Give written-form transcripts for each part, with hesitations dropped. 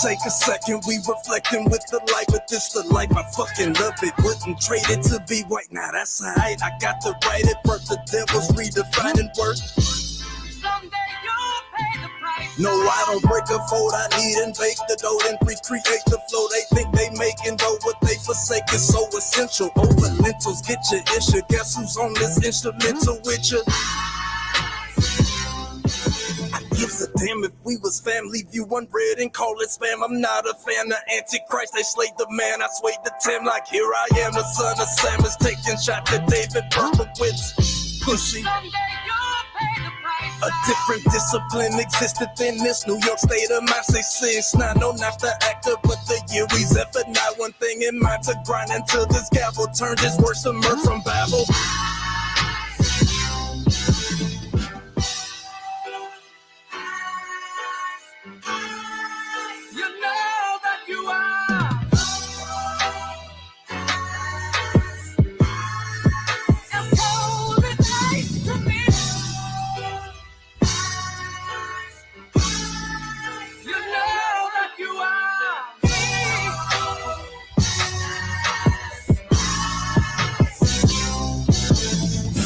take a second, we reflecting with the light, but this the life, I fucking love it. Wouldn't trade it to be white, now that's alright. I got to write it, birth the devil's redefining work. Someday you'll pay the price. No, I don't break a fold, I need and bake the dough, then recreate the flow. They think they making dough, what they forsake is so essential. Over lentils, get your issue. Guess who's on this instrumental with you? Gives a damn if we was family, view one bread and call it spam. I'm not a fan of Antichrist, they slayed the man. I swayed the Tim like here I am, the son of Sam is taking shots at David Berkowitz. Pushing. A different discipline existed in this New York state of mind. Say since now, no, not the actor, but the year he's ever. Not one thing in mind to grind until this gavel turned his words to mirth from Babel.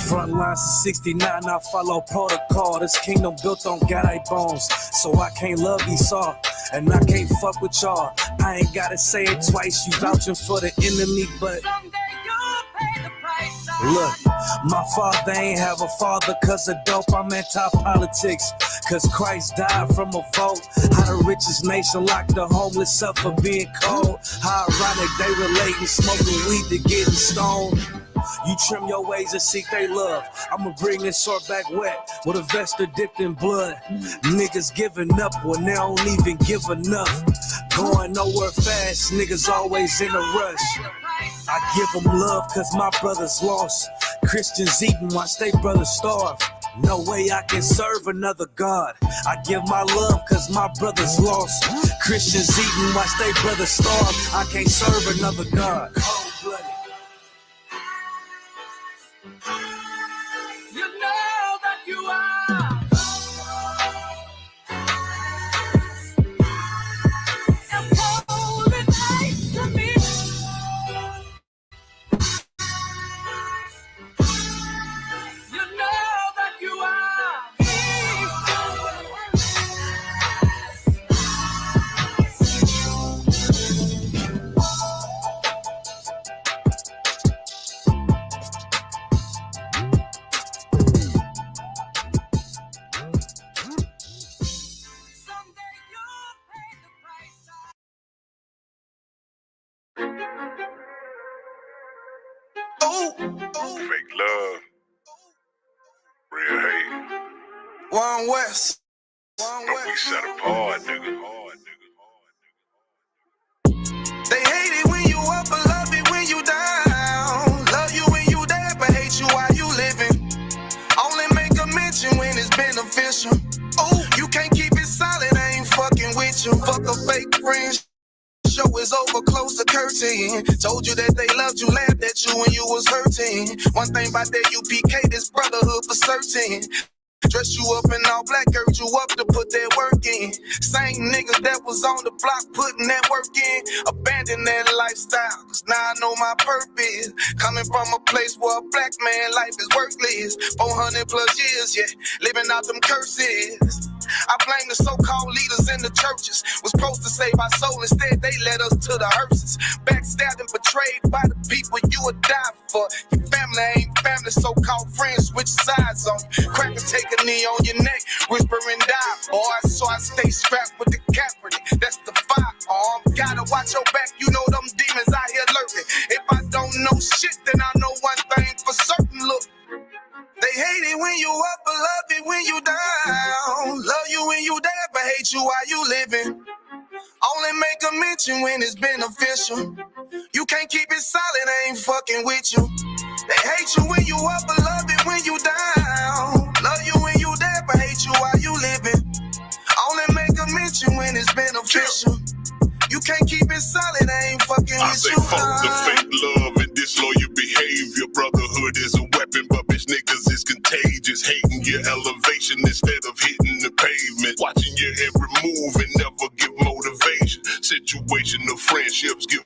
Front lines of 69, I follow protocol. This kingdom built on God bones, so I can't love Esau, and I can't fuck with y'all. I ain't gotta say it twice, you vouching for the enemy, but someday you'll pay the price. Look, my father ain't have a father cause of dope. I'm anti-politics cause Christ died from a vote. How the richest nation locked the homeless up for being cold. How ironic they relating smoking weed to getting stoned. You trim your ways and seek they love. I'ma bring this sword back wet with a vesta dipped in blood. Niggas giving up when they don't even give enough. Going nowhere fast, niggas always in a rush. I give them love cause my brothers lost. Christians eating watch they brothers starve. No way I can serve another God. I give my love cause my brothers lost. Christians eating watch they brothers starve. I can't serve another God. Cold-blooded. You know that you are. And cold and ice to me. You know that you are. Fake love, real hate. One West. But we set apart, nigga. They hate it when you up, but love it when you down. Love you when you dead, but hate you while you living. Only make a mention when it's beneficial. Oh, you can't keep it solid, I ain't fucking with you. Fuck a fake friend. Show is over, close the curtain. Told you that they loved you, laughed at you when you was hurting. One thing about that UPK, this brotherhood for certain. Dress you up in all black, urge you up to put that work in. Same niggas that was on the block putting that work in. Abandon that lifestyle, cause now I know my purpose. Coming from a place where a black man life is worthless. 400 plus years, yeah, living out them curses. I blame the so-called leaders in the churches. Was supposed to save our soul, instead they led us to the hearses. Backstabbed and betrayed by the people you would die for. Your family ain't family, so-called friends switch sides on you. Crack and take a knee on your neck, whisper and die, boy. So I stay strapped with the cap ready. That's the firearm. Gotta watch your back, you know them demons out here lurking. If I don't know shit, then I know one thing for certain. Look, they hate it when you up, but love it when you down. Love you when you dead, but hate you while you living. Only make a mention when it's beneficial. You can't keep it solid, I ain't fucking with you. They hate you when you up, but love it when you down. Love you when you dead, but hate you while you living. Only make a mention when it's beneficial. You can't keep it solid, I ain't fucking with you. I say fuck the fake love and disloyal behavior. Brotherhood is a weapon, but bitch niggas is contagious. Hating your elevation instead of hitting the pavement. Watching your every move and never give motivation. situation of friendships give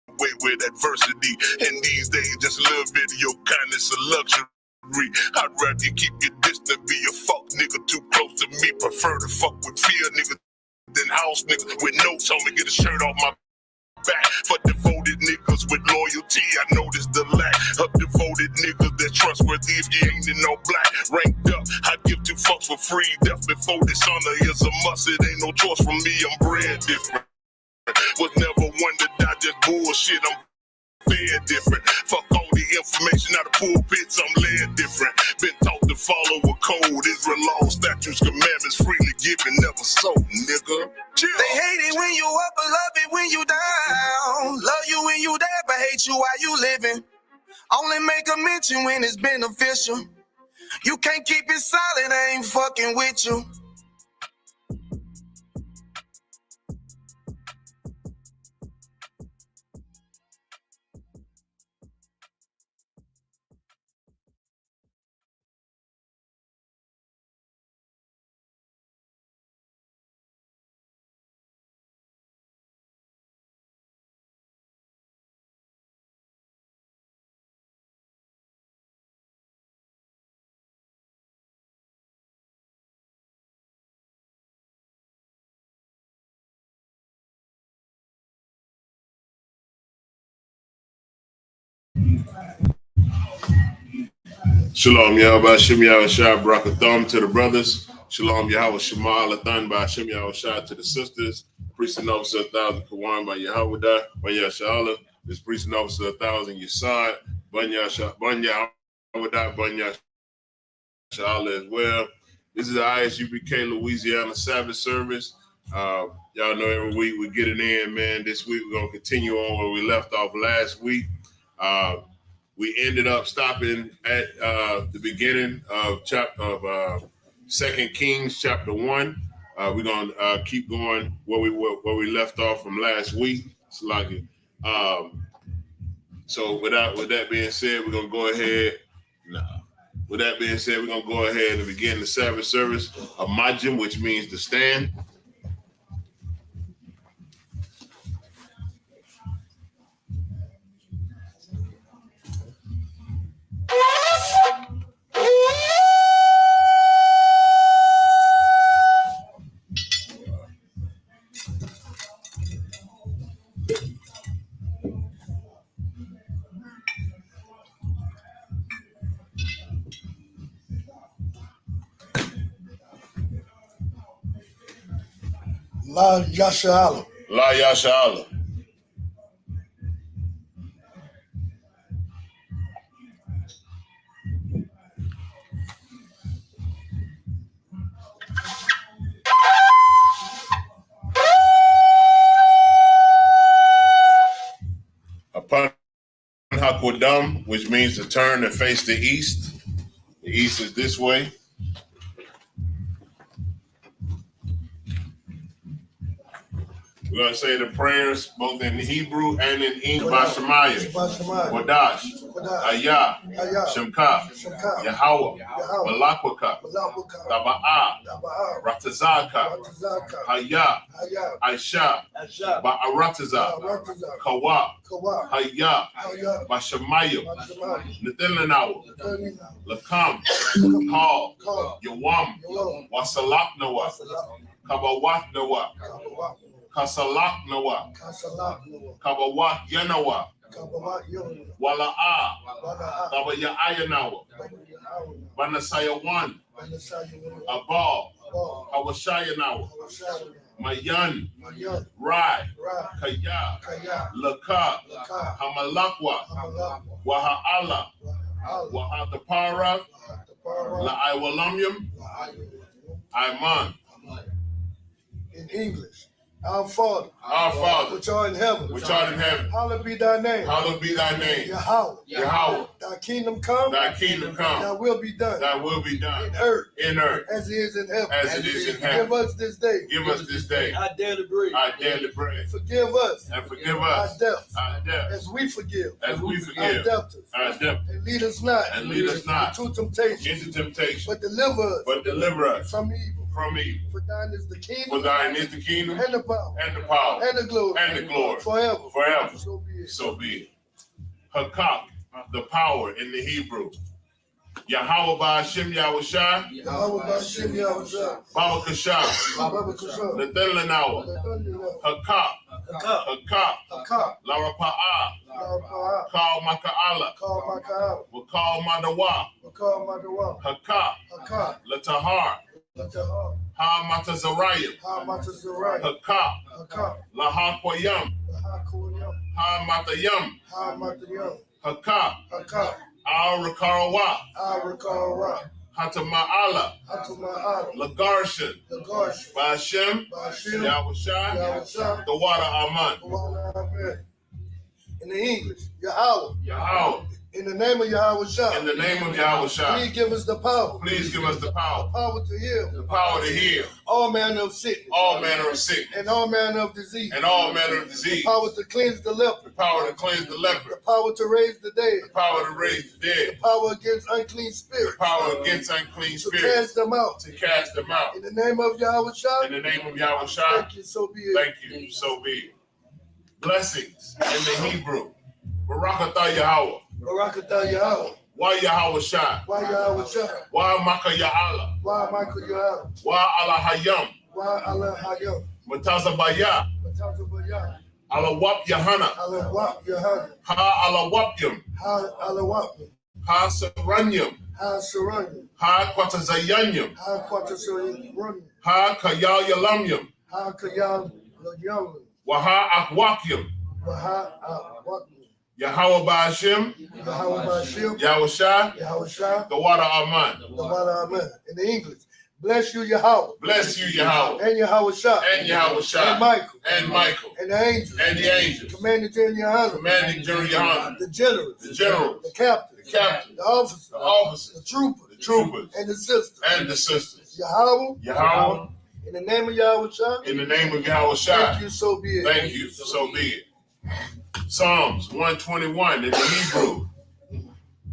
away with adversity. And these days, just a little video kindness a luxury. I'd rather keep you distant, be a fuck nigga too close to me. Prefer to fuck with fear nigga than house niggas with notes on me. Get a shirt off my back for devoted niggas with loyalty. I noticed the lack of devoted niggas that's trustworthy if you ain't in all black. Ranked up, I give two fucks for free. Death before dishonor is a must. It ain't no choice from me. I'm bred different. Was never one to die just bullshit. I'm fed different. Fuck all the information out of pulpits. I'm led different. Been taught to follow a code. Israel law, statutes, commandments, freely given, never sold, nigga. Chill. They hate it when you up, but love it when you down. Love you when you there, but hate you while you living. Only make a mention when it's beneficial. You can't keep it silent, I ain't fucking with you. Shalom, Yahweh, Shem Yahushua, Barakatham to the brothers. Shalom, Yahweh, Shema, Lathan, by Shem Yahushua to the sisters. Priest and officer 1,000, Kawan, by Yahweh, Banya Sha'ala. This priest and officer 1,000, Yesod, Banya Yahweh, Banya Sha'ala as well. This is the ISUPK Louisiana Sabbath service. Y'all know every week we get it in, man. This week we're going to continue on where we left off last week. We ended up stopping at the beginning of chapter 2 Kings chapter 1. We're gonna keep going where we left off from last week. So with that being said, we're gonna go ahead. With that being said, we're gonna go ahead and begin the Sabbath service of Majim, which means to stand. La Yasha'ala. La Yasha'ala. Upon Hakodam, which means to turn and face the east. The east is this way. We're going to say the prayers both in Hebrew and in English. Bashamayim, Wadash, Ayah, Shemka, Yahweh, Malakwaka, Taba'ah, Ratazaka, Hayah, Aisha, Ba'arataza, Kawa, Hayah, Bashamayim, Nathananawa, Lakam, Kal, Yawam, Wasalak Noah, Kabawat Noah, Kasalak Noah, Kabawat Yanawa, Wala'a, Kabaya Ayanawa, Banasaya 1, Abal, Kawashayanawa, Mayan, Rai, Kaya, Laka, Hamalakwa, Waha'ala, Wahatapara, La'aiwalamyam, Aiman. In English, our Father, which art in heaven, hallowed be thy name. Yahweh, thy kingdom come, thy will be done, in earth, as it is in heaven. Give us this day, our daily bread. Forgive us, our debts, as we forgive, our debtors. And lead us not into temptation, but deliver us from evil. From evil. For thine is the kingdom. For thine is the kingdom. And the power. And the power. And the glory. And the glory. Forever. Forever. So be it. So be it. Hakak, the power in the Hebrew. Yahweh Ba'ashem Yahushua. Yahweh Ba'ashem Yahushua. Baba Kashah. Baba Kashah. Nadelanawa. Hakak. Hakak. Hakak. Lara Pa'ah. Hakak. Kal Maka'ala. Call my cow. Wakal Madawa. Call my dua. Hakak. Hakak. Latahar. Latahar. Ha Matazarayim. Ha Matazarayim. Hakak. Hakak. Lahakwayam. Hakoyam. Ha Matayam. Ha Matayam. Hakak. Hakak. Al Rakarawa. Arakawa. Hatama'ala. Hatuma'ala. Lagarshan. Lagash. Ba'ashem. Ba'ashem. Yahushua. Yahushua. The water Aman. In the English, Yahweh. Yahweh. In the name of Yahushua. In the name of Yahushua. Please give us the power. Please give us the power. Power to heal. The power to heal. All manner of sickness. All manner of sickness. And all manner of disease. And all manner of disease. The power to cleanse the leper. The power to cleanse the leper. The power to raise the dead. The power to raise the dead. The power against unclean The spirits. power against unclean To spirits. cast them out. To cast them out. In the name of Yahushua. In the name of Yahushua. Thank you, so be it. Thank you. So be it. Blessings in the Hebrew. Barakatah Yahweh. Barakatah Yahweh. Why Yahushua? Why Yahushua? Why Maka Ya'ala? Why Michael Yahweh? Why Allah Hayam? Why Allah Hayam? Matazabaya. Matazabaya. Allah Wap Yahana. Allah Wap Yahana. Ha Allah Wapyam. Ha Allah Wap. Ha Saranyam. Ha Saranya. Ha Kwatazayanyam. Ha Quatasaranya. Ha Kayal Yalamyam. Ha Kayam Yahweh. Waha Akwakyam. Ha Wap. Yahweh Ba'ashem. Yahweh Ba'ashem. Yahushua. Yahushua. The water Aman. The water Amen. In the English. Bless you, Yahweh. Bless you, Yahweh. And Yahushua. And Yahushua. And Michael. And Michael. And the angels. And the angels. Commanding General Yohana. Commanding General Yohana. The generals. The generals. The captains. The captains. The officers. The officers. The troopers. The troopers. And the sisters. And the sisters. Yahweh. Yahweh. In the name of Yahushua. In the name of Yahushua. Thank you, so be it. Thank you, so be it. Psalms 121 in the Hebrew.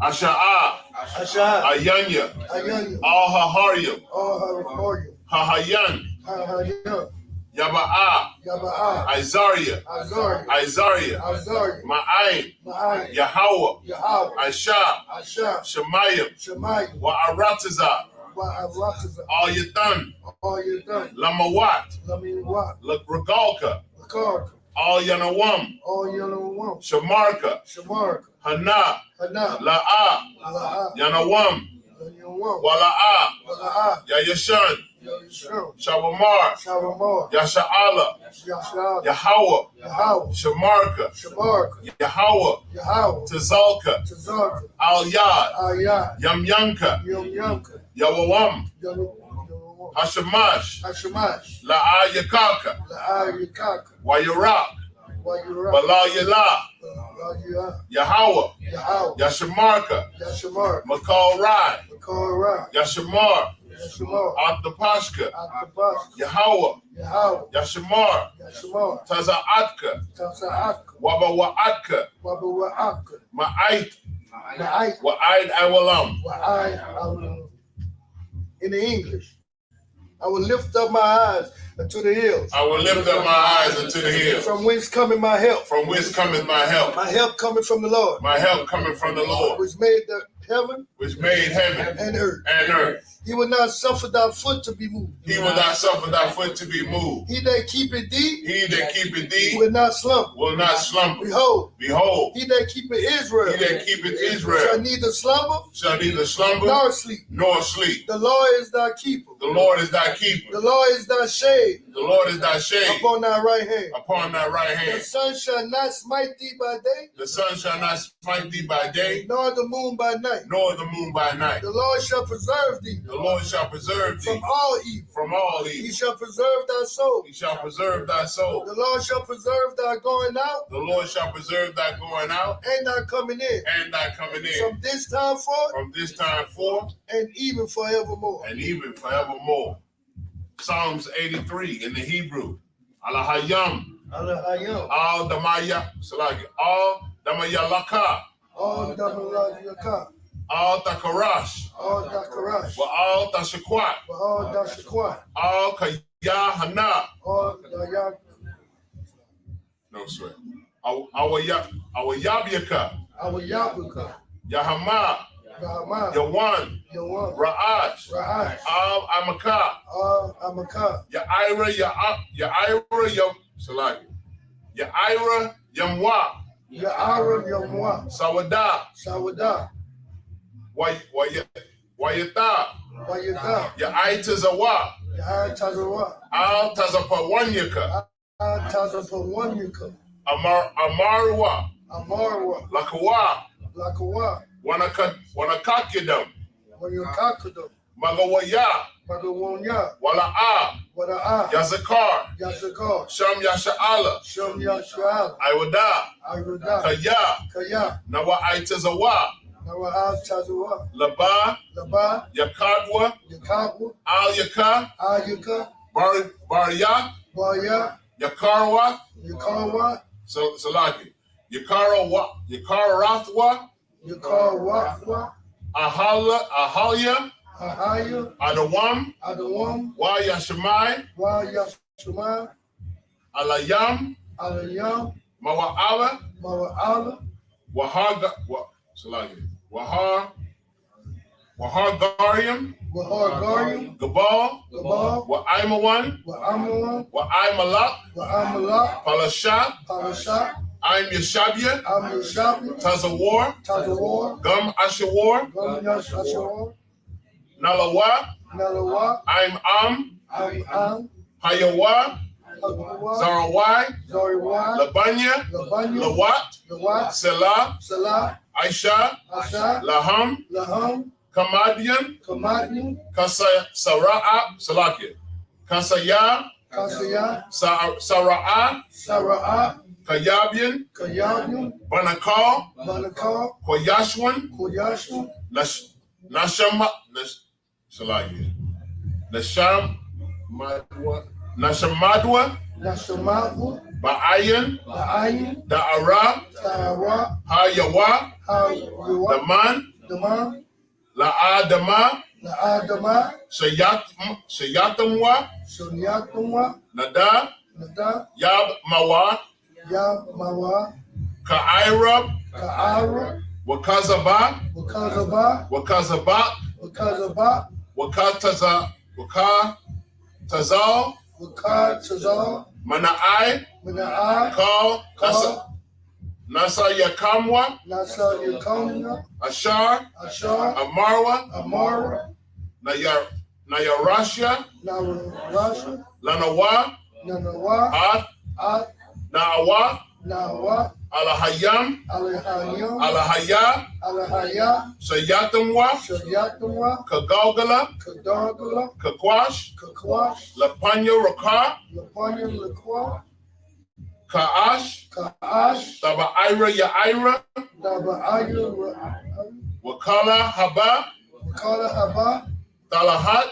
Asha'ah. Asha'ah. Ayanya. Ayanya. Al-Haharyam. Al-Haharyam. Hahayan. Hahayan. Yaba'ah. Yaba'ah. Isariah. Azariah. Isariah. Azariah. Ma'ayin. Ma'ayin. Yahweh. Yahweh. Aisha. Asha. Shemayim. Shemayim. Wa'aratazah. Wa'aratazah. Al-Yatan. All you done. Lamawat. Lamawat. Regalka. Lakarka. Al-Yanawam. All you know one. Shamarka. Shamarka. Hana. Hana. La'ah. La'ah. Yanawam. Yanawam. Wala'ah. Wala'ah. Yayashan. Yasham. Shabamar. Shabamar. Yasha'ala. Yasha'ala. Yahweh. Yahweh. Shamarka. Shamarka. Yahweh. Yahweh. Tazalka. Tazarka. Al-Yad. Ayah. Yamyanka. Yamyanka. Yawawam. Yawawam. Hashamash. Hashamash. La'ayakaka. La'ayakaka. Wayarak. Wayurak. Balayala. Yahweh. Yahweh. Yashamarka. Yashamar. Makal Rai. Makara. Yashamar. Yashamar. Atapashka. Atabash. Yahweh. Yahweh. Yashamar. Yashamar. Taza'atka. Taza'atka. Wabawa'atka. Wabawa'atka. Ma'ait. Ma'ait. Wa'aid awalam. Wa'ai. In the English, I will lift up my eyes unto the hills. I will lift up my eyes unto the hills. From whence cometh my help? From whence cometh my help? My help cometh from the Lord. My help cometh from the Lord, Which made the heaven which made heaven and earth. and earth. He will not suffer thy foot to be moved. He will not suffer thy foot to be moved. He that keepeth thee He that keepeth thee will not slumber. will not slumber. Behold, Behold, he that keepeth Israel he that keepeth shall Israel neither slumber shall neither slumber nor sleep. nor sleep. The Lord is thy keeper. The Lord is thy keeper. The Lord is thy shade The Lord is thy shade upon thy right hand. upon thy right The hand. sun shall not smite thee by day, The sun shall not smite thee by day, nor the moon by night. nor the moon by night. The Lord shall preserve thee The Lord shall preserve thee from all evil. from all He evil. shall preserve thy soul. He shall preserve thy soul. The Lord shall preserve thy going out The Lord shall preserve thy going out and thy coming in and thy coming in from this time forth from this time forth and even forevermore. and even forevermore. Psalms 83 in the Hebrew. Alahayam. Alahayam. Al Damaya. Salaki. Al Damayalaka. All Damalaka. Al Takarash. Al Dakarash. Wa Al Tashakwat. Al Dashakwat. Al Kayahana. Al Dayab. No sweat. Awayabiaka. Our Yabuka. Yahama. Yahama. Yawan. Yawan. Ra'ash. Ra'ash. Al Amaka. Al Amaka. Ya'ira Yam Salaki. Ya'ira Yamwa. Ya'ara Yamwa. Sawada. Sawada. Wayata. Wayata. Ya'itazawa. Ya'a Tazawa. Al Tazapawanyaka. Al Tazapawanyaka. Amarwa. Amarwa. Lakawa. Lakawa. Wanakakidam. Wanyakakadam. Magawaya. Magawonya. Wala'a. Wada'a. Yazakar. Yazakar. Sham Yasha'ala. Sham Yasha'al. Iwada. Ayuda. Kaya. Kaya. Nawa Aitazawa. Nawa Tazawa. Laba. Laba. Yakadwa. Yakabu. Al Yaka. Ayuka. Barya. Baya. Yakarwa. Yakarwa. Salaki. Yakarathwa. Yakarwa. Ahalya. Ahaya. Adawam. Adawam. Wa Yashamai. Wa Yashuma. Alayam. Alayam. Mawa'ala. Mawa'ala. Wahagariam. Wahagariam. Gabal. Gabal. Wa'aimawan. Wa'amawan. Wa'aimalak. Wa'amalak. Palashat. Palashat. I'm Yashabia. I'm Yashabia. Tazawar. Tazawar. Gum Ashawar. Gum Yashawar. Nalawa. Nalawa. I'm I'm Hayawa. Zarawai. Zarawai. Labanya. Labanya. Lawat. Lawat. Selah. Salah. Aisha. Asha. Laham. Laham. Kamadian. Kamadian. Kasara'a. Salakia. Kasaya. Kasaya. Sara'a. Sara'a. Kayabian. Kayabian. Banakal. Banakal. Koyashwan. Koyashwan. Salakia. Nashamadwa. Nashamadwa. Ba'ayan. Ba'ayan. Da'ara. Da'ara. Hayawa. Hayawa. Daman. Daman. La'adama. La'adama. Shayatamwa. Sunyatumwa. Nada. Nada. Yabmawa. Yabmawa. Ka'irab. Ka'ara. Wakazaba. Wakazaba. Wakazabat. Wakazaba. Wakatazal. Wakatazal. Mana'ai. Mana'ai. Call. Nasa Yakamwa. Nasa Yakamwa. Ashar. Ashar. Amarwa. Amara. Nayarasha. Narasha. Lanawa. Nanawa. Ath. Na'awa. Nawa. Alahayam. Alahayam. Alahaya. Alahaya. Shayatamwa. Shayatumwa. Kagalgala. Kadargala. Kakwash. Kakwash. Lapanya Raka. Lapanya Lakwa. Ka'ash. Ka'ash. Taba'ira Ya'ira. Daba'aya. Wakala Haba. Wakala Haba. Talahat.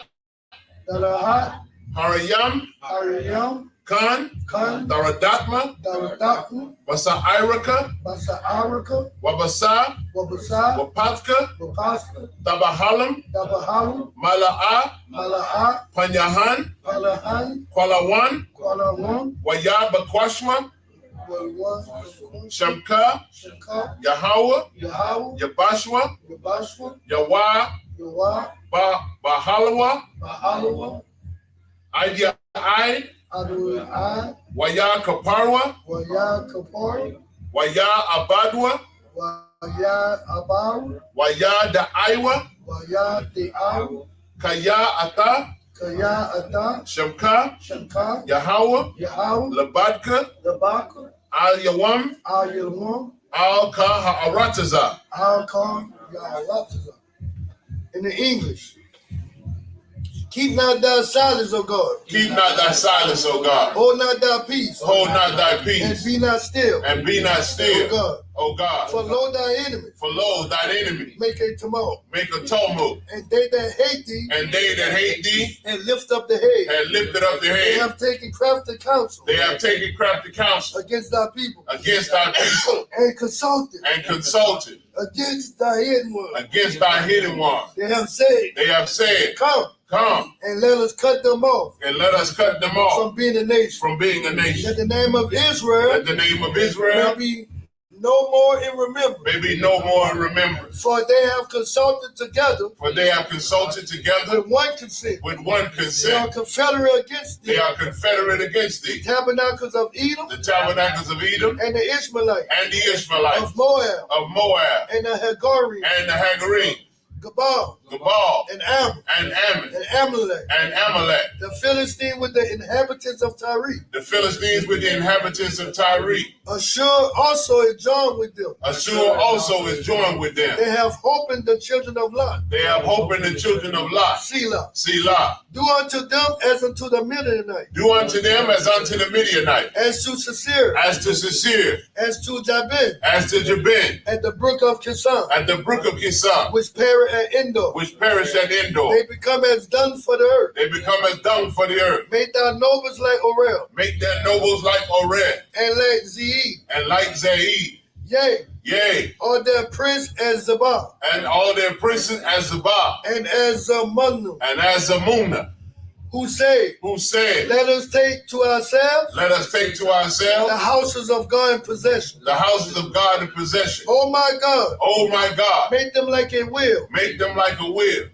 Dalahat. Harayam. Harayam. Khan. Khan. Daradatma. Daradakma. Basa Iraka. Basa Araka. Wabasa. Wabasa. Wapatka. Wapaska. Tabahalam. Dabahalu. Mala'a. Mala'a. Panyahan. Palahan. Kwalawan. Kwalawan. Wayaba Kwashma. Shamka. Shaka. Yahawa. Yahawa. Yabashwa. Yabashwa. Yawa. Yawa. Bahalawa. Bahalawa. Idea I. Adonai. Waya Kaparwa. Waya Kapar. Waya Abadwa. Waya Abaru. Waya Da'aiwa. Waya De'aru. Kaya Ata. Kaya Ada. Shamka. Shanka. Yahawa. Yahaw. Labadka. Labaka. Al Yawam. Al Yalmum. Al Kaha'arataza. Al Khan. Ya'alataza. In the English. Keep not thy silence, O God. Keep not thy silence, O God. Hold not thy peace. Hold not thy And peace. be not still. And be not still, O God. O God. For lo thy enemy. For lo, thine enemy Make a tumult. make a tumult. And they that hate thee. And they that hate thee And lift up the head. and lifted up their They head. have taken crafty counsel. They have taken crafty counsel Against thy people. against thy people. And consulted. And consulted Against thy hidden one. against thy hidden one. They have said. They have said, Come. come And let us cut them off. and let us cut them off From being a nation. from being a nation. That the name of Israel. That the name of May Israel be no more in remembrance. may be no more in remembrance. For they have consulted together. For they have consulted together With one consent. with one They are consent. confederate against thee. They are confederate against thee. Tabernacles of Edom. The tabernacles of Edom And the Ishmaelites. and the Ishmaelites Of Moab. of Moab And the Hagarim. and the Hagarim, Gabal. Gabal And Ammon. and Ammon And Amalek. and Amalek, The Philistine with the inhabitants of Tyre. the Philistines with the inhabitants of Tyre. Ashur also is joined with them. Ashur also is joined with them. They have hope in the children of Lot. They have hope in the children of Lot. Selah. Selah. Do unto them as unto the Midianite. Do unto them as unto the Midianite, As to Sisera. as to Sisera, As to Jabin. as to Jabin, At the brook of Kishon. at the brook of Kishon, Which perish at Endor. which perished at Endor. They become as dung for the earth. They become as dung for the earth. Make thy nobles like Orel. Make their nobles like Oreb And like Zeed. and like Zaid. Yea. Yea, Or their prince as Zabah. and all their princes as Zabah And as Zamunnu. and as Zamunna, Who say, who said, let us take to ourselves let us take to the ourselves houses of God in possession. the houses of God in possession. Oh my God. Oh my God, Make them like a wheel. make them like a wheel,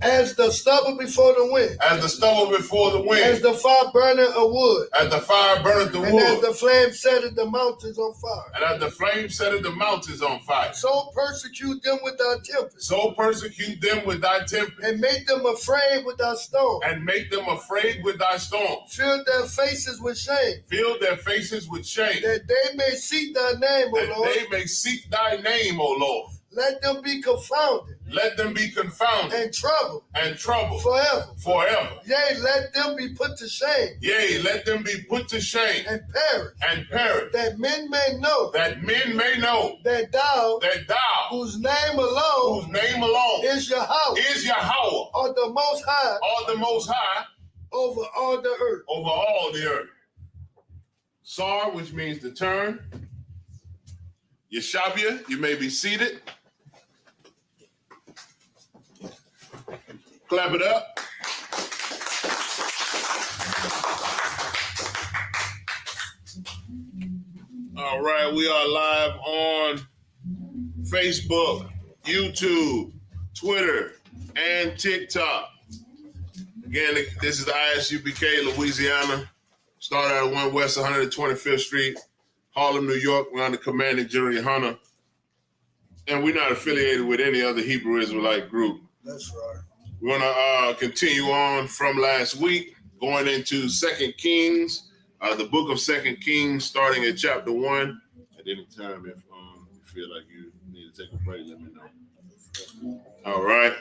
As the stubble before the wind. as the stubble before the As wind, the fire burning a wood. as the fire burneth the And as wood, the flame setteth the mountains on fire. and as the flame setteth the mountains on fire. So persecute them with thy tempest. So persecute them with thy tempest, And make them afraid with thy storm. and make them afraid with thy storm. Fill their faces with shame. Fill their faces with shame, That they may seek thy name, O that Lord. they may seek thy name, O Lord. Let them be confounded Let them be confounded and troubled and troubled forever. forever. Yea, let them be put to shame Yea, let them be put to shame and perish. and perish, That men may know that men may know that thou, that thou, whose name alone whose name alone is Yahweh, is Yahweh, are the most high are the most high over all the earth. over all the earth. Sar, which means to turn. Yeshabia, you may be seated. Clap it up. All right, we are live on Facebook, YouTube, Twitter, and TikTok. Again, this is the ISUPK, Louisiana. Started at 1 West 125th Street, Harlem, New York. We're under Commanding General Hunter. And we're not affiliated with any other Hebrew Israelite group. That's right. We're going to continue on from last week, going into 2 Kings, the book of 2 Kings, starting at chapter 1. At any time, if you feel like you need to take a break, let me know. All right.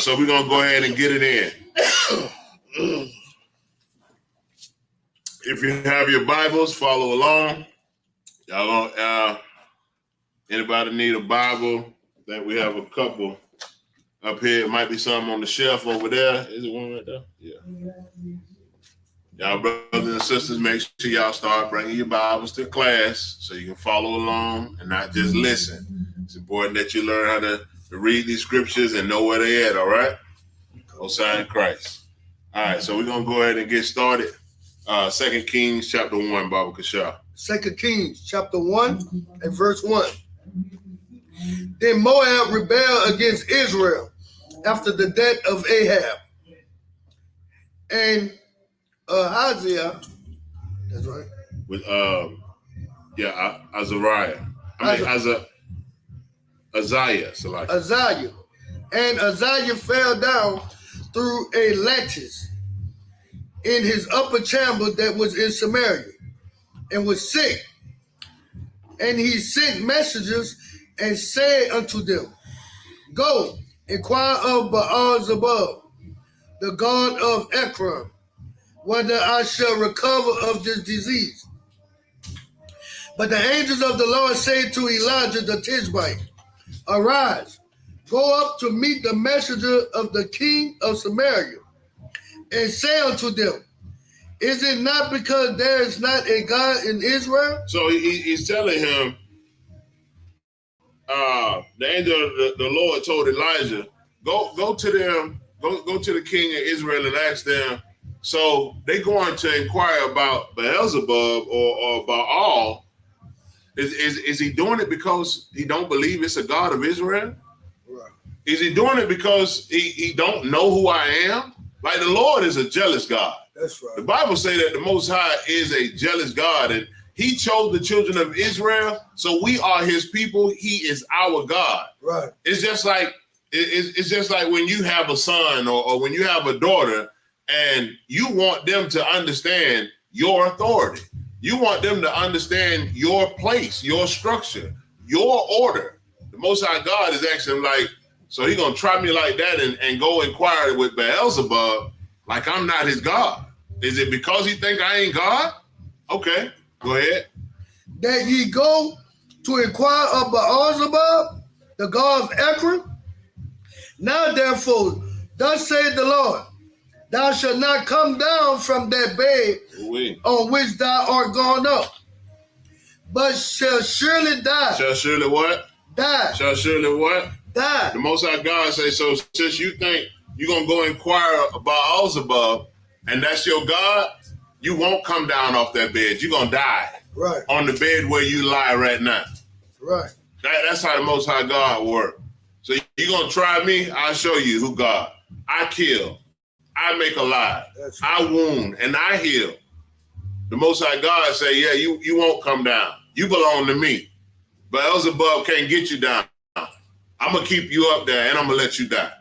So we're going to go ahead and get it in. If you have your Bibles, follow along. Y'all don't, anybody need a Bible? I think we have a couple up here. It might be some on the shelf over there. Is it one right there? Yeah. Y'all brothers and sisters, make sure y'all start bringing your Bibles to class so you can follow along and not just listen. It's important that you learn how to read these scriptures and know where they're at, all right? Hosanna Christ. All right, so we're going to go ahead and get started. 2 Kings chapter 1, Baba Kasha. 2 Kings chapter 1 and verse 1. Then Moab rebelled against Israel after the death of Ahab. And Ahaziah, that's right. With Azariah. Isaiah. So like Isaiah. And Isaiah fell down through a lattice in his upper chamber that was in Samaria and was sick. And he sent messengers and said unto them, Go, inquire of Baal-zebub, the god of Ekron, whether I shall recover of this disease. But the angels of the Lord say to Elijah the Tishbite, Arise, go up to meet the messenger of the king of Samaria, and say unto them, Is it not because there is not a God in Israel? So he's telling him, the angel of the Lord told Elijah, go to them, go to the king of Israel and ask them. So they're going to inquire about Beelzebub or Baal. Is he doing it because he don't believe it's a God of Israel? Right. Is he doing it because he don't know who I am? Like, the Lord is a jealous God. That's right. The Bible say that the Most High is a jealous God, and he chose the children of Israel, so we are his people. He is our God. Right. It's just like when you have a son or when you have a daughter and you want them to understand your authority. You want them to understand your place, your structure, your order. The Most High God is asking, like, so he gonna try me like that and go inquire with Beelzebub like I'm not his God. Is it because he think I ain't God? Okay, go ahead. That ye go to inquire of Beelzebub, the god of Ekron? Now therefore, thus saith the Lord, thou shalt not come down from that bed on which thou art gone up, but shall surely die. Shall surely what? Die. Shall surely what? Die. The Most High God say, so since you think you're going to go inquire about Beelzebub and that's your God, you won't come down off that bed. You're going to die. Right. On the bed where you lie right now. Right. That's how the Most High God works. So you're going to try me, I'll show you who God. I kill. I make alive. Right. I wound and I heal. The Most High God say, yeah, you won't come down. You belong to me. Beelzebub can't get you down. I'm going to keep you up there and I'm going to let you die.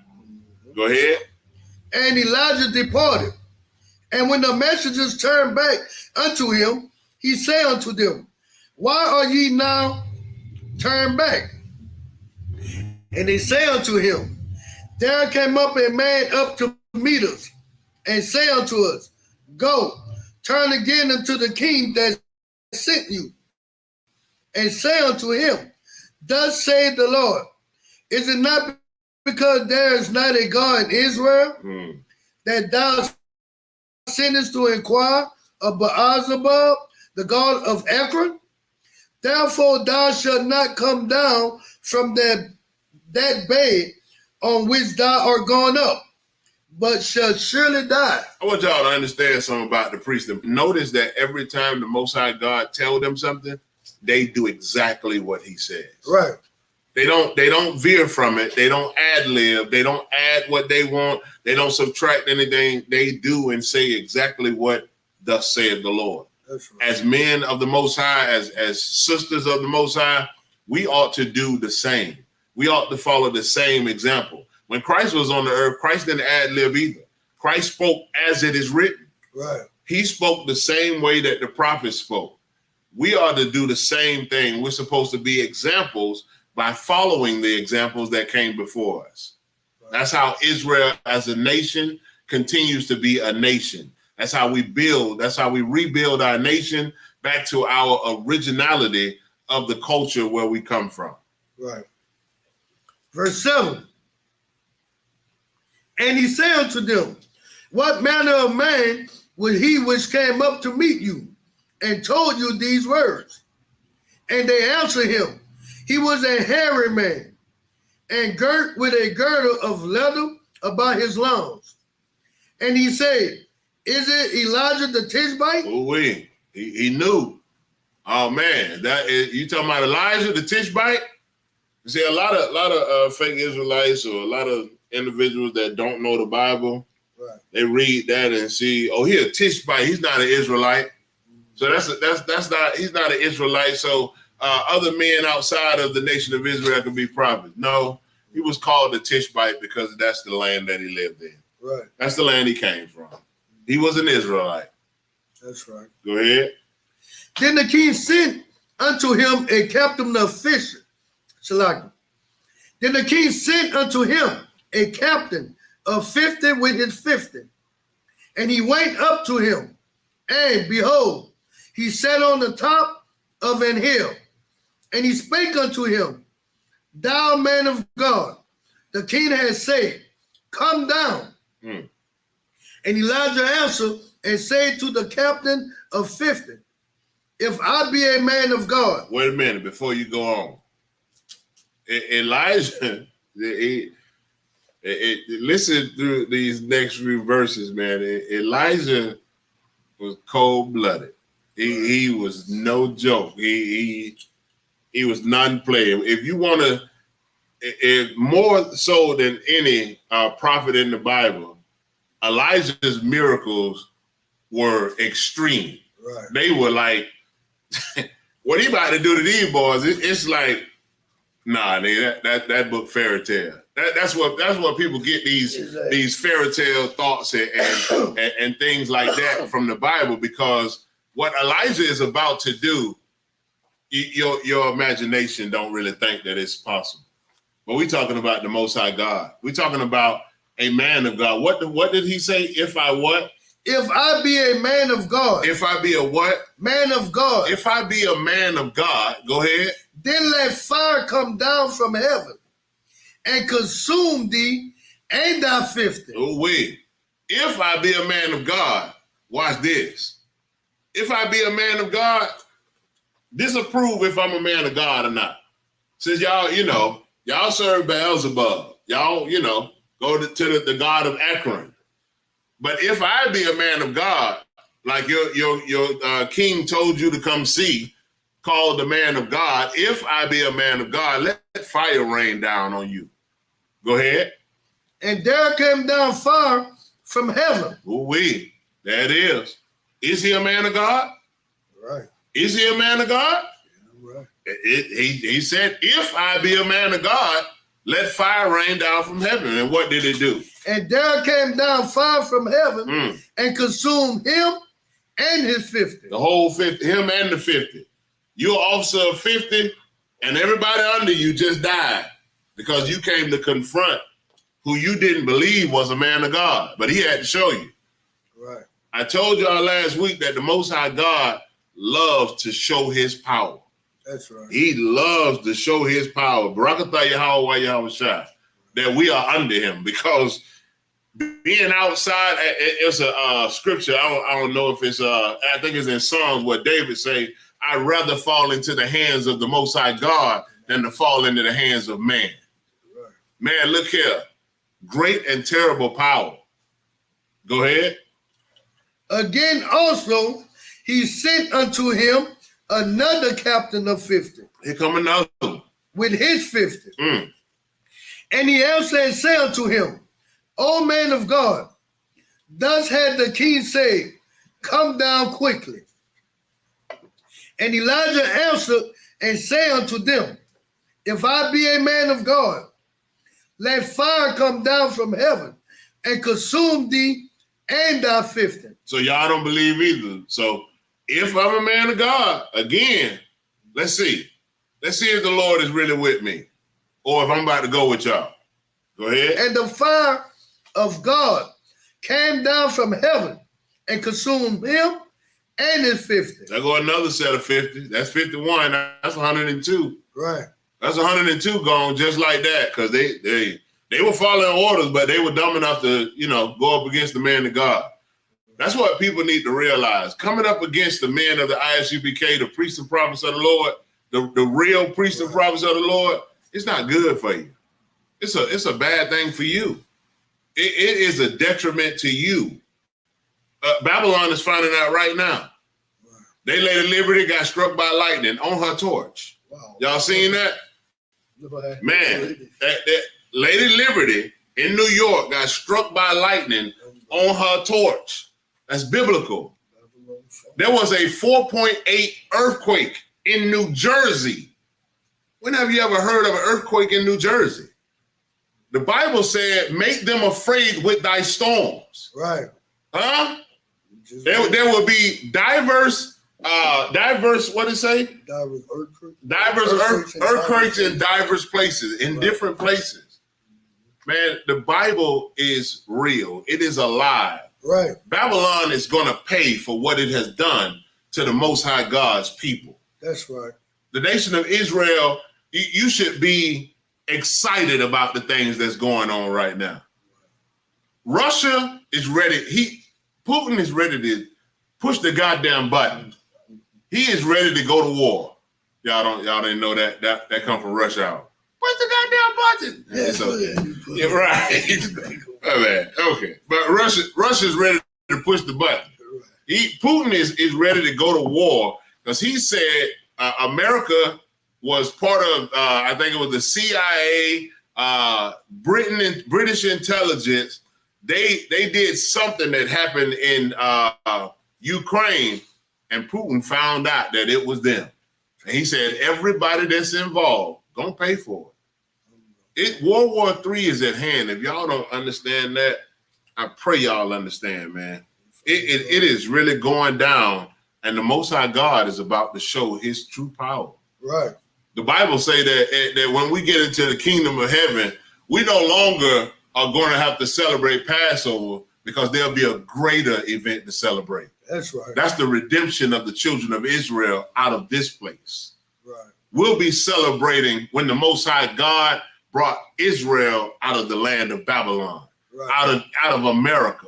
Go ahead. And Elijah departed. And when the messengers turned back unto him, he said unto them, Why are ye now turned back? And they say unto him, There came up a man up to meet us, and say unto us, Go, turn again unto the king that sent you, and say unto him, Thus saith the Lord, Is it not because there is not a God in Israel that thou sendest to inquire of Beelzebub, the god of Ekron? Therefore thou shalt not come down from that bed on which thou art gone up, but shalt surely die. I want y'all to understand something about the priest. Notice that every time the Most High God tell them something, they do exactly what he says. Right. They don't veer from it. They don't ad-lib. They don't add what they want. They don't subtract anything. They do and say exactly what thus saith the Lord. That's right. As men of the Most High, as sisters of the Most High, we ought to do the same. We ought to follow the same example. When Christ was on the earth, Christ didn't ad-lib either. Christ spoke as it is written. Right. He spoke the same way that the prophets spoke. We ought to do the same thing. We're supposed to be examples by following the examples that came before us. Right. That's how Israel as a nation continues to be a nation. That's how we build. That's how we rebuild our nation back to our originality of the culture where we come from. Right. Verse 7. And he said unto them, What manner of man was he which came up to meet you and told you these words? And they answered him, He was a hairy man, and girt with a girdle of leather about his loins. And he said, Is it Elijah the Tishbite? Oh, he knew. Oh man, that is, you talking about Elijah the Tishbite? You see, a lot of fake Israelites or a lot of individuals that don't know the Bible, right, they read that and see, oh, he a Tishbite. He's not an Israelite. So that's not, he's not an Israelite. So other men outside of the nation of Israel could be prophets. No, he was called the Tishbite because that's the land that he lived in. Right. That's the land he came from. He was an Israelite. That's right. Go ahead. Then the king sent unto him a captain of fishes. Then the king sent unto him a captain of 50 with his 50. And he went up to him, and behold, he sat on the top of an hill. And he spake unto him, Thou man of God, the king has said, Come down. And Elijah answered and said to the captain of 50, If I be a man of God. Wait a minute before you go on. Elijah, listen through these next few verses, man. Elijah was cold-blooded. He was no joke. He was non-player. If you want to, if more so than any prophet in the Bible, Elijah's miracles were extreme. Right. They were like, what he about to do to these boys? It's like, nah, that book fairy tale. That's what people get these fairy tale thoughts and things like that from the Bible, because what Elijah is about to do, your imagination don't really think that it's possible. But we're talking about the Most High God. We're talking about a man of God. What did he say? If I what? If I be a man of God. If I be a what? Man of God. If I be a man of God, go ahead. Then let fire come down from heaven and consume thee and thy 50. Oh, wait. If I be a man of God, watch this. If I be a man of God, disapprove if I'm a man of God or not. Since y'all serve Beelzebub. Y'all, go to the God of Akron. But if I be a man of God, like your king told you to come see, called the man of God, if I be a man of God, let fire rain down on you. Go ahead. And there came down fire from heaven. Ooh-wee. There it is. Is he a man of God? Right. Is he a man of God? Yeah, right. He said, if I be a man of God, let fire rain down from heaven. And what did it do? And there came down fire from heaven and consumed him and his 50. The whole 50, him and the 50. You're an officer of 50, and everybody under you just died because you came to confront who you didn't believe was a man of God, but he had to show you. Right. I told y'all last week that the Most High God loves to show his power. That's right. He loves to show his power. Barakatah Yahweh Yahweh Shai, that we are under him, because being outside, it's a scripture. I don't know if it's I think it's in Psalms where David say, I'd rather fall into the hands of the Most High God than to fall into the hands of man. Right. Man, look here. Great and terrible power. Go ahead. Again also, he sent unto him another captain of 50. Here come another one. With his 50. And he answered and said unto him, O man of God, thus had the king said, Come down quickly. And Elijah answered and said unto them, If I be a man of God, let fire come down from heaven and consume thee and thy 50. So y'all don't believe either. So if I'm a man of God, again, let's see. Let's see if the Lord is really with me, or if I'm about to go with y'all. Go ahead. And the fire of God came down from heaven and consumed him and his 50. There go another set of 50. That's 51. That's 102. Right. That's 102 gone just like that, because they were following orders, but they were dumb enough to, go up against the man of God. That's what people need to realize. Coming up against the men of the ISUPK, the priests and prophets of the Lord, the real priests and prophets of the Lord, it's not good for you. It's a bad thing for you. It is a detriment to you. Babylon is finding out right now. They Lady Liberty got struck by lightning on her torch. Wow. Y'all seen that? Man, that Lady Liberty in New York got struck by lightning on her torch. That's biblical. There was a 4.8 earthquake in New Jersey. When have you ever heard of an earthquake in New Jersey? The Bible said, make them afraid with thy storms. Right. Huh? There will be diverse, what did it say? Diverse earthquakes in diverse places, in different places. Man, the Bible is real. It is alive. Right. Babylon is going to pay for what it has done to the Most High God's people. That's right. The nation of Israel, you should be excited about the things that's going on right now. Russia is ready. Putin is ready to push the goddamn button. He is ready to go to war. Y'all didn't know that come from Russia out. Push the goddamn button. Yeah, right. Oh, man. Okay, but Russia's ready to push the button. Putin is ready to go to war because he said America was part of I think it was the CIA, British intelligence. They did something that happened in Ukraine, and Putin found out that it was them. And he said everybody that's involved gonna pay for it. World War III is at hand. If y'all don't understand that, I pray y'all understand, man. It is really going down, and the Most High God is about to show His true power. Right. The Bible say that when we get into the kingdom of heaven, we no longer are going to have to celebrate Passover because there'll be a greater event to celebrate. That's right. That's the redemption of the children of Israel out of this place. Right. We'll be celebrating when the Most High God brought Israel out of the land of Babylon, right, out of America,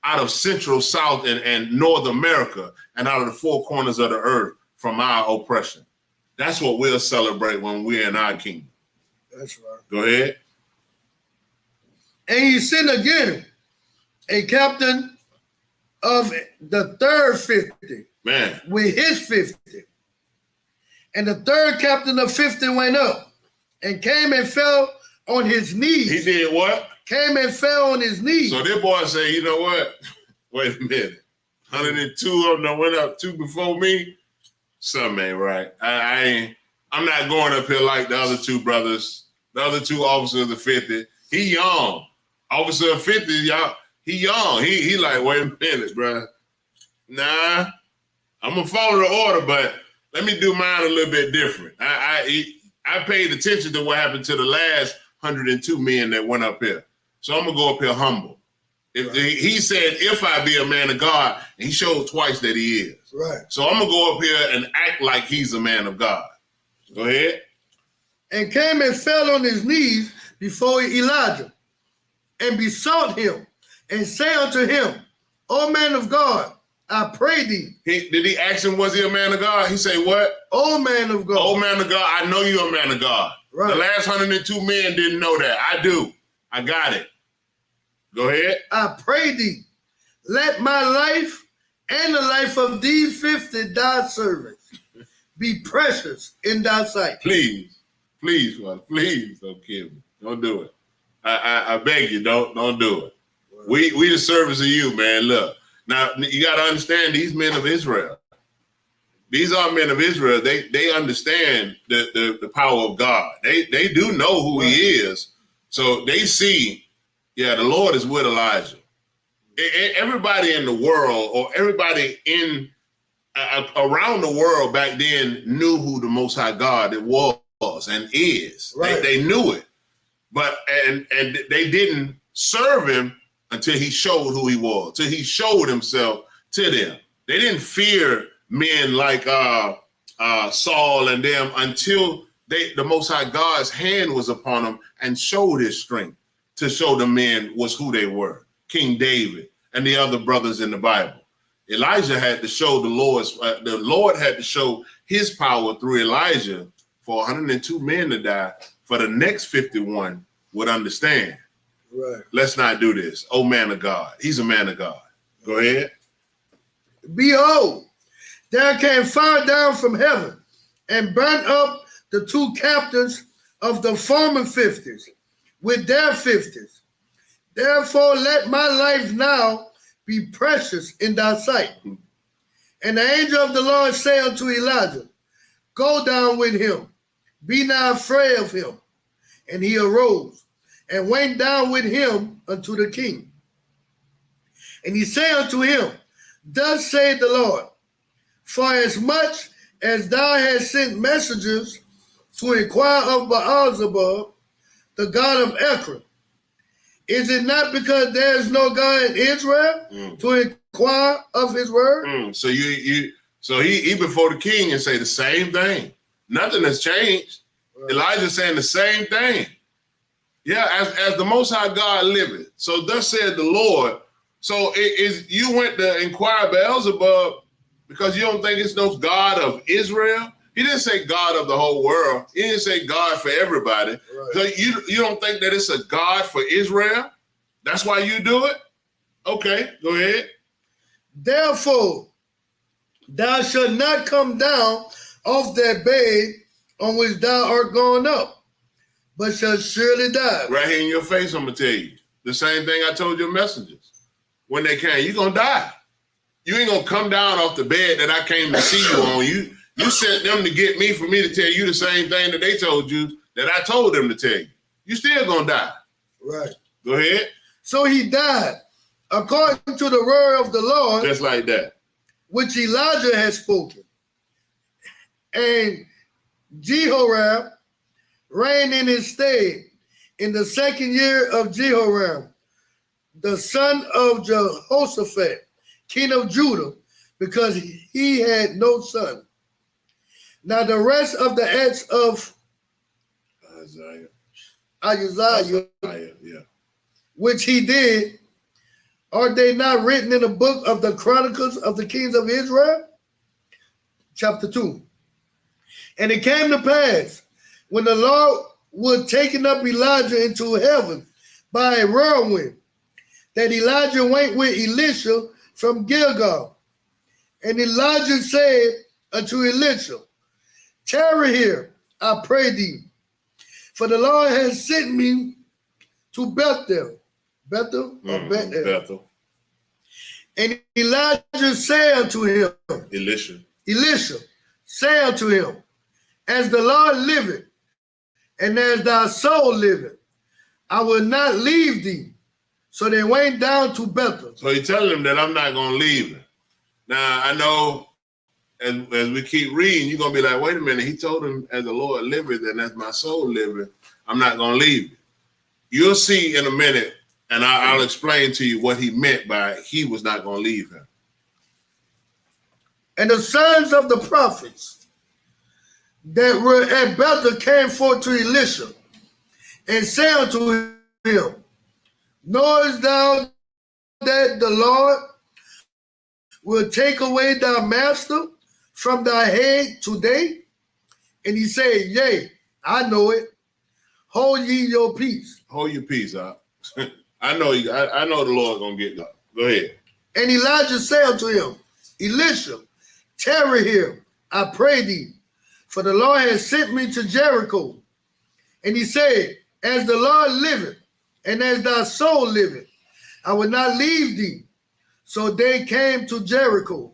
out of Central, South, and North America, and out of the four corners of the earth from our oppression. That's what we'll celebrate when we're in our kingdom. That's right. Go ahead. And he sent again a captain of the third 50. Man. With his 50. And the third captain of 50 went up and came and fell on his knees. He did what? Came and fell on his knees. So this boy say, you know what? Wait a minute. 102 of them went up 2 before me. Something ain't right. I'm not going up here like the other 2 brothers, the other 2 officers of 50. He young. Officer of 50, y'all, he young. He like, wait a minute, bro. Nah, I'm gonna follow the order, but let me do mine a little bit different. I paid attention to what happened to the last 102 men that went up here. So I'm gonna go up here humble. He said, if I be a man of God, and he showed twice that he is. Right. So I'm gonna go up here and act like he's a man of God. Go ahead. And came and fell on his knees before Elijah, and besought him, and say unto him, O man of God, I pray thee. Did he ask him, was he a man of God? He say what? O man of God. O man of God, I know you're a man of God. Right. The last 102 men didn't know that. I do. I got it. Go ahead. I pray thee, let my life and the life of these 50 thy servants be precious in thy sight. Please, Father, please don't kill me. Don't do it. I beg you, don't do it. We the service of you, man. Look, now you got to understand these men of Israel. These are men of Israel. They understand the power of God. They do know who He is. So they see, yeah, the Lord is with Elijah. Everybody in the world, or everybody in around the world back then, knew who the Most High God it was and is. Right. They knew it, but and they didn't serve Him until He showed who He was, till He showed Himself to them. They didn't fear men like Saul and them until the Most High God's hand was upon them and showed His strength to show the men was who they were. King David and the other brothers in the Bible. Elijah had to show the Lord had to show His power through Elijah for 102 men to die, for the next 51 would understand. Right. Let's not do this. Oh, man of God. He's a man of God. Go ahead. Behold, there came fire down from heaven and burnt up the 2 captains of the former 50s with their 50s. Therefore, let my life now be precious in thy sight. And the angel of the Lord say unto Elijah, go down with him, be not afraid of him. And he arose and went down with him unto the king. And he said unto him, thus saith the Lord, for as much as thou hast sent messengers to inquire of Baal-zebub, the god of Ekron, Is it not because there is no God in Israel to inquire of his word? So he before the king and say the same thing. Nothing has changed. Right. Elijah's saying the same thing. Yeah, as the Most High God liveth. So thus said the Lord. So you went to inquire Beelzebub because you don't think it's no God of Israel? He didn't say God of the whole world. He didn't say God for everybody. Right. So you don't think that it's a God for Israel? That's why you do it? Okay, go ahead. Therefore, thou shalt not come down off that bed on which thou art gone up, but shalt surely die. Right here in your face, I'm going to tell you. The same thing I told your messengers. When they came, you're going to die. You ain't going to come down off the bed that I came to see you on. You sent them to get me for me to tell you the same thing that they told you that I told them to tell you. You still going to die. Right. Go ahead. So he died according to the word of the Lord. Just like that. Which Elijah had spoken. And Jehoram reigned in his stead in the 2nd year of Jehoram, the son of Jehoshaphat, king of Judah, because he had no son. Now the rest of the acts of Isaiah, yeah, which he did, are they not written in the book of the Chronicles of the Kings of Israel? Chapter 2. And it came to pass, when the Lord was taking up Elijah into heaven by a whirlwind, that Elijah went with Elisha from Gilgal. And Elijah said unto Elisha, tarry here, I pray thee, for the Lord has sent me to Bethel. Bethel or Bethel? Bethel. And Elijah said unto him, Elisha, say unto him, as the Lord liveth, and as thy soul liveth, I will not leave thee. So they went down to Bethel. So he's telling him that I'm not going to leave him. Now, I know as we keep reading, you're going to be like, wait a minute. He told him, as the Lord liveth, and as my soul liveth, I'm not going to leave you. You'll see in a minute, and I'll explain to you what he meant by he was not going to leave him. And the sons of the prophets that were at Bethel came forth to Elisha and said unto him, knowest thou that the Lord will take away thy master from thy head today? And he said, yea, I know it. Hold ye your peace. Hold your peace, I know you. I know the Lord gonna get God. Go ahead. And Elijah said unto him, Elisha, tarry here, I pray thee, for the Lord has sent me to Jericho. And he said, as the Lord liveth, and as thy soul liveth, I will not leave thee. So they came to Jericho.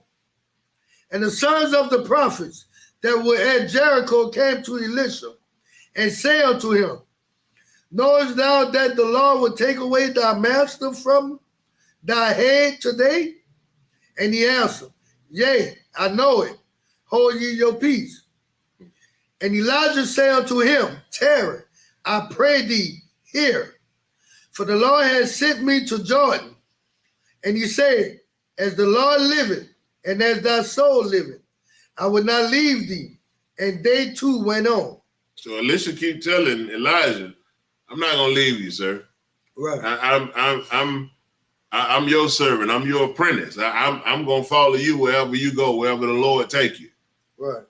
And the sons of the prophets that were at Jericho came to Elisha and said unto him, knowest thou that the Lord will take away thy master from thy head today? And he answered, yea, I know it. Hold ye your peace. And Elijah said unto him, tarry, I pray thee here, for the Lord has sent me to Jordan. And he said, as the Lord liveth, and as thy soul liveth, I will not leave thee. And they too went on. So Elisha keep telling Elijah, I'm not gonna leave you, sir. Right. I'm your servant. I'm your apprentice. I'm gonna follow you wherever you go, wherever the Lord take you. Right.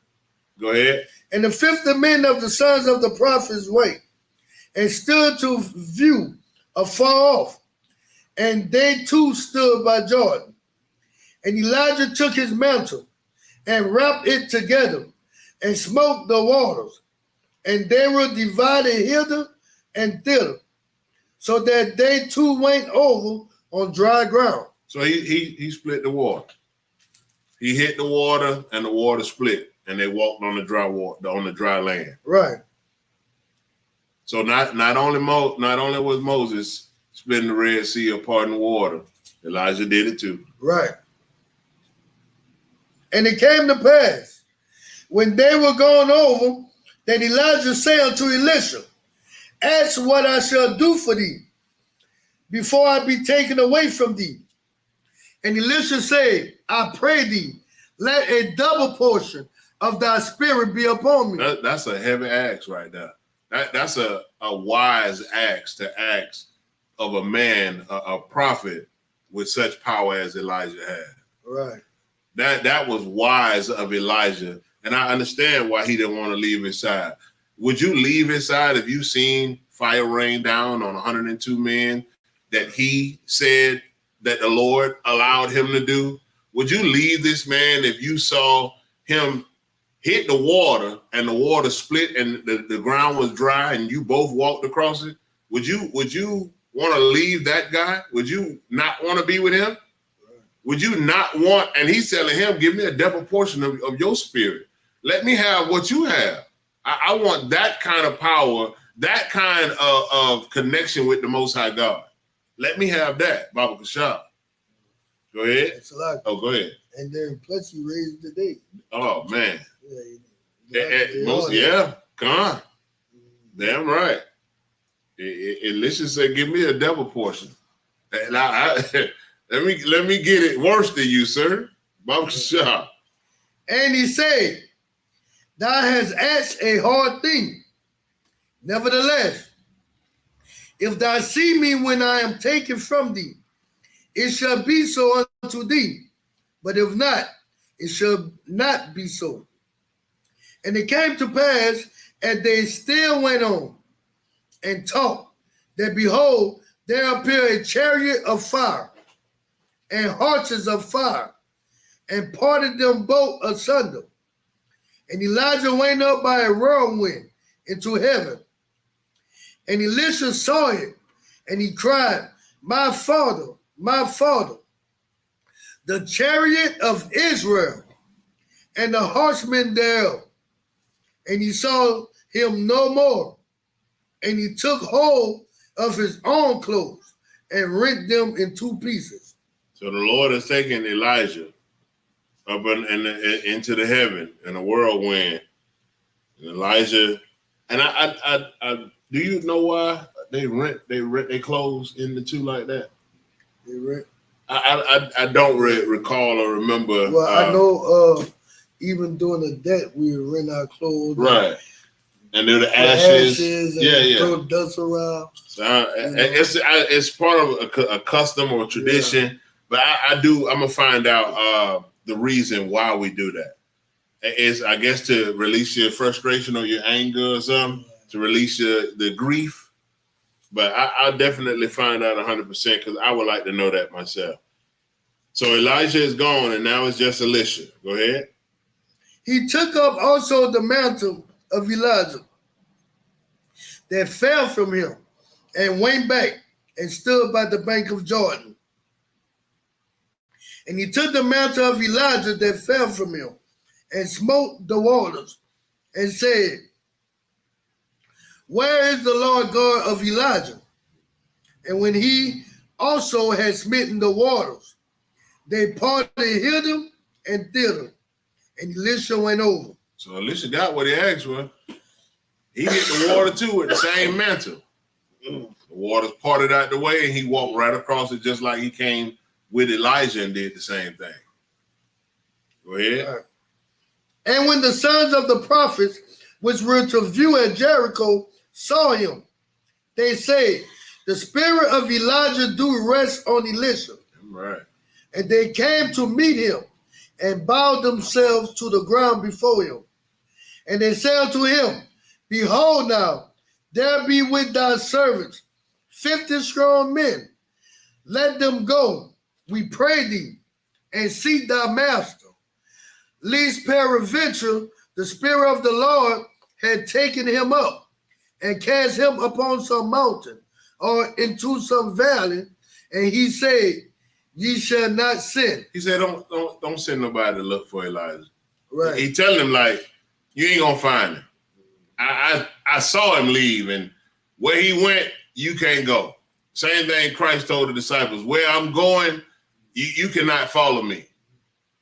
Go ahead. And the 50 men of the sons of the prophets went and stood to view afar off. And they too stood by Jordan. And Elijah took his mantle and wrapped it together and smote the waters. And they were divided hither and thither, so that they too went over on dry ground. So he split the water. He hit the water and the water split, and they walked on the dry water, on the dry land. Right. So not only was Moses splitting the Red Sea or parting the water, Elijah did it too. Right. And it came to pass, when they were gone over, that Elijah said unto Elisha, ask what I shall do for thee. before I be taken away from thee. And Elisha said, I pray thee, let a double portion of thy spirit be upon me. That's a heavy ask right there. That's a wise ask to ask of a man, a prophet with such power as Elijah had. Right. That was wise of Elijah. And I understand why he didn't want to leave his side. Would you leave his side if you seen fire rain down on 102 men that he said that the Lord allowed him to do? Would you leave this man if you saw him hit the water and the water split and the ground was dry and you both walked across it? Would you want to leave that guy? Would you not want to be with him? Would you not want, and he's telling him, give me a double portion of your spirit. Let me have what you have. I want that kind of power, that kind of connection with the Most High God. Let me have that, Baba Kashab. Go ahead. It's a lot. Oh, go ahead. And then plus you raised the date. Oh, man. Yeah, come on. Damn right. Elisha said, give me a double portion. And let me get it worse than you, sir. Baba Kashab. And he said, thou hast asked a hard thing. Nevertheless, if thou see me when I am taken from thee, it shall be so unto thee. But if not, it shall not be so. And it came to pass, as they still went on and talked, that behold, there appeared a chariot of fire and horses of fire, and parted them both asunder. And Elijah went up by a whirlwind into heaven. And Elisha saw it, and he cried, my father, the chariot of Israel, and the horsemen thereof. And he saw him no more. And he took hold of his own clothes and rent them in two pieces. So the Lord has taken Elijah up into the heaven in a whirlwind. And Elijah, and I do you know why they rent their clothes in the two like that? They rent. I don't recall or remember. Well, I know even during the debt we would rent our clothes. Right. And they're the ashes. And throw dust around. So it's part of a custom or a tradition. Yeah. But I'm gonna find out the reason why we do that. It's, I guess, to release your frustration or your anger or something, to release the grief. But I'll definitely find out 100% because I would like to know that myself. So Elijah is gone, and now it's just Elisha. Go ahead. He took up also the mantle of Elijah that fell from him and went back and stood by the bank of Jordan. And he took the mantle of Elijah that fell from him and smote the waters and said, where is the Lord God of Elijah? And when he also had smitten the waters, they parted hither and thither, and Elisha went over. So Elisha got what he asked for. He hit the water too with the same mantle. The water's parted out the way, and he walked right across it just like he came with Elijah and did the same thing. Go ahead. Right. And when the sons of the prophets which were to view at Jericho saw him, they said, the spirit of Elijah do rest on Elisha. Right. And they came to meet him and bowed themselves to the ground before him. And they said unto him, behold now, there be with thy servants 50 strong men. Let them go, we pray thee, and seek thy master. Lest peradventure the spirit of the Lord had taken him up and cast him upon some mountain or into some valley, and he said, ye shall not sin. He said, don't send nobody to look for Elijah. Right. He telling him, like, you ain't gonna find him. I saw him leave, and where he went, you can't go. Same thing Christ told the disciples, where I'm going, you cannot follow me.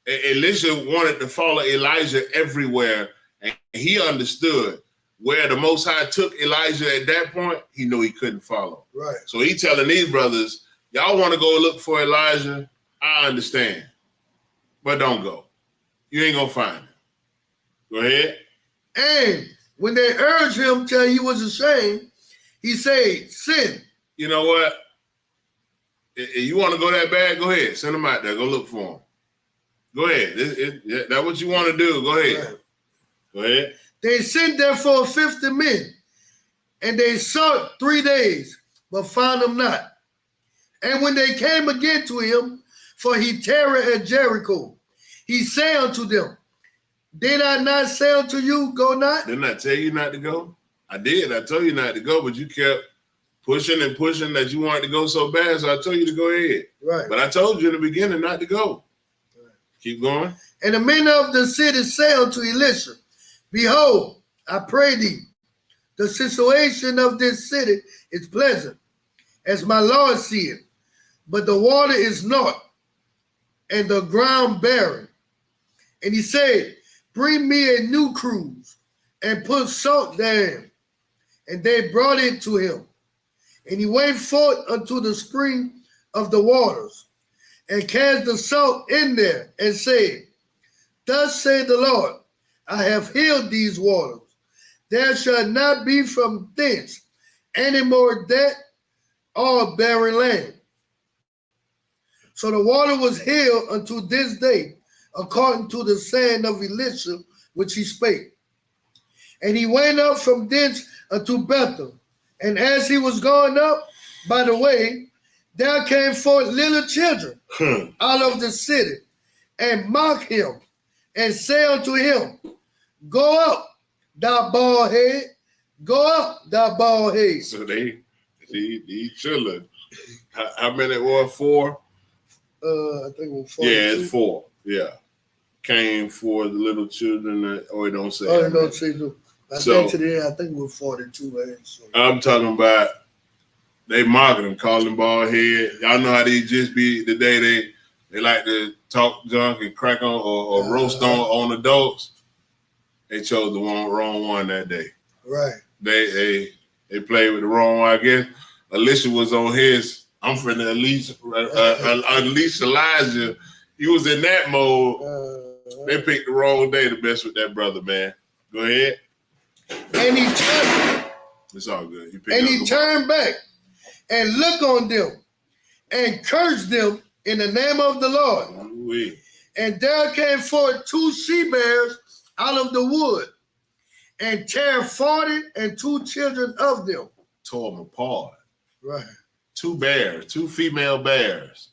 Elisha wanted to follow Elijah everywhere, and he understood where the Most High took Elijah at that point, he knew he couldn't follow. Right. So he telling these brothers, y'all want to go look for Elijah? I understand. But don't go. You ain't going to find him. Go ahead. And when they urged him till he was ashamed, he said, sin. You know what? If you want to go that bad, go ahead. Send them out there. Go look for them. Go ahead. That's what you want to do. Go ahead. Right. Go ahead. They sent therefore 50 men, and they sought 3 days, but found him not. And when they came again to him, for he tarried at Jericho, he said unto them, did I not say unto you, go not? Didn't I tell you not to go? I did. I told you not to go, but you kept pushing and pushing that you wanted to go so bad, so I told you to go ahead. Right. But I told you in the beginning not to go. Right. Keep going. And the men of the city say unto Elisha, behold, I pray thee, the situation of this city is pleasant, as my Lord seeth, but the water is naught, and the ground barren. And he said, bring me a new cruse, and put salt therein. And they brought it to him. And he went forth unto the spring of the waters, and cast the salt in there, and said, thus saith the Lord, I have healed these waters. There shall not be from thence any more debt or barren land. So the water was healed unto this day, according to the saying of Elisha, which he spake. And he went up from thence unto Bethel. And as he was going up by the way, there came forth little children out of the city, and mocked him, and say unto him, go up, thou bald head, go up, thou bald head. So these children, how many were? 4? I think it was 4. Yeah, it's 4. Yeah. Came for the little children, or it don't say. Oh, it don't say no. I think it was 42. So. I'm talking about they mocking him, calling him bald head. Y'all know how these just be today. They like to talk junk and crack on or roast on adults. They chose the wrong one that day. Right. They played with the wrong one. I guess Elisha was on his. I'm from the unleash Elijah. He was in that mode. They picked the wrong day to mess with that brother, man. Go ahead. And he turned. It's all good. He turned back and looked on them and cursed them in the name of the Lord. Ooh-wee. And there came forth 2 she-bears out of the wood, and tear 40 and 2 children of them. Tore them apart. Right. 2 bears, 2 female bears.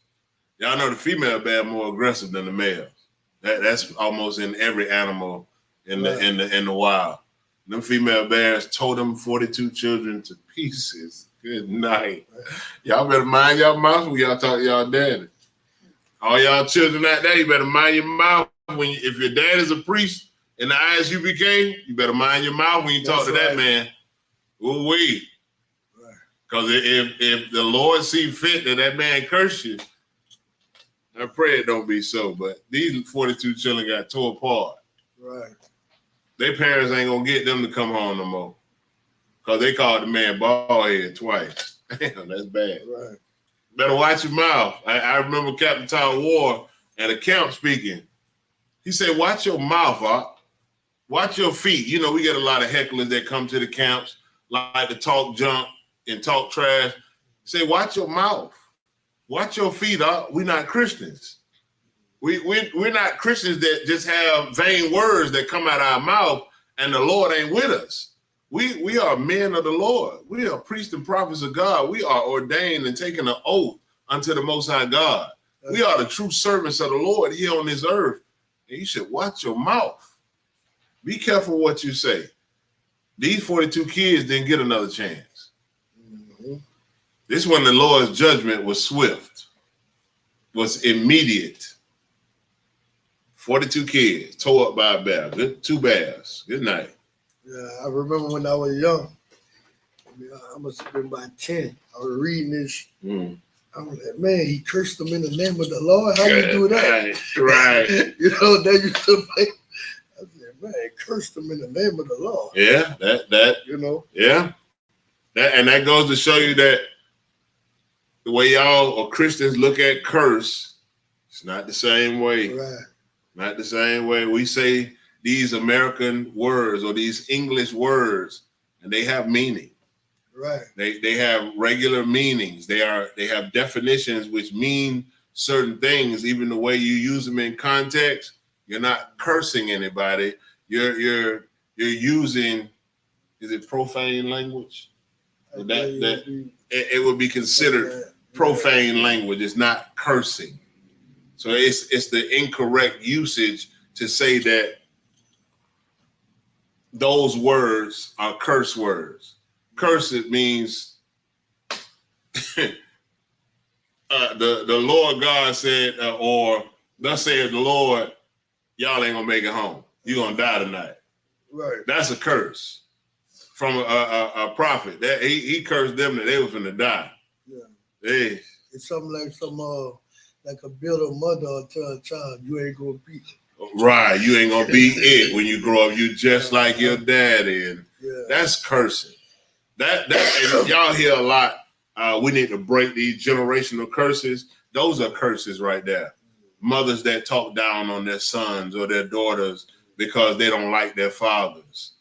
Y'all know the female bear more aggressive than the male. That's almost in every animal in the wild. Them female bears tore them 42 children to pieces. Good night. Y'all better mind your mouth when y'all talk to y'all daddy. All y'all children out there, you better mind your mouth. If your dad is a priest in the ISUPK, you better mind your mouth when you talk to that man. Ooh-wee. Because if the Lord see fit that man curse you, I pray it don't be so. But these 42 children got tore apart. Right. Their parents ain't gonna get them to come home no more. Because they called the man bald head twice. Damn, that's bad. Right. Better watch your mouth. I remember Captain Tom Ward at a camp speaking. He said, watch your mouth, Op. Watch your feet. You know, we get a lot of hecklers that come to the camps, like to talk junk and talk trash. He said, watch your mouth. Watch your feet, Op. We're not Christians. We're not Christians that just have vain words that come out of our mouth and the Lord ain't with us. We are men of the Lord. We are priests and prophets of God. We are ordained and taking an oath unto the Most High God. We are the true servants of the Lord here on this earth. And you should watch your mouth. Be careful what you say. These 42 kids didn't get another chance. Mm-hmm. This one, the Lord's judgment was swift, was immediate. 42 kids tore up by a bear. Good, 2 bears. Good night. Yeah, I remember when I was young. I must have been about 10. I was reading this. I was like, man, he cursed them in the name of the Lord. How you do that? Right. You know, they used to play. I said, Man, curse them in the name of the Lord. Yeah, that you know. Yeah, that goes to show you that the way y'all or Christians look at curse, it's not the same way. Right. Not the same way. We say these American words or these English words, and they have meaning. Right. They have regular meanings. They have definitions which mean certain things. Even the way you use them in context, you're not cursing anybody. You're using, is it profane language? It would be considered profane language. It's not cursing. So it's the incorrect usage to say that those words are curse words. Curse, it means the Lord God said, or thus saith the Lord, y'all ain't gonna make it home. You're gonna die tonight. Right. That's a curse from a prophet. That he cursed them that they was gonna die. Yeah. Hey. It's something like a bitter mother tell a child, you ain't gonna be it. Right, you ain't gonna be it when you grow up. You just like your daddy, and that's cursing. That and y'all hear a lot. We need to break these generational curses. Those are curses right there. Mothers that talk down on their sons or their daughters because they don't like their fathers.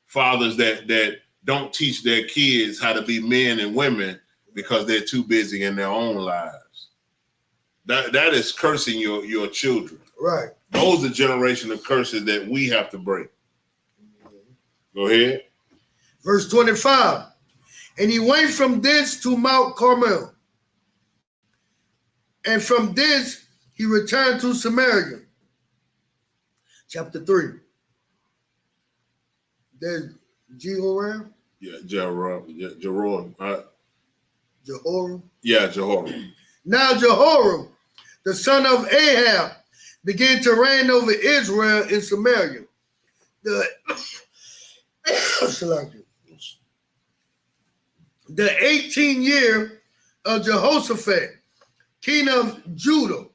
Fathers that don't teach their kids how to be men and women because they're too busy in their own lives. That is cursing your children. Right. Those are generational curses that we have to break. Go ahead. Verse 25. And he went from thence to Mount Carmel. And from thence he returned to Samaria. Chapter 3. There's Jehoram. Yeah, Jehoram. Jehoram. Jehoram. Yeah, Jehoram. Now Jehoram, the son of Ahab, began to reign over Israel in Samaria. The 18th year of Jehoshaphat, king of Judah,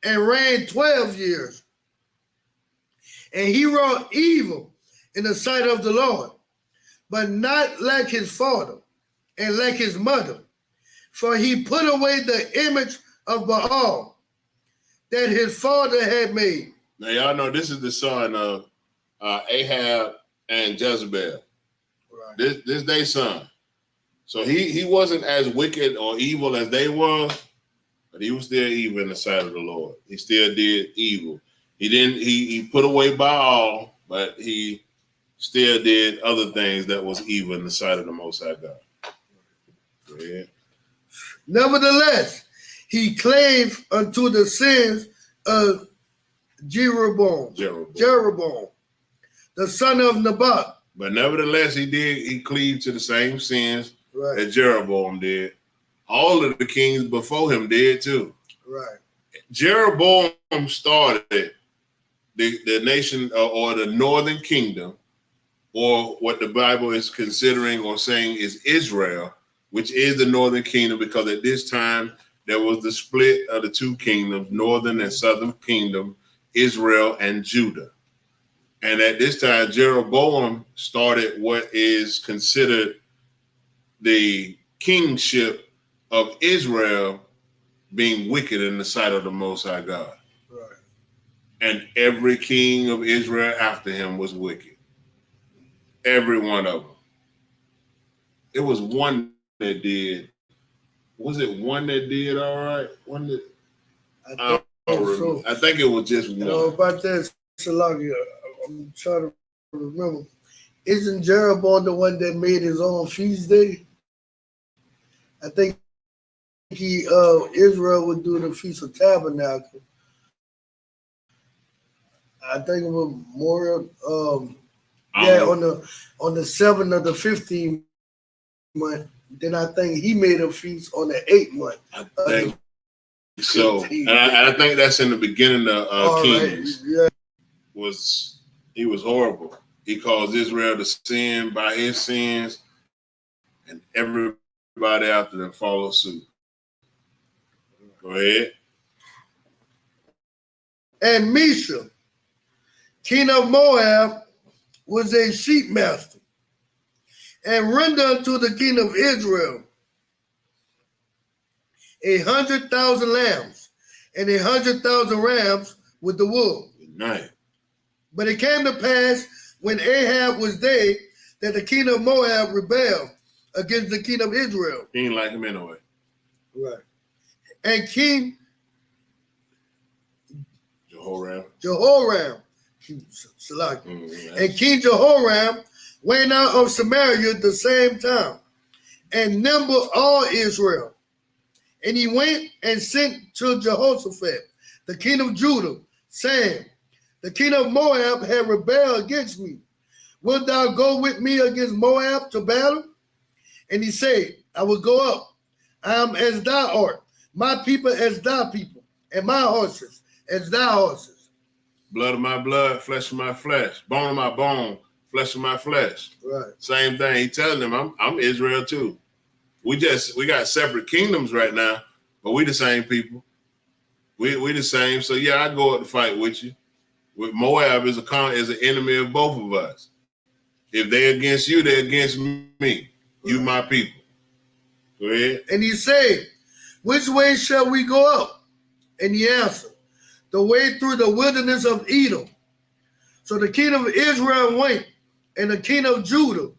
and reigned 12 years. And he wrought evil in the sight of the Lord, but not like his father and like his mother. For he put away the image of Baal that his father had made. Now y'all know this is the son of Ahab and Jezebel. Right. This their son. So he wasn't as wicked or evil as they were, but he was still evil in the sight of the Lord. He still did evil. He put away Baal, but he still did other things that was evil in the sight of the Most High God. Go ahead. Nevertheless, he clave unto the sins of Jeroboam, the son of Nebat. But nevertheless, he cleaved to the same sins that Jeroboam did. All of the kings before him did too. Right. Jeroboam started the nation or the northern kingdom, or what the Bible is considering or saying is Israel, which is the northern kingdom, because at this time there was the split of the two kingdoms, northern and southern kingdom, Israel and Judah. And at this time, Jeroboam started what is considered the kingship of Israel being wicked in the sight of the Most High God. Right. And every king of Israel after him was wicked. Every one of them. It was one that did. Was it one that did all right? One that I think it was just one. You know about that, Salagi, I'm trying to remember. Isn't Jeroboam the one that made his own feast day? I think Israel would do the Feast of Tabernacle. I think it was more on the 7th of the 15th month. Then I think he made a feast on the 8th month. I think so. And I think that's in the beginning of Kings. Right. Yeah. He was horrible. He caused Israel to sin by his sins, and everybody after them followed suit. Go ahead. And Misha, king of Moab, was a sheep master, and rendered unto the king of Israel 100,000 lambs and 100,000 rams with the wool. Nice. But it came to pass when Ahab was dead that the king of Moab rebelled against the king of Israel. He didn't like him anyway. Right. And King Jehoram. And King Jehoram went out of Samaria at the same time and numbered all Israel. And he went and sent to Jehoshaphat, the king of Judah, saying, the king of Moab had rebelled against me. Wilt thou go with me against Moab to battle? And he said, I will go up. I am as thou art, my people as thy people, and my horses as thy horses. Blood of my blood, flesh of my flesh, bone of my bone, flesh of my flesh. Right. Same thing. He telling them, I'm Israel too. We got separate kingdoms right now, but we the same people. We the same. So yeah, I go up to fight with you. With Moab is an enemy of both of us. If they're against you, they're against me. You my people. Go ahead. And he said, which way shall we go up? And he answered, the way through the wilderness of Edom. So the king of Israel went, and the king of Judah,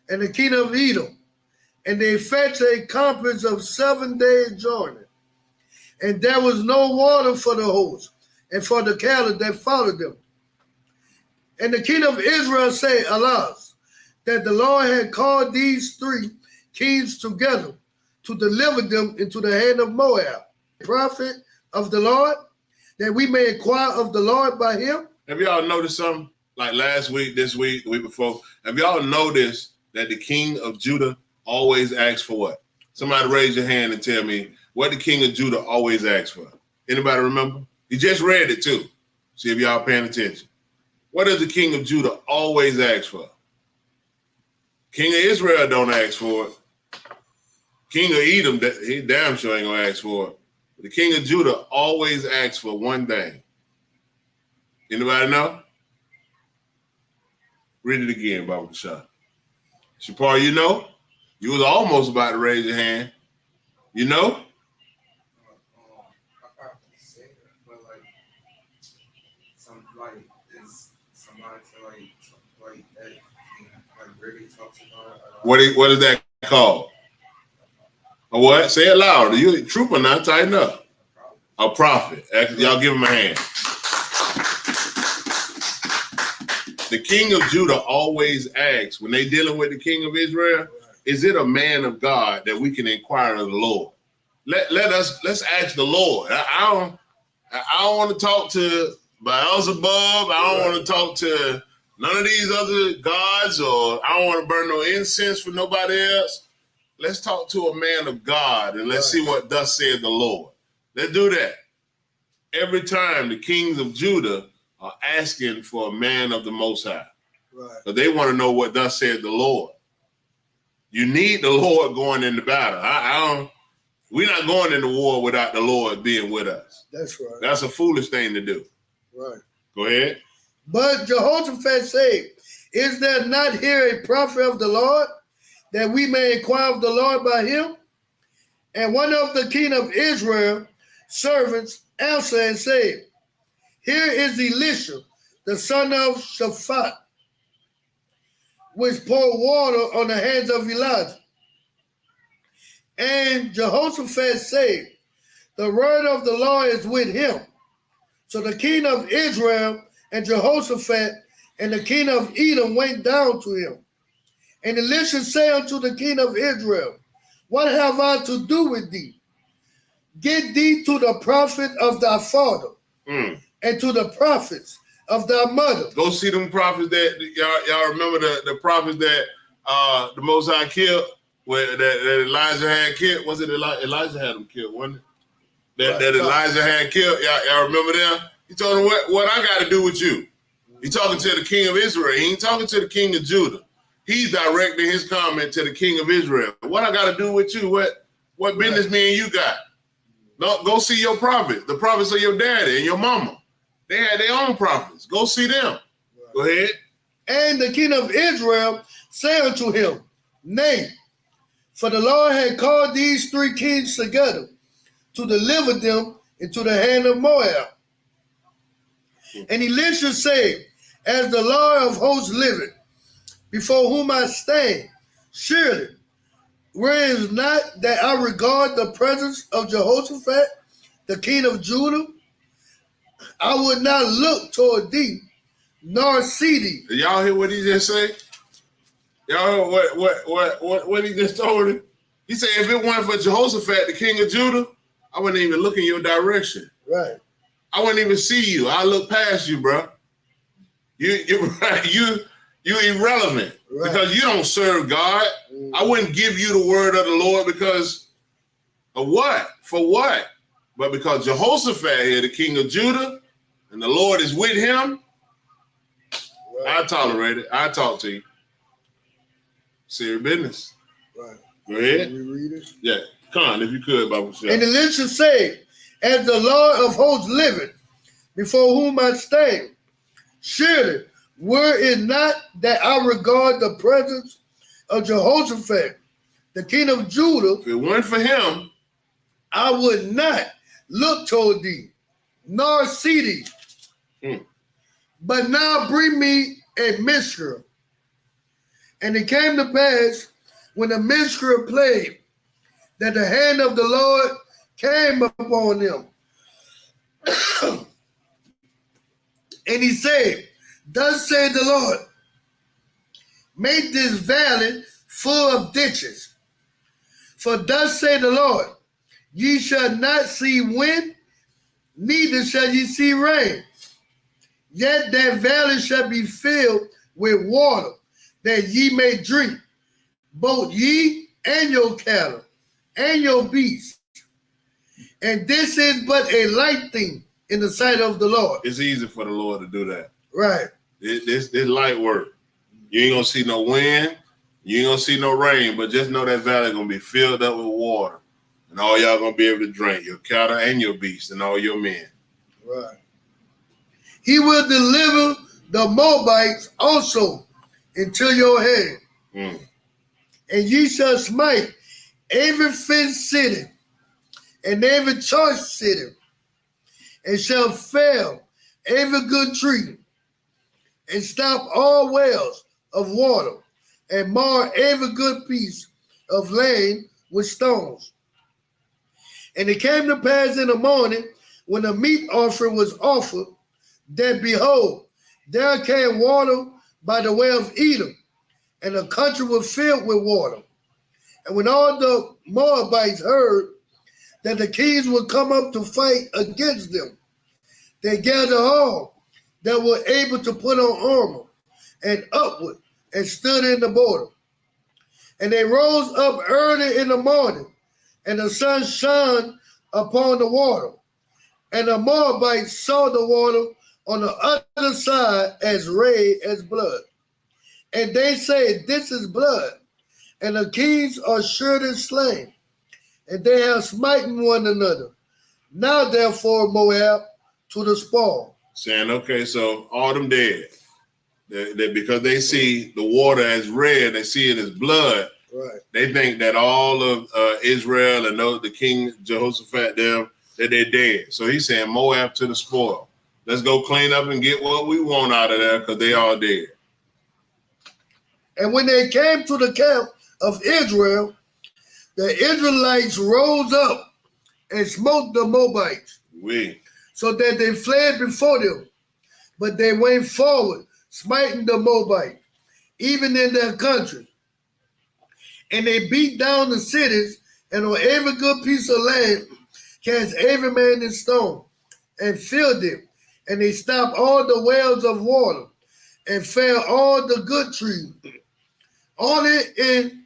and the king of Edom, and they fetched a compass of 7 days' journey. And there was no water for the horse, and for the cattle that followed them. And the king of Israel said, alas, that the Lord had called these three kings together to deliver them into the hand of Moab, prophet of the Lord, that we may inquire of the Lord by him. Have y'all noticed something? Like last week, this week, the week before, have y'all noticed that the king of Judah always asks for what? Somebody raise your hand and tell me what the king of Judah always asks for. Anybody remember? He just read it too. See if y'all paying attention. What does the king of Judah always ask for? King of Israel don't ask for it. King of Edom, he damn sure ain't gonna ask for it. But the king of Judah always asks for one thing. Anybody know? Read it again, Baba Kashad. Shapar, you know? You was almost about to raise your hand. You know? I can't say that, but is somebody that really talks about it. What is that called? A what? Say it louder. You a trooper now, tighten up. A prophet. Y'all give him a hand. The king of Judah always asks, when they dealing with the king of Israel, is it a man of God that we can inquire of the Lord? Let's ask the Lord. I don't want to talk to Beelzebub. I don't want to talk to none of these other gods, or I don't want to burn no incense for nobody else. Let's talk to a man of God and let's see what thus said the Lord. Let's do that. Every time the kings of Judah are asking for a man of the Most High. Right. But they want to know what thus said the Lord. You need the Lord going into battle. We're not going into war without the Lord being with us. That's right. That's a foolish thing to do. Right. Go ahead. But Jehoshaphat said, is there not here a prophet of the Lord, that we may inquire of the Lord by him? And one of the king of Israel servants answered and said, here is Elisha, the son of Shaphat, which poured water on the hands of Elijah. And Jehoshaphat said, the word of the Lord is with him. So the king of Israel and Jehoshaphat and the king of Edom went down to him. And Elisha said unto the king of Israel, what have I to do with thee? Get thee to the prophet of thy father and to the prophets of thy mother. Go see them prophets that y'all remember the prophets that the Most High killed, that Elijah had killed. Was it Elijah had them killed, wasn't it? That Elijah had killed. Y'all remember them? He told him what I got to do with you. He talking to the king of Israel. He ain't talking to the king of Judah. He's directing his comment to the king of Israel. What I got to do with you? What business me and you got? No, go see your prophets. The prophets of your daddy and your mama. They had their own prophets. Go see them. Go ahead. And the king of Israel said unto him, Nay, for the Lord had called these 3 kings together to deliver them into the hand of Moab. And Elisha said, As the Lord of hosts liveth, before whom I stand, surely, where is not that I regard the presence of Jehoshaphat, the king of Judah, I would not look toward thee, nor see thee. Did y'all hear what he just said? Y'all heard what he just told him? He said, if it weren't for Jehoshaphat, the king of Judah, I wouldn't even look in your direction. Right. I wouldn't even see you. I look past you, bro. You irrelevant because you don't serve God. I wouldn't give you the word of the Lord because of what? For what? But because Jehoshaphat here, the king of Judah, and the Lord is with him, I tolerate it. I talk to you. Serious business. Right. Go ahead. Can we read it? Yeah. Come on, if you could, Bible Michelle. And Elisha said, As the Lord of hosts liveth, before whom I stand, surely, were it not that I regard the presence of Jehoshaphat, the king of Judah, if it weren't for him, I would not look toward thee, nor see thee. But now bring me a minstrel. And it came to pass, when the minstrel played, that the hand of the Lord came upon him. And he said, Thus saith the Lord, make this valley full of ditches. For thus saith the Lord, ye shall not see wind, neither shall ye see rain. Yet that valley shall be filled with water, that ye may drink, both ye and your cattle, and your beasts. And this is but a light thing in the sight of the Lord. it's easy for the Lord to do that. Right. This light work. You ain't gonna see no wind, you ain't gonna see no rain, but just know that valley gonna be filled up with water. And all y'all gonna be able to drink, your cattle and your beasts and all your men. Right. He will deliver the Moabites also into your hand. And ye shall smite every fenced city and every choice city, and shall fell every good tree, and stop all wells of water, and mar every good piece of land with stones. And it came to pass in the morning, when the meat offering was offered, that behold, there came water by the way of Edom, and the country was filled with water. And when all the Moabites heard that the kings would come up to fight against them, they gathered all that were able to put on armor and upward and stood in the border. And they rose up early in the morning, and the sun shone upon the water. And the Moabites saw the water on the other side as red as blood. And they said, This is blood, and the kings are surely slain, and they have smitten one another. Now therefore, Moab, to the spoil. Saying, okay, so all them dead. They because they see the water as red, they see it as blood. Right. They think that all of Israel and the king Jehoshaphat them, that they're dead. So he's saying Moab to the spoil. Let's go clean up and get what we want out of there because they all dead. And when they came to the camp of Israel, the Israelites rose up and smote the Moabites, so that they fled before them. But they went forward, smiting the Moabites, even in their country. And they beat down the cities, and on every good piece of land cast every man in stone, and filled it. And they stopped all the wells of water, and fell all the good trees. Only in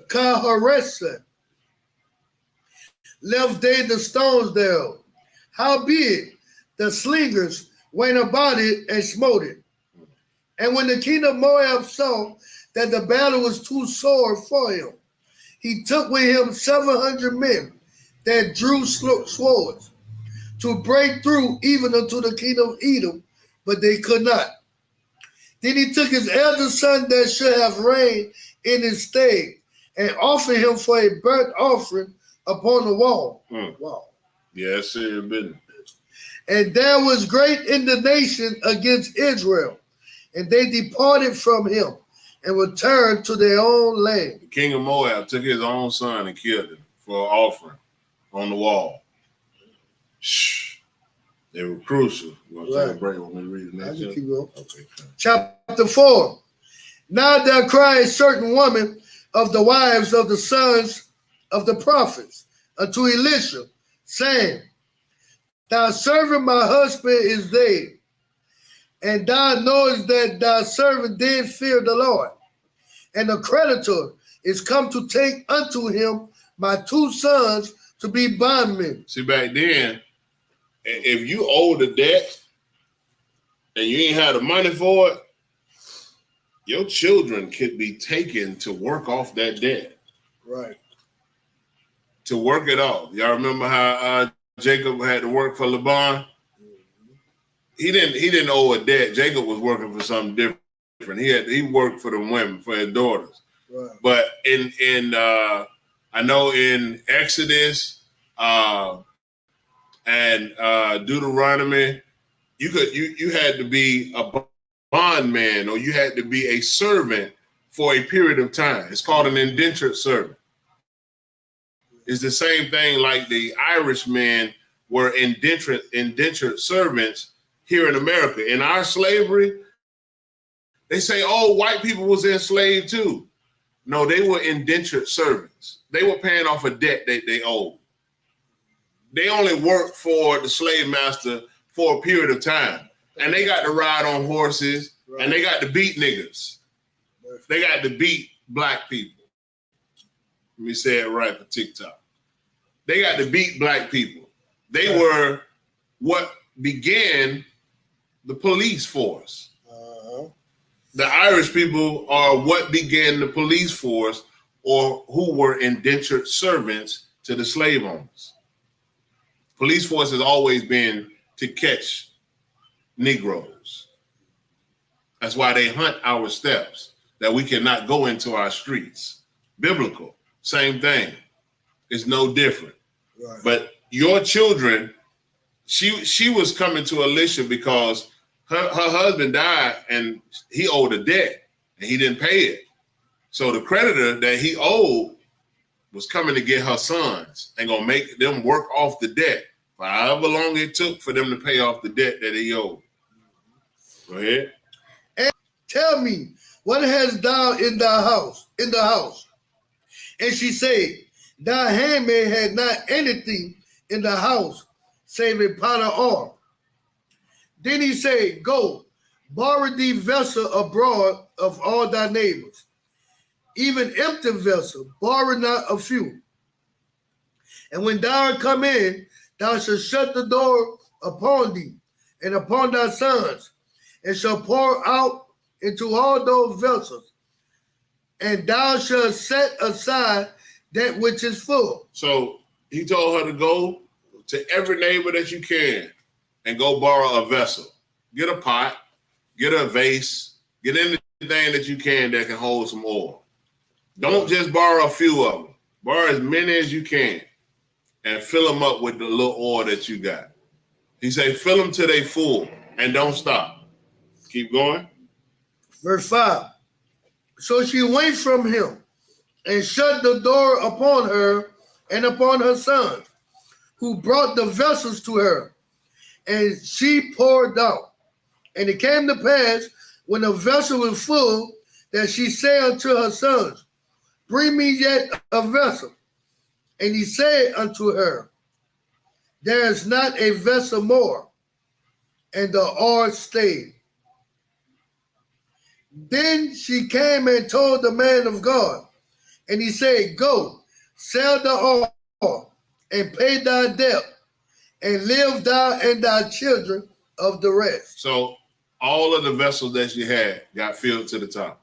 Kaharesa left they the stones thereof. Howbeit, the slingers went about it and smote it. And when the king of Moab saw that the battle was too sore for him, he took with him 700 men that drew swords to break through even unto the king of Edom, but they could not. Then he took his eldest son that should have reigned in his stead and offered him for a burnt offering upon the wall. Wow. Yeah, that's serious business. And there was great indignation against Israel, and they departed from him and returned to their own land. The king of Moab took his own son and killed him for an offering on the wall. Shh. They were crucial. You want to take a break when we read the next chapter? Keep going. Okay. Chapter 4. Now there cried a certain woman of the wives of the sons of the prophets unto Elisha, saying, Thy servant my husband is dead, and thou knowest that thy servant did fear the Lord, and the creditor is come to take unto him my 2 sons to be bondmen. See, back then, if you owe the debt and you ain't had the money for it, your children could be taken to work off that debt. Right. To work it off. Y'all remember how Jacob had to work for Laban? He didn't owe a debt. Jacob was working for something different. He worked for the women, for his daughters. Right. But in I know in Exodus and Deuteronomy, you had to be a bondman, or you had to be a servant for a period of time. It's called an indentured servant. It's the same thing like the Irishmen were indentured servants here in America. In our slavery, they say, oh, white people was enslaved too. No, they were indentured servants. They were paying off a debt that they owed. They only worked for the slave master for a period of time. And they got to ride on horses, and they got to beat niggas. They got to beat black people. Let me say it right for TikTok. They got to beat black people. They were what began the police force. The Irish people are what began the police force, or who were indentured servants to the slave owners. Police force has always been to catch Negroes. That's why they hunt our steps, that we cannot go into our streets. Biblical, same thing. It's no different. Right. But your children, she was coming to Elisha because her husband died and he owed a debt and he didn't pay it. So the creditor that he owed was coming to get her sons and gonna make them work off the debt for however long it took for them to pay off the debt that he owed. Go ahead. And tell me, what hast thou in thy house? And she said, thy handmaid had not anything in the house save a pot of oil. Then he said, go, borrow thee vessel abroad of all thy neighbors, even empty vessel, borrow not a few. And when thou art come in, thou shalt shut the door upon thee and upon thy sons, and shall pour out into all those vessels, and thou shalt set aside that which is full. So he told her to go to every neighbor that you can and go borrow a vessel. Get a pot, get a vase, get anything that you can that can hold some oil. Don't just borrow a few of them. Borrow as many as you can and fill them up with the little oil that you got. He said, fill them till they full and don't stop. Keep going. Verse 5. So she went from him and shut the door upon her and upon her sons, who brought the vessels to her, and she poured out. And it came to pass, when the vessel was full, that she said unto her sons, bring me yet a vessel. And he said unto her, there is not a vessel more. And the oil stayed. Then she came and told the man of God, and he said, go, sell the oil, and pay thy debt, and live thou and thy children of the rest. So all of the vessels that she had got filled to the top.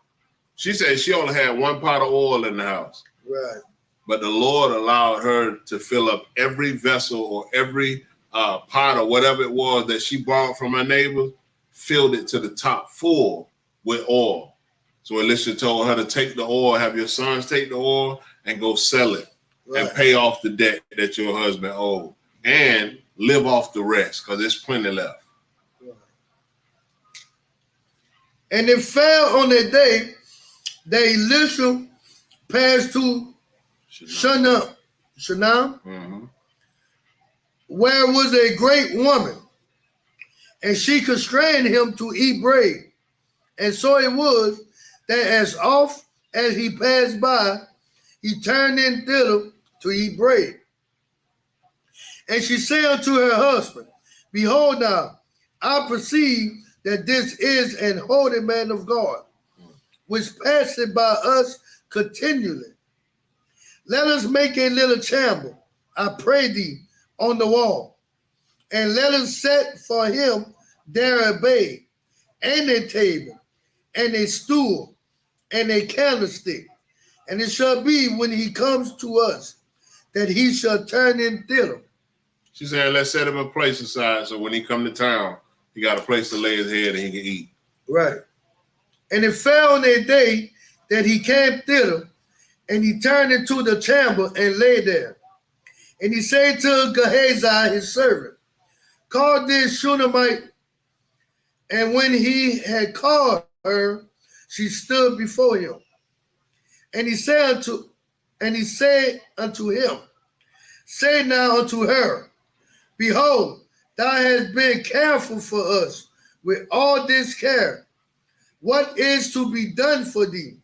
She said she only had one pot of oil in the house. Right. But the Lord allowed her to fill up every vessel or every pot or whatever it was that she borrowed from her neighbor, filled it to the top full with oil. So Elisha told her to take the oil, have your sons take the oil and go sell it and pay off the debt that your husband owed and live off the rest because there's plenty left. Right. And it fell on that day that Elisha passed to Shunem, where was a great woman, and she constrained him to eat bread. And so it was that as oft as he passed by, he turned in thither to eat bread. And she said unto her husband, Behold now, I perceive that this is an holy man of God, which passeth by us continually. Let us make a little chamber, I pray thee, on the wall, and let us set for him there a bed, and a table, and a stool, and a candlestick. And it shall be when he comes to us, that he shall turn in thither. She said, let's set him a place aside so when he come to town, he got a place to lay his head and he can eat. Right. And it fell on a day that he came thither, and he turned into the chamber and lay there. And he said to Gehazi, his servant, Call this Shunammite. And when he had called her, she stood before him. And he said unto him, Say now unto her, Behold, thou hast been careful for us with all this care. What is to be done for thee?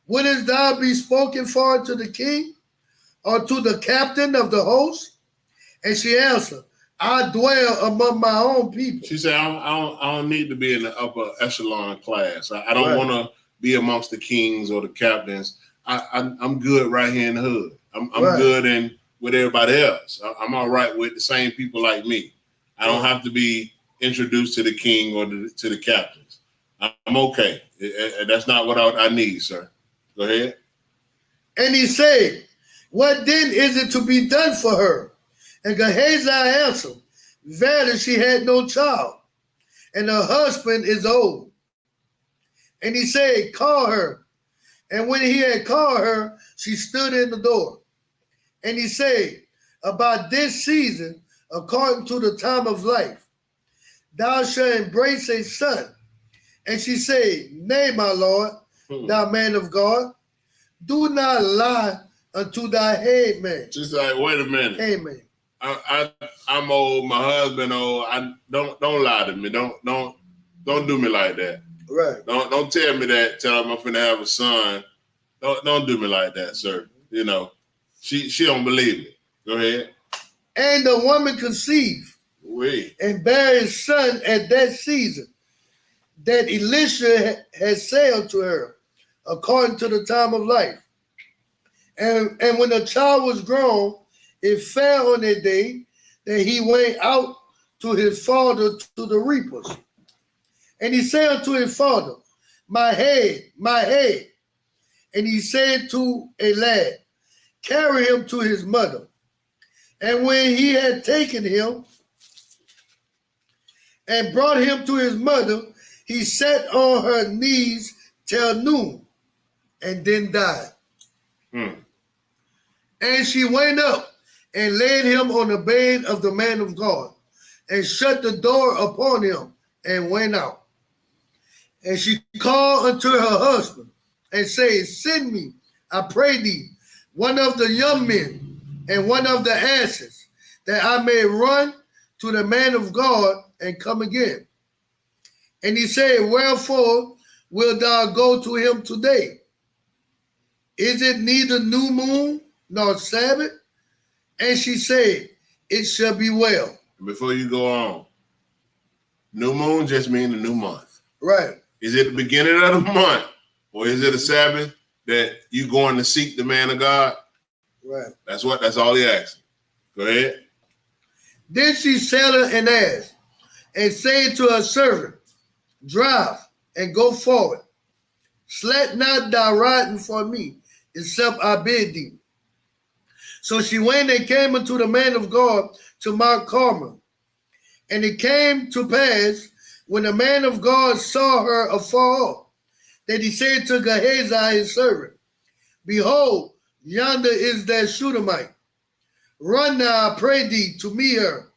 Wouldst thou be spoken for to the king or to the captain of the host? And she answered, I dwell among my own people. She said, I don't need to be in the upper echelon class. I don't want to be amongst the kings or the captains. I'm good right here in the hood. I'm good in with everybody else. I'm all right with the same people like me. I don't have to be introduced to the king or to the captains. I'm okay. That's not what I need, sir. Go ahead. And he said, What then is it to be done for her? And Gehazi answered, Verily she had no child, and her husband is old. And he said, Call her. And when he had called her, she stood in the door. And he said, About this season, according to the time of life, thou shalt embrace a son. And she said, Nay, my Lord, thou man of God, do not lie unto thy head, man. She's like, wait a minute. Hey, man. I'm old, my husband old. Don't lie to me. Don't do me like that. Right. Don't tell me that. Tell him I'm finna have a son. Don't do me like that, sir. You know, she don't believe it. Go ahead. And the woman conceived and bare his son at that season that Elisha had said to her, according to the time of life. And when the child was grown, it fell on that day that he went out to his father to the reapers. And he said unto his father, My head, my head. And he said to a lad, Carry him to his mother. And when he had taken him and brought him to his mother, he sat on her knees till noon and then died. And she went up and laid him on the bed of the man of God and shut the door upon him and went out. And she called unto her husband and said, Send me, I pray thee, one of the young men and one of the asses, that I may run to the man of God and come again. And he said, Wherefore wilt thou go to him today? Is it neither new moon nor Sabbath? And she said, It shall be well. Before you go on, new moon just means a new month. Right. Is it the beginning of the month, or is it a Sabbath that you going to seek the man of God? Right. That's all he asked. Go ahead. Then she saddled an ass and said to her servant, Drive and go forward. Slat not thy riding for me, except I bid thee. So she went and came unto the man of God to Mount Carmel. And it came to pass When the man of God saw her afar off, that he said to Gehazi his servant, Behold, yonder is that Shunammite. Run now, I pray thee, to meet her,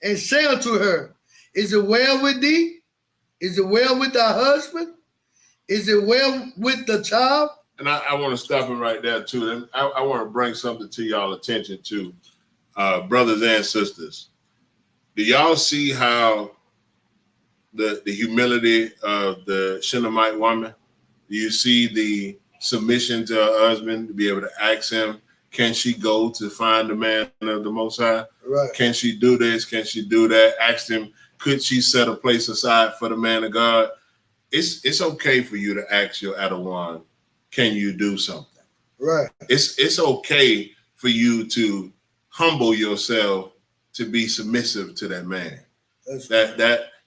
and say unto her, Is it well with thee? Is it well with thy husband? Is it well with the child? And I want to stop it right there too. And I want to bring something to y'all attention too, brothers and sisters. Do y'all see how the humility of the Shunammite woman? Do you see the submission to her husband to be able to ask him, can she go to find the man of the Most High? Right. Can she do this? Can she do that? Asked him, could she set a place aside for the man of God? It's okay for you to ask your Adawan, can you do something? Right. It's okay for you to humble yourself to be submissive to that man.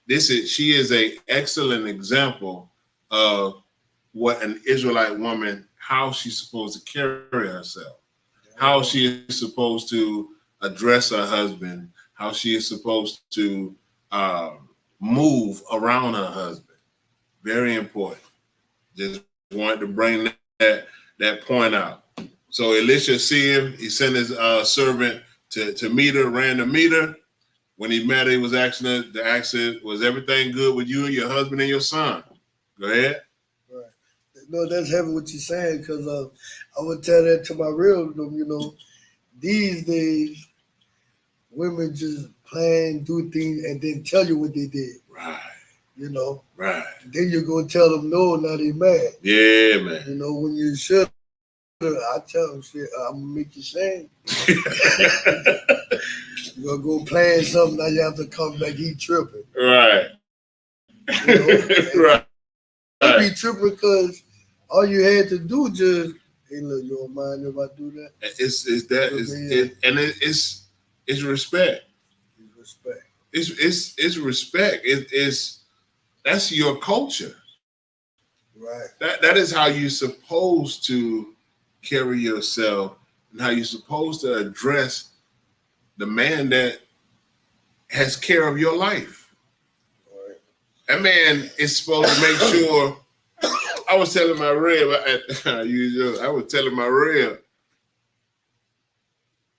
She is an excellent example of what an Israelite woman, how she's supposed to carry herself, how she is supposed to address her husband, how she is supposed to move around her husband. Very important. Just wanted to bring that point out. So Elisha see him. He sent his servant to meet her, ran to meet her. When he met her, he was asking her, the accent, was everything good with you and your husband and your son? Go ahead. Right. No, that's heavy what you're saying, because I would tell that to my real, these days, women just plan, do things, and then tell you what they did. Right. Right. Then you're going to tell them no, now they mad. Yeah, man. When you should, I tell them, shit, I'm going to make you shame. You're going to go plan something, now you have to come back, he tripping. Right. Right. You be tripping because all you had to do just, hey, look, you don't mind if I do that? It's respect. It's respect. It's respect. That's your culture. Right. That is how you're supposed to carry yourself and how you're supposed to address the man that has care of your life. Right. That man is supposed to make sure. I was telling my rib,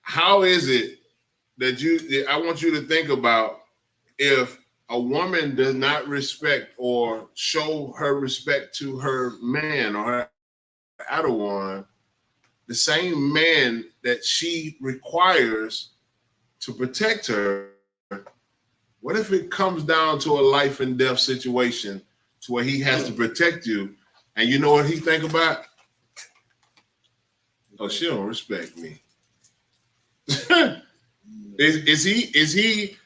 how is it that I want you to think about if a woman does not respect or show her respect to her man or her Adawan, the same man that she requires to protect her, what if it comes down to a life and death situation to where he has to protect you, and you know what he think about? Oh, she don't respect me.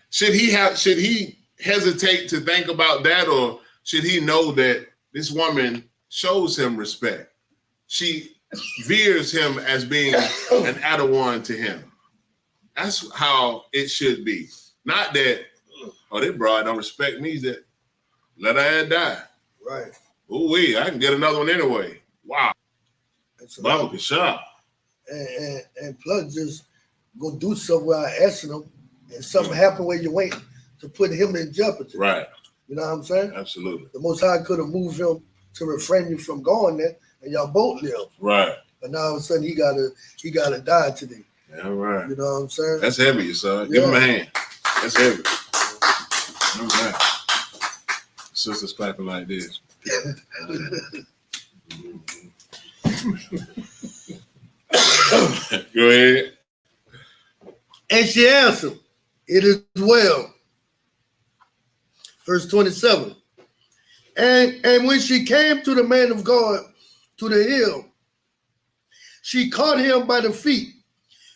Should he hesitate to think about that, or should he know that this woman shows him respect? She veers him as being an Adawan to him. That's how it should be. Not that, oh, that broad don't respect me, that let her ass die. Right. Ooh wee, I can get another one anyway. Wow. Baba can shop. And plus just go do something without asking them, and something happen where you wait to put him in jeopardy. Right. You know what I'm saying? Absolutely. The Most High could have moved him to refrain you from going there, and y'all both live. Right. But now all of a sudden he gotta die today. Yeah, right. You know what I'm saying? That's heavy, son. Give him a hand. That's heavy. All right. Sisters clapping like this. Go ahead. And she answered, it is well. Verse 27. And when she came to the man of God to the hill, she caught him by the feet,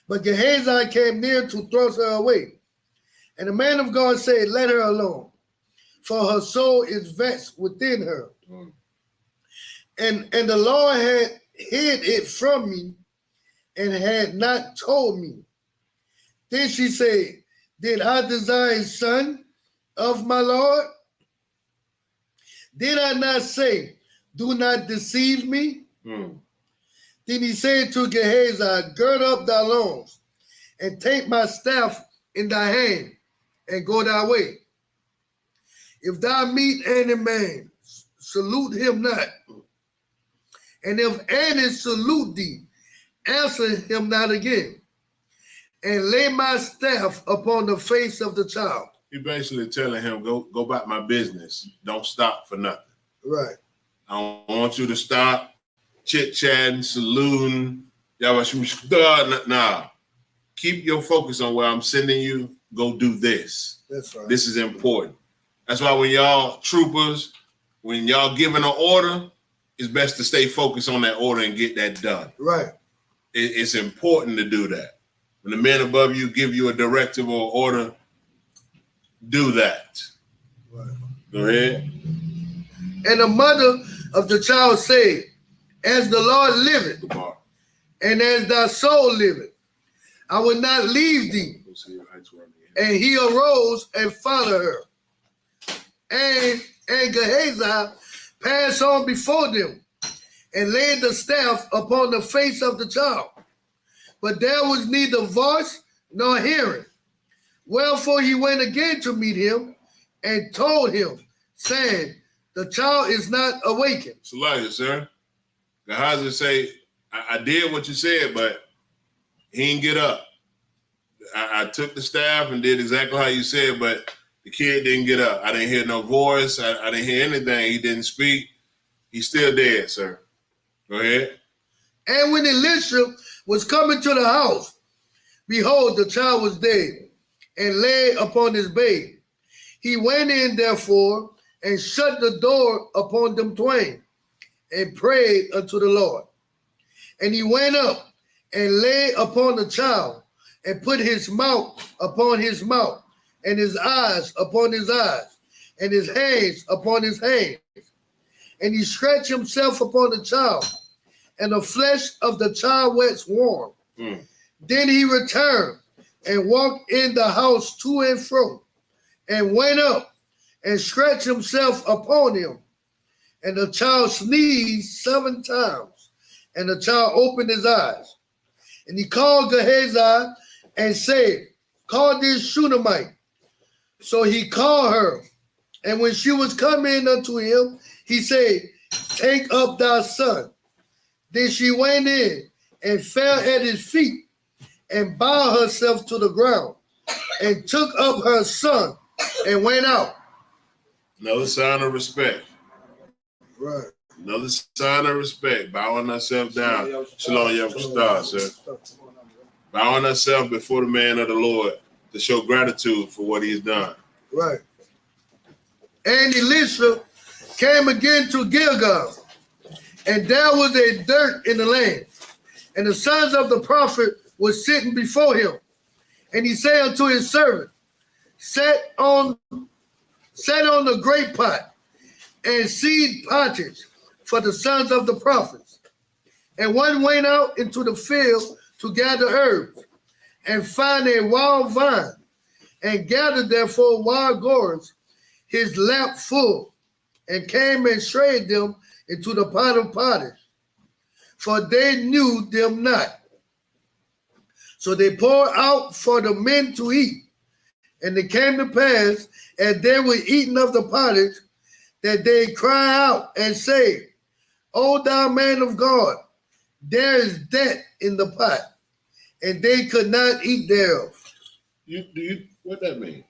but Gehazi came near to thrust her away. And the man of God said, let her alone, for her soul is vexed within her. And the Lord had hid it from me and had not told me. Then she said, did I desire a son of my Lord? Did I not say, do not deceive me? Then he said to Gehazi, gird up thy loins and take my staff in thy hand and go thy way. If thou meet any man, salute him not. And if any salute thee, answer him not again. And lay my staff upon the face of the child. He basically telling him, go about my business. Don't stop for nothing. Right. I don't want you to stop chit-chatting, saluting. Nah. Keep your focus on where I'm sending you. Go do this. That's right. This is important. That's why when y'all troopers, when y'all giving an order, it's best to stay focused on that order and get that done. Right. It's important to do that. When the men above you give you a directive or order, do that. Right. Go ahead. And the mother of the child said, as the Lord liveth, and as thy soul liveth, I will not leave thee. And he arose and followed her. And Gehazi passed on before them and laid the staff upon the face of the child. But there was neither voice nor hearing. Wherefore he went again to meet him and told him, saying, the child is not awakened. Salakia, sir. Gehazi say, I did what you said, but he didn't get up. I took the staff and did exactly how you said, but the kid didn't get up. I didn't hear no voice. I didn't hear anything. He didn't speak. He's still dead, sir. Go ahead. And when Elisha was coming to the house, behold, the child was dead and lay upon his bed. He went in, therefore, and shut the door upon them twain and prayed unto the Lord. And he went up and lay upon the child and put his mouth upon his mouth and his eyes upon his eyes and his hands upon his hands. And he stretched himself upon the child, and the flesh of the child was warm. Then he returned and walked in the house to and fro, and went up and stretched himself upon him. And the child sneezed 7 times, and the child opened his eyes. And he called Gehazi and said, call this Shunammite. So he called her, and when she was coming unto him, he said, take up thy son. Then she went in and fell at his feet and bowed herself to the ground and took up her son and went out. Another sign of respect. Right. Another sign of respect. Bowing herself down. Shalom, Yahweh, sir. Bowing herself before the man of the Lord to show gratitude for what he's done. Right. And Elisha came again to Gilgal, and there was a dirt in the land, and the sons of the prophet were sitting before him. And he said unto his servant, set on the great pot and seed pottage for the sons of the prophets. And one went out into the field to gather herbs and find a wild vine, and gathered therefore wild gourds, his lap full, and came and strayed them into the pot of pottage, for they knew them not. So they poured out for the men to eat. And it came to pass, as they were eating of the pottage, that they cried out and said, O thou man of God, there is death in the pot, and they could not eat thereof. What that mean?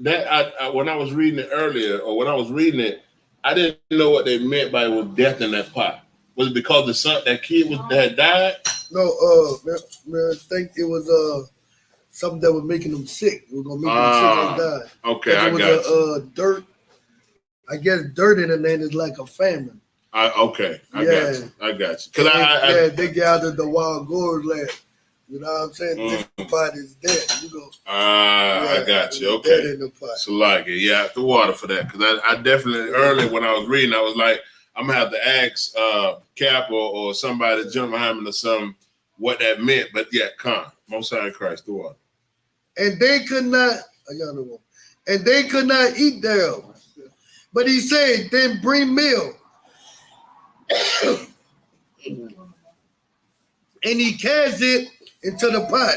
That when I was reading it earlier, or when I was reading it, I didn't know what they meant by with death in that pot. Was it because the son, that kid had died? No, I think it was something that was making them sick. It was gonna make them sick and die. Okay, I got you. Dirt. I guess dirt in the land is like a famine. I got you. Because they gathered the wild gourds last. You know what I'm saying? This pot is dead. I got you. Okay. In the pot. So like it, yeah, the water for that. Because I definitely earlier when I was reading, I was like, I'm gonna have to ask Cap or somebody, John Muhammad or something, what that meant. But yeah, Most High Christ, the water. And they could not, eat thereof. But he said, then bring meal. And he cast it into the pot.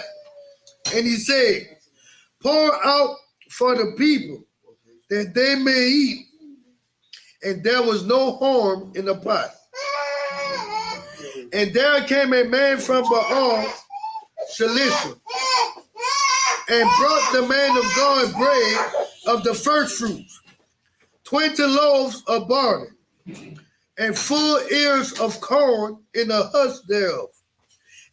And he said, pour out for the people that they may eat, and there was no harm in the pot. And there came a man from Baal Shalisha, and brought the man of God bread of the first fruits, 20 loaves of barley, and full ears of corn in the husk thereof.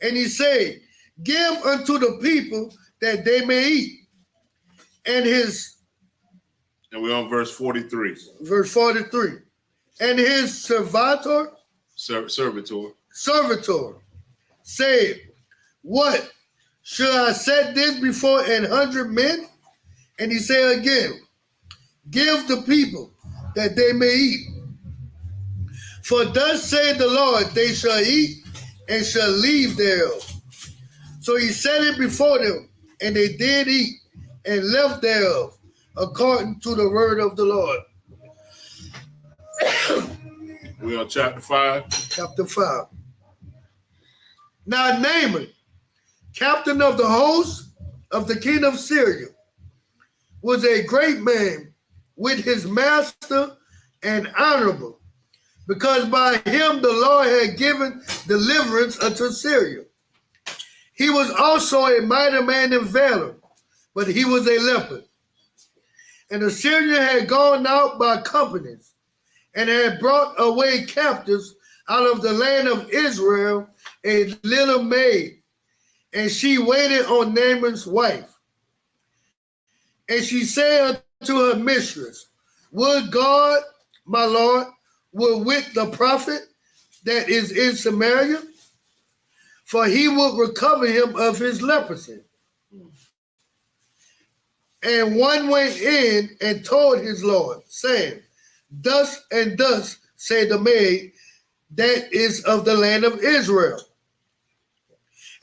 And he said, give unto the people that they may eat. And we're on verse 43. Verse 43. And his servitor said, what? Should I set this before 100 men? And he said again, give the people that they may eat. For thus saith the Lord, they shall eat and shall leave thereof. So he set it before them, and they did eat and left thereof, according to the word of the Lord. We're on chapter 5. Chapter 5. Now Naaman, captain of the host of the king of Syria, was a great man with his master and honorable, because by him the Lord had given deliverance unto Syria. He was also a mighty man in valor, but he was a leper. And Assyria had gone out by companies, and had brought away captives out of the land of Israel a little maid, and she waited on Naaman's wife. And she said unto her mistress, would God, my Lord, were with the prophet that is in Samaria, for he would recover him of his leprosy. And one went in and told his Lord, saying, thus and thus say the maid that is of the land of Israel.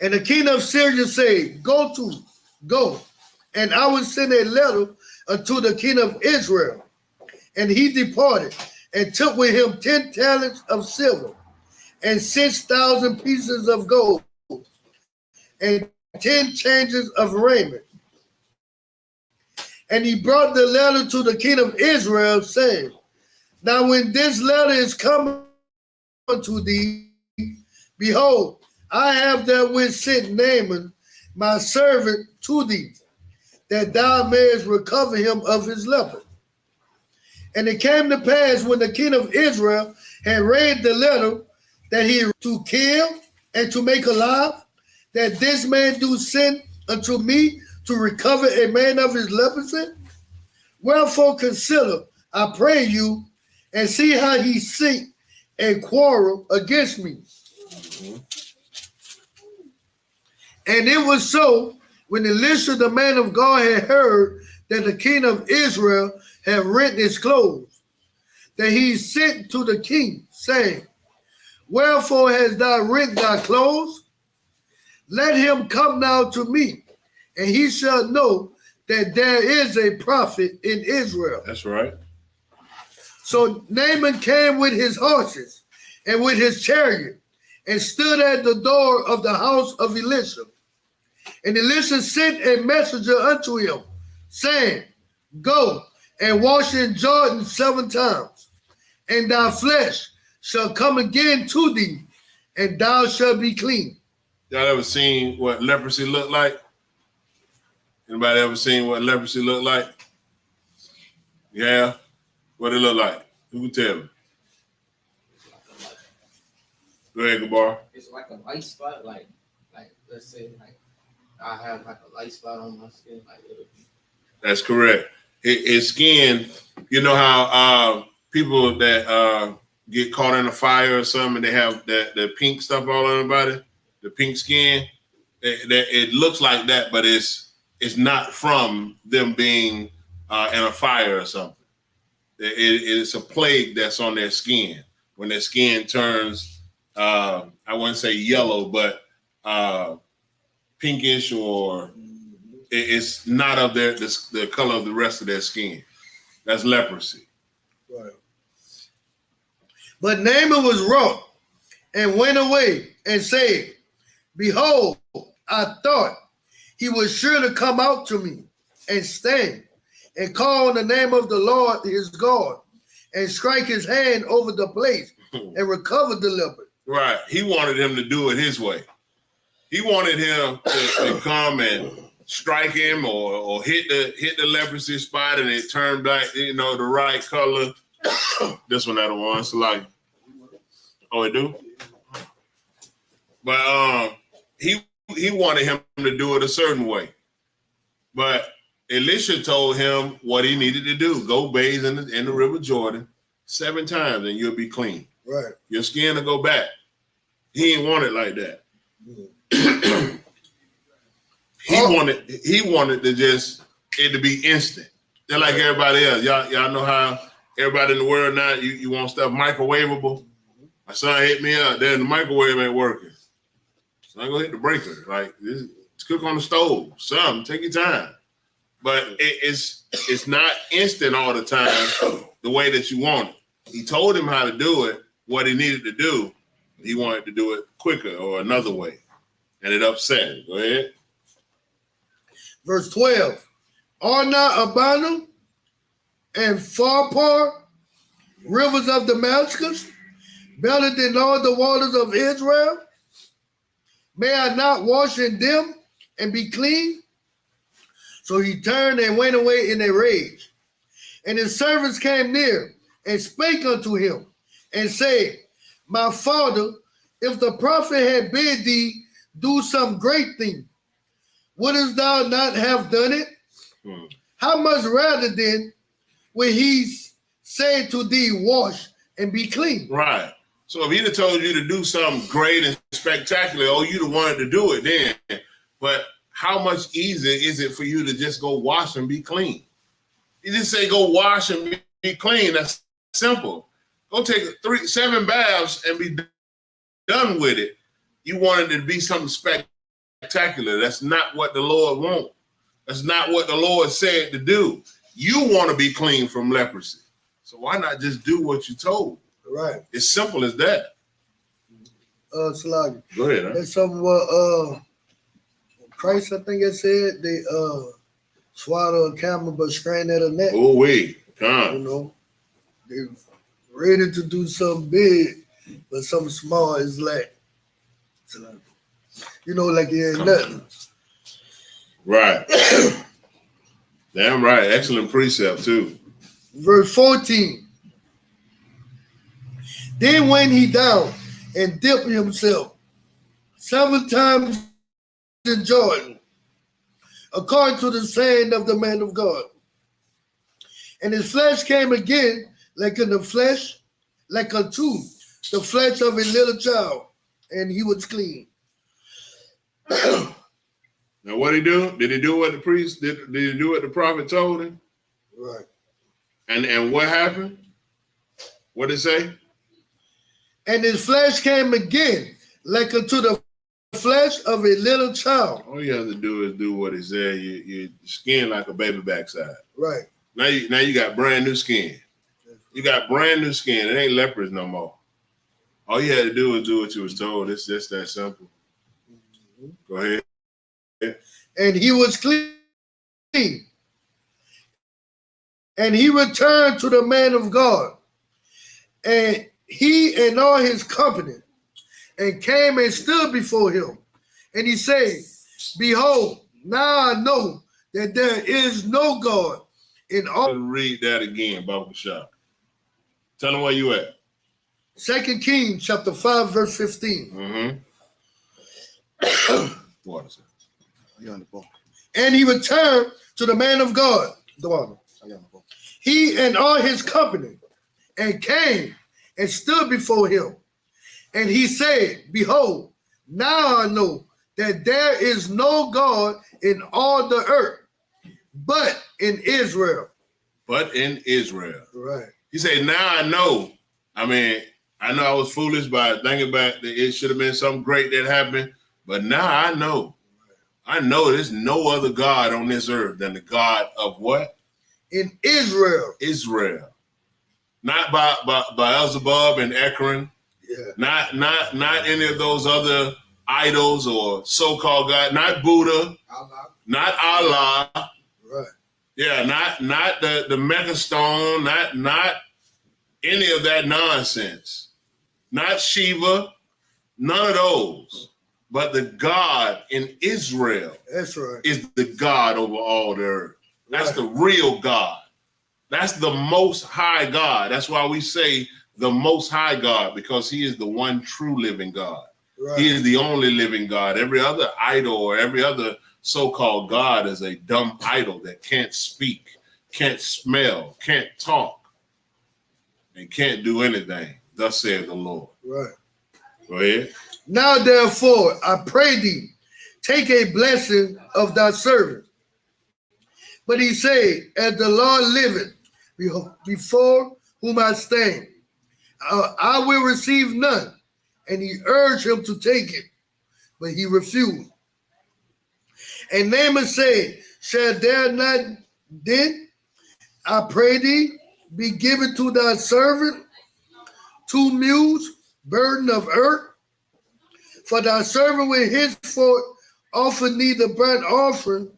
And the king of Syria said, go, and I will send a letter unto the king of Israel. And he departed, and took with him 10 talents of silver, and 6,000 pieces of gold, and 10 changes of raiment. And he brought the letter to the king of Israel, saying, now when this letter is come unto thee, behold, I have therewith sent Naaman, my servant, to thee, that thou mayest recover him of his leper. And it came to pass, when the king of Israel had read the letter, that he to kill and to make alive, that this man do send unto me to recover a man of his leprosy. Wherefore consider, I pray you, and see how he seek a quarrel against me. And it was so, when Elisha the man of God had heard that the king of Israel had rent his clothes, that he sent to the king, saying, wherefore hast thou rent thy clothes? Let him come now to me, and he shall know that there is a prophet in Israel. That's right. So Naaman came with his horses and with his chariot, and stood at the door of the house of Elisha. And Elisha sent a messenger unto him, saying, go and wash in Jordan 7 times, and thy flesh shall come again to thee, and thou shalt be clean. Y'all ever seen what leprosy looked like? Anybody ever seen what leprosy looked like? Yeah? What it look like? Who can tell me? Go ahead, Gabar. It's like a light spot, like let's say like I have like a light spot on my skin, like it'll be. That's correct. His skin, you know how people that get caught in a fire or something, and they have that pink stuff all on their body, the pink skin. It looks like that, but it's not from them being in a fire or something. It's a plague that's on their skin. When their skin turns, I wouldn't say yellow, but pinkish, or it's not of the color of the rest of their skin. That's leprosy. Right. But Naaman was wroth, and went away, and said, behold, I thought he was sure to come out to me, and stand, and call on the name of the Lord his God, and strike his hand over the place, and recover the leopard. Right. He wanted him to do it his way. He wanted him to come and strike him or hit the leprosy spot, and it turned back, the right color. This one not the one. So like, oh, it do. But he wanted him to do it a certain way. But Elisha told him what he needed to do: go bathe in the River Jordan 7 times, and you'll be clean. Right. Your skin will go back. He ain't want it like that. He wanted to just it to be instant. They're like everybody else. Y'all know how everybody in the world now, you want stuff microwavable. My son hit me up. Then the microwave ain't working. So I'm gonna hit the breaker. Like this, cook on the stove. Something. Take your time. But it's not instant all the time the way that you want it. He told him how to do it, what he needed to do. He wanted to do it quicker or another way. And it upset him. Go ahead. Verse 12. Are not Abana and Pharpar, rivers of Damascus, better than all the waters of Israel? May I not wash in them and be clean? So he turned and went away in a rage. And his servants came near and spake unto him and said, my father, if the prophet had bid thee do some great thing, wouldst thou not have done it? How much rather then would he say to thee, wash and be clean? Right. So if he'd have told you to do something great and spectacular, you'd have wanted to do it then. But how much easier is it for you to just go wash and be clean? He didn't say go wash and be clean. That's simple. Go take 7 baths and be done with it. You wanted it to be something spectacular. That's not what the Lord wants. That's not what the Lord said to do. You want to be clean from leprosy. So why not just do what you told? Right. It's simple as that. Salagi. Go ahead. Huh? That's something what Christ, I think it said, they swallow a camel but strain at a neck. Oh, wait. Come. You know, they're ready to do something big, but something small is like, like it ain't nothing. Right. Damn right. Excellent precept, too. Verse 14. Then went he down and dipped himself 7 times in Jordan, according to the saying of the man of God. And his flesh came again like unto the flesh of a little child, and he was clean. Now what did he do? Did he do what the priest did? Did he do what the prophet told him? Right. And what happened? What did it say? And his flesh came again like unto the flesh of a little child. All you have to do is do what he said. You skin like a baby backside. Right. Now you got brand new skin. You got brand new skin. It ain't lepers no more. All you had to do is do what you was told. It's just that simple. Go ahead. And he was clean. And he returned to the man of God, and he and all his company, and came and stood before him. And he said, behold, now I know that there is no God in all. Read that again, Baba Shah. Tell them where you at. 2 Kings chapter 5, verse 15. And he returned to the man of God, he and all his company, and came and stood before him. And he said, behold, now I know that there is no God in all the earth, but in Israel. But in Israel. Right. He said, now I know. I mean, I know I was foolish by thinking about that it should have been something great that happened, but now I know. I know there's no other God on this earth than the God of what? In Israel. Israel. Not by Beelzebub and Ekron. Yeah. Not any of those other idols or so-called God. Not Buddha. Allah. Not Allah. Right. Yeah, not the mega stone, not any of that nonsense. Not Shiva, none of those. But the God in Israel is the God over all the earth. That's the real God. That's the most high God. That's why we say the most high God, because he is the one true living God. Right. He is the only living God. Every other idol or every other so-called God is a dumb idol that can't speak, can't smell, can't talk, and can't do anything. Thus saith the Lord. Right. Go ahead. Now, therefore, I pray thee, take a blessing of thy servant. But he said, as the Lord liveth, before whom I stand, I will receive none. And he urged him to take it, but he refused. And Naaman said, shall there not then, I pray thee, be given to thy servant 2 mules, burden of earth? For thy servant will henceforth offer neither burnt offering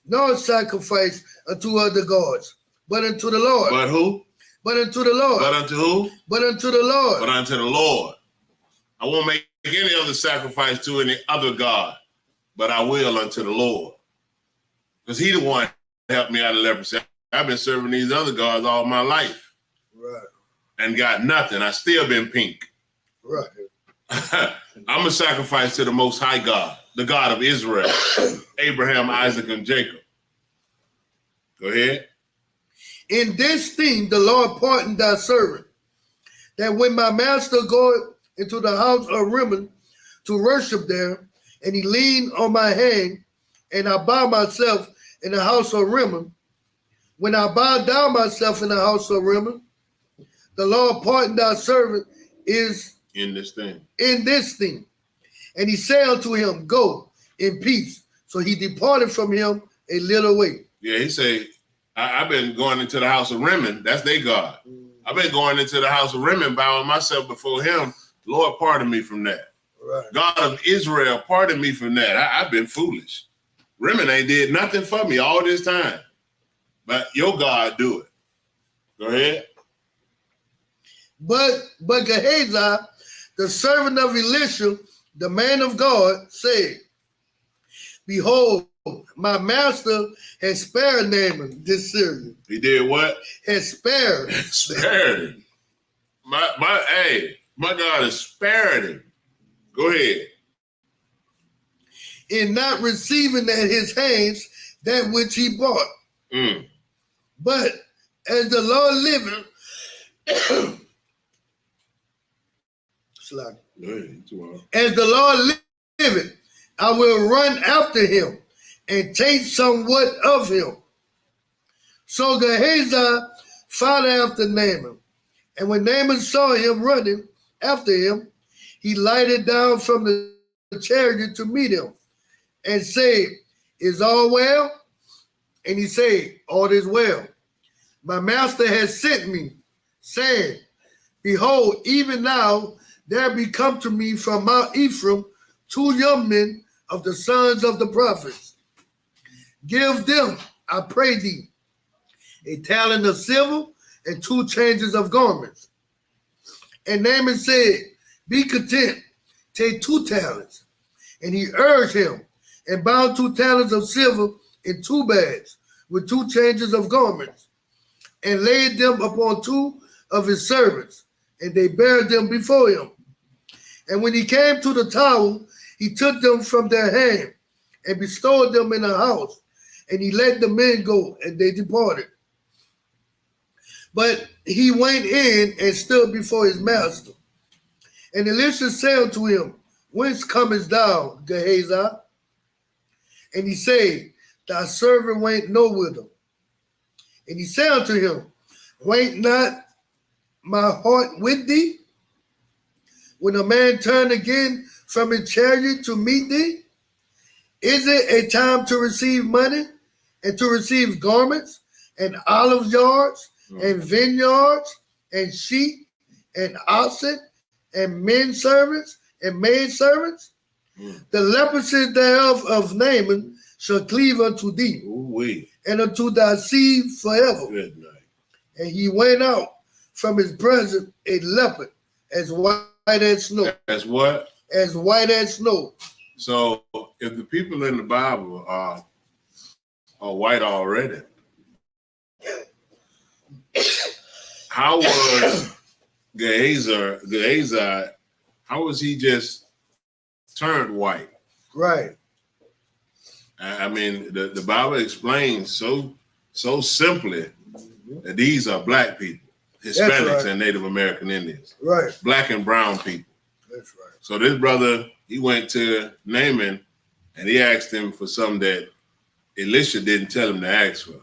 nor sacrifice unto other gods, but unto the Lord. But who? But unto the Lord. But unto who? But unto the Lord. But unto the Lord. I won't make any other sacrifice to any other God, but I will unto the Lord. Because he the one that helped me out of leprosy. I've been serving these other gods all my life. Right. And got nothing. I still been pink. Right. I'm a sacrifice to the Most High God, the God of Israel, Abraham, Isaac, and Jacob. Go ahead. In this thing the Lord pardoned thy servant, that when my master goeth into the house of Rimmon to worship there, and he leaned on my hand, and I bow myself in the house of Rimmon. When I bow down myself in the house of Rimmon, the Lord pardoned thy servant is in this thing. In this thing. And he said unto him, go in peace. So he departed from him a little way. Yeah, he said, I've been going into the house of Rimmon. That's their God. I've been going into the house of Rimmon, bowing myself before him. Lord, pardon me from that. Right. God of Israel, pardon me from that. I've been foolish. Rimmon ain't did nothing for me all this time. But your God do it. Go ahead. But Gehazi, the servant of Elisha, the man of God, said, behold, my master has spared Naaman this Syrian. He did what? Has spared. Spared him. My God has spared him. Go ahead. In not receiving at his hands that which he bought. But as the Lord liveth, as the Lord liveth, I will run after him and take somewhat of him. So Gehazi followed after Naaman. And when Naaman saw him running after him, he lighted down from the chariot to meet him and said, is all well? And he said, all is well. My master has sent me, saying, behold, even now there be come to me from Mount Ephraim 2 young men of the sons of the prophets. Give them, I pray thee, a talent of silver and 2 changes of garments. And Naaman said, be content, take 2 talents. And he urged him, and bound 2 talents of silver in 2 bags with 2 changes of garments, and laid them upon 2 of his servants, and they bare them before him. And when he came to the tower, he took them from their hand and bestowed them in the house, and he let the men go, and they departed. But he went in and stood before his master. And Elisha said unto him, whence comest thou, Gehazi? And he said, thy servant went no whither. And he said unto him, went not my heart with thee when a man turned again from his chariot to meet thee? Is it a time to receive money and to receive garments and olive yards and vineyards and sheep and oxen and men servants and maid servants? The leprosy thereof of Naaman shall cleave unto thee, Ooh-wee. and unto thy seed forever. Good night. And he went out from his presence a leopard, as white as snow. As what? As white as snow. So if the people in the Bible are white already, how was Gehazi, how was he just turned white? Right. I mean, the Bible explains so simply that these are black people, Hispanics, and Native American Indians. Right. Black and brown people. That's right. So this brother, he went to Naaman and he asked him for something that Elisha didn't tell him to ask for.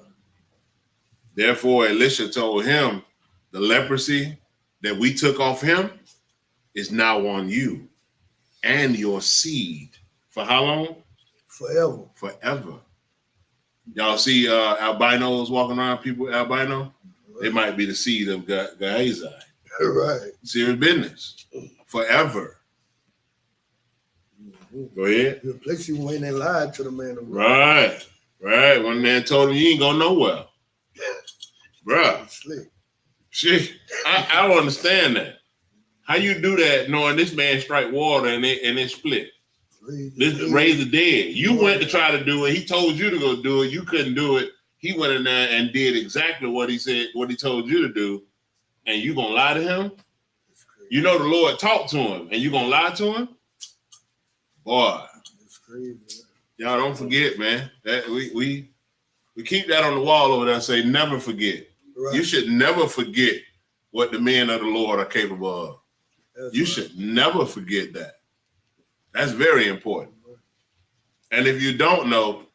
Therefore, Elisha told him, the leprosy that we took off him is now on you and your seed. For how long? Forever. Forever. Y'all see albinos walking around, people with albino? Right. They might be the seed of Gehazi. Right. Serious business. Forever. Go ahead. The place you went and lied to the man of God. Right. Right. One man told him you ain't going nowhere. Bruh. Slick. Shit. I don't understand that. How you do that knowing this man strike water and it split? Raise the dead. You went to try to do it. He told you to go do it. You couldn't do it. He went in there and did exactly what he said, what he told you to do. And you gonna lie to him? You know the Lord talked to him and you gonna lie to him? Boy. That's crazy. Y'all don't forget, man. That we keep that on the wall over there and say never forget. Right. You should never forget what the men of the Lord are capable of. That's you should never forget that. That's very important. And if you don't know,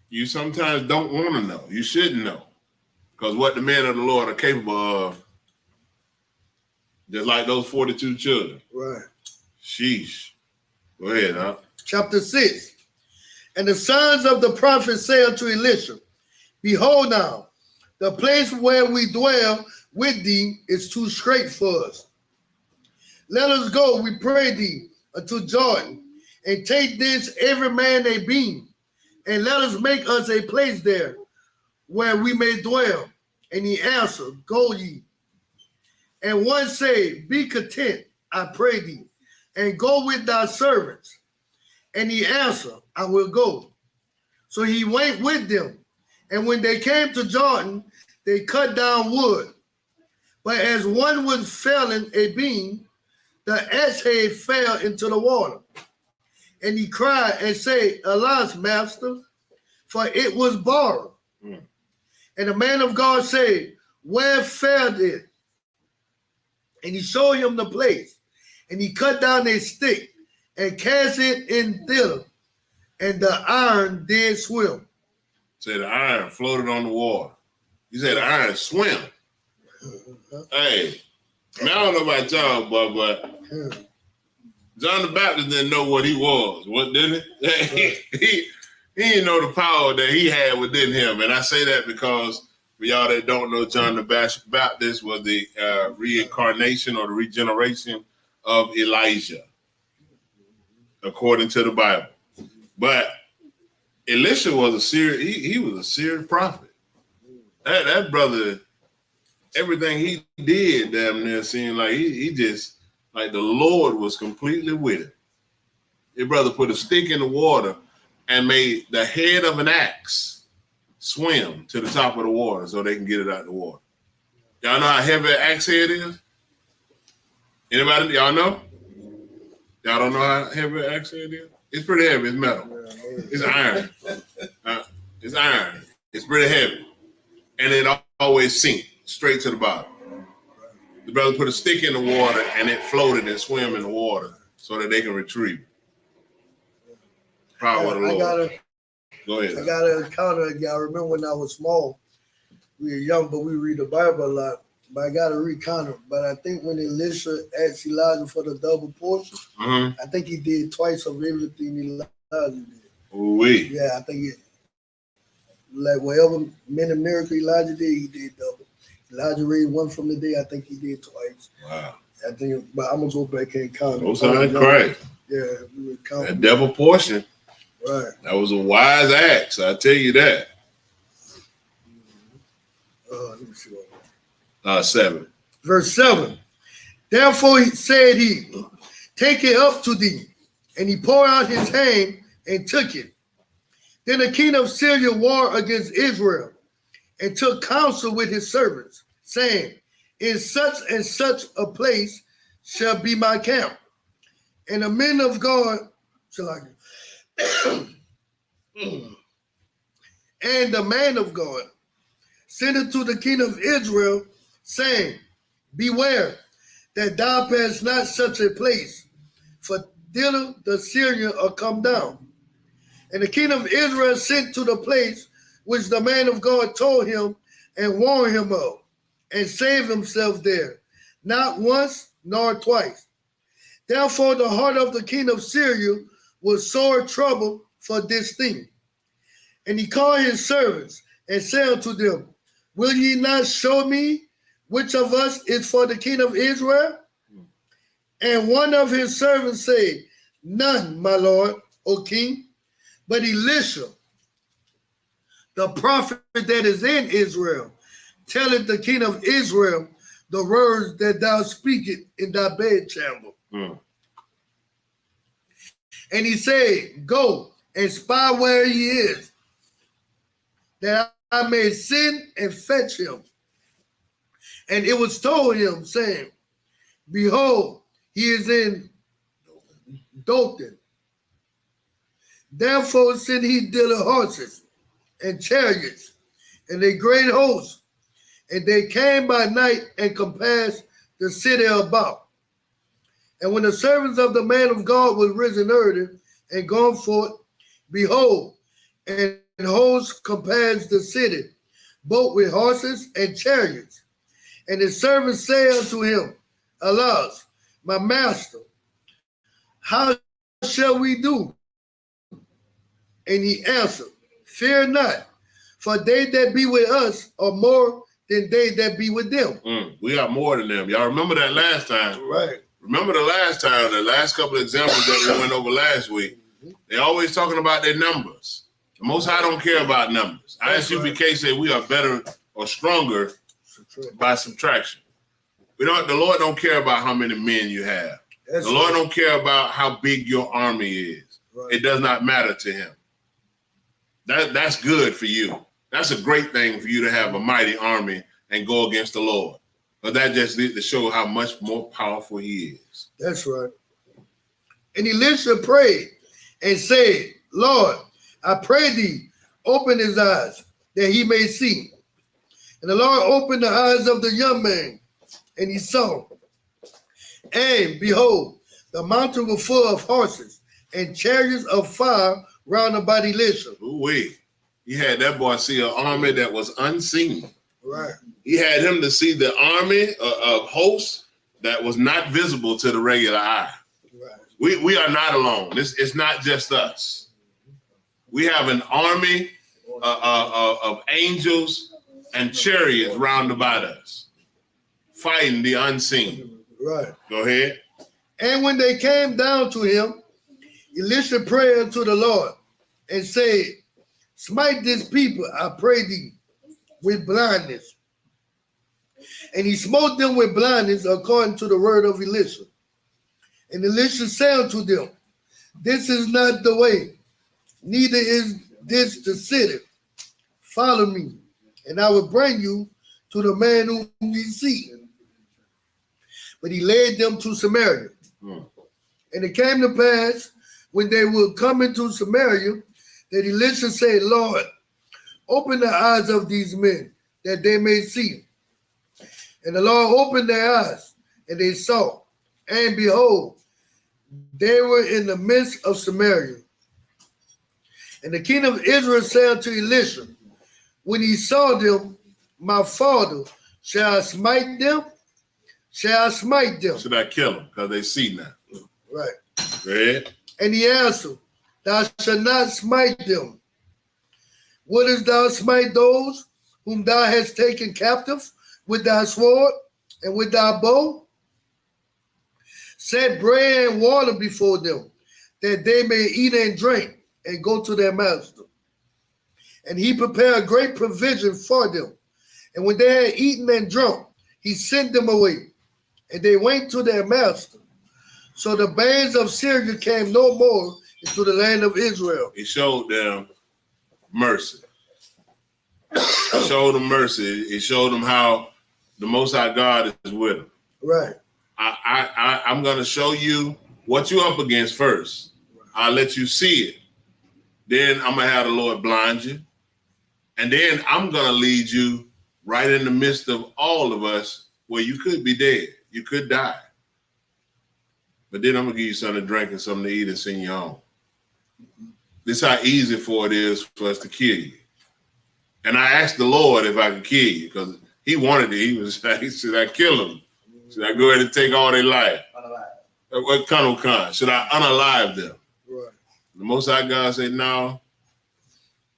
you sometimes don't want to know. You shouldn't know. Because what the men of the Lord are capable of, just like those 42 children. Right. Sheesh. Go ahead, huh? Chapter 6. And the sons of the prophets say unto Elisha, behold now, the place where we dwell with thee is too strait for us. Let us go, we pray thee, unto Jordan, and take thence every man a beam, and let us make us a place there, where we may dwell. And he answered, go ye. And one said, be content, I pray thee, and go with thy servants. And he answered, I will go. So he went with them. And when they came to Jordan, they cut down wood. But as one was felling a beam, the axe head fell into the water. And he cried and said, alas, master, for it was borrowed. And the man of God said, where fell it? And he showed him the place. And he cut down a stick and cast it in thither. And the iron did swim. Said the iron floated on the water. You said the iron swim. Hey, I mean, I don't know about y'all, but John the Baptist didn't know what he was. What didn't he? He didn't know the power that he had within him. And I say that because for y'all that don't know, John the Baptist was the reincarnation or the regeneration of Elijah, according to the Bible. But Elisha was a serious, he was a serious prophet. That brother, everything he did damn near seemed like he just, like the Lord was completely with him. Your brother put a stick in the water and made the head of an axe swim to the top of the water so they can get it out of the water. Y'all know how heavy an axe head is? Anybody, y'all know? Y'all don't know how heavy an axe head is? It's pretty heavy, it's metal. It's iron. It's iron. It's pretty heavy. And it always sinks straight to the bottom. The brother put a stick in the water and it floated and swam in the water so that they can retrieve it. Power of the Lord. Go ahead. I got an encounter. I remember when I was small, we were young, but we read the Bible a lot. But I got a recount. But I think when Elisha asked Elijah for the double portion, I think he did twice of everything Elijah did. Ooh-wee. Yeah, I think like whatever many miracle Elijah did, he did double. Elijah raised one from the dead. I think he did twice. Wow. I think, but I'm gonna go back and count. Most High Christ. Yeah, we would count. That double portion. Right. That was a wise act. I tell you that. Let me see what. 7. Verse 7. Therefore said he, take it up to thee. And he poured out his hand and took it. Then the king of Syria warred against Israel and took counsel with his servants, saying, in such and such a place shall be my camp. And the men of God shall and the man of God sent it to the king of Israel, saying, beware that thou pass not such a place, for thither the Syrians are come down. And the king of Israel sent to the place which the man of God told him and warned him of, and saved himself there, not once nor twice. Therefore the heart of the king of Syria was sore troubled for this thing. And he called his servants and said unto them, will ye not show me which of us is for the king of Israel? And one of his servants said, none, my lord, O king, but Elisha, the prophet that is in Israel, telleth the king of Israel the words that thou speakest in thy bedchamber. And he said, go and spy where he is, that I may send and fetch him. And it was told him, saying, behold, he is in Dothan. Therefore sent he thither horses and chariots and a great host. And they came by night and compassed the city about. And when the servants of the man of God was risen early and gone forth, behold, and hosts compassed the city, both with horses and chariots. And his servants say unto him, alas, my master, how shall we do? And he answered, fear not, for they that be with us are more than they that be with them. We are more than them. Y'all remember that last time? Right. Remember the last couple of examples that we went over last week? They're always talking about their numbers. The Most High don't care about numbers. ISUPK say we are better or stronger by subtraction. The Lord don't care about how many men you have. The Lord don't care about how big your army is. Right. It does not matter to him. That's good for you. That's a great thing for you to have a mighty army and go against the Lord. But that just needs to show how much more powerful he is. That's right. And Elisha prayed and said, Lord, I pray thee, open his eyes that he may see. And the Lord opened the eyes of the young man, and he saw. And behold, the mountain was full of horses and chariots of fire round about Elisha. Ooh-wee. He had that boy see an army that was unseen. Right. He had him to see the army of hosts that was not visible to the regular eye. Right. We are not alone. It's not just us. We have an army of angels and chariots round about us, fighting the unseen. Right. Go ahead. And when they came down to him, Elisha prayed unto the Lord and said, smite this people, I pray thee, with blindness. And he smote them with blindness according to the word of Elisha. And Elisha said unto them, this is not the way, neither is this the city. Follow me, and I will bring you to the man whom ye see. But he led them to Samaria. And it came to pass, when they were coming to Samaria, that Elisha said, Lord, open the eyes of these men, that they may see. And the Lord opened their eyes, and they saw. And behold, they were in the midst of Samaria. And the king of Israel said unto Elisha, when he saw them, my father, shall I smite them? Shall I smite them? Should I kill them? Because they see now. Right. Go ahead. And he answered, thou shalt not smite them. Wouldest thou smite those whom thou hast taken captive with thy sword and with thy bow? Set bread and water before them, that they may eat and drink and go to their master. And he prepared great provision for them. And when they had eaten and drunk, he sent them away. And they went to their master. So the bands of Syria came no more into the land of Israel. He showed them mercy. He showed them mercy. He showed them how the Most High God is with them. Right. I'm going to show you what you're up against first. I'll let you see it. Then I'm going to have the Lord blind you. And then I'm going to lead you right in the midst of all of us where you could be dead. You could die. But then I'm going to give you something to drink and something to eat and send you home. This is how easy it is for us to kill you. And I asked the Lord if I could kill you because he wanted it. He said, I kill them? Should I go ahead and take all their life? What kind of kind? Should I unalive them? Right. The Most High God said, no.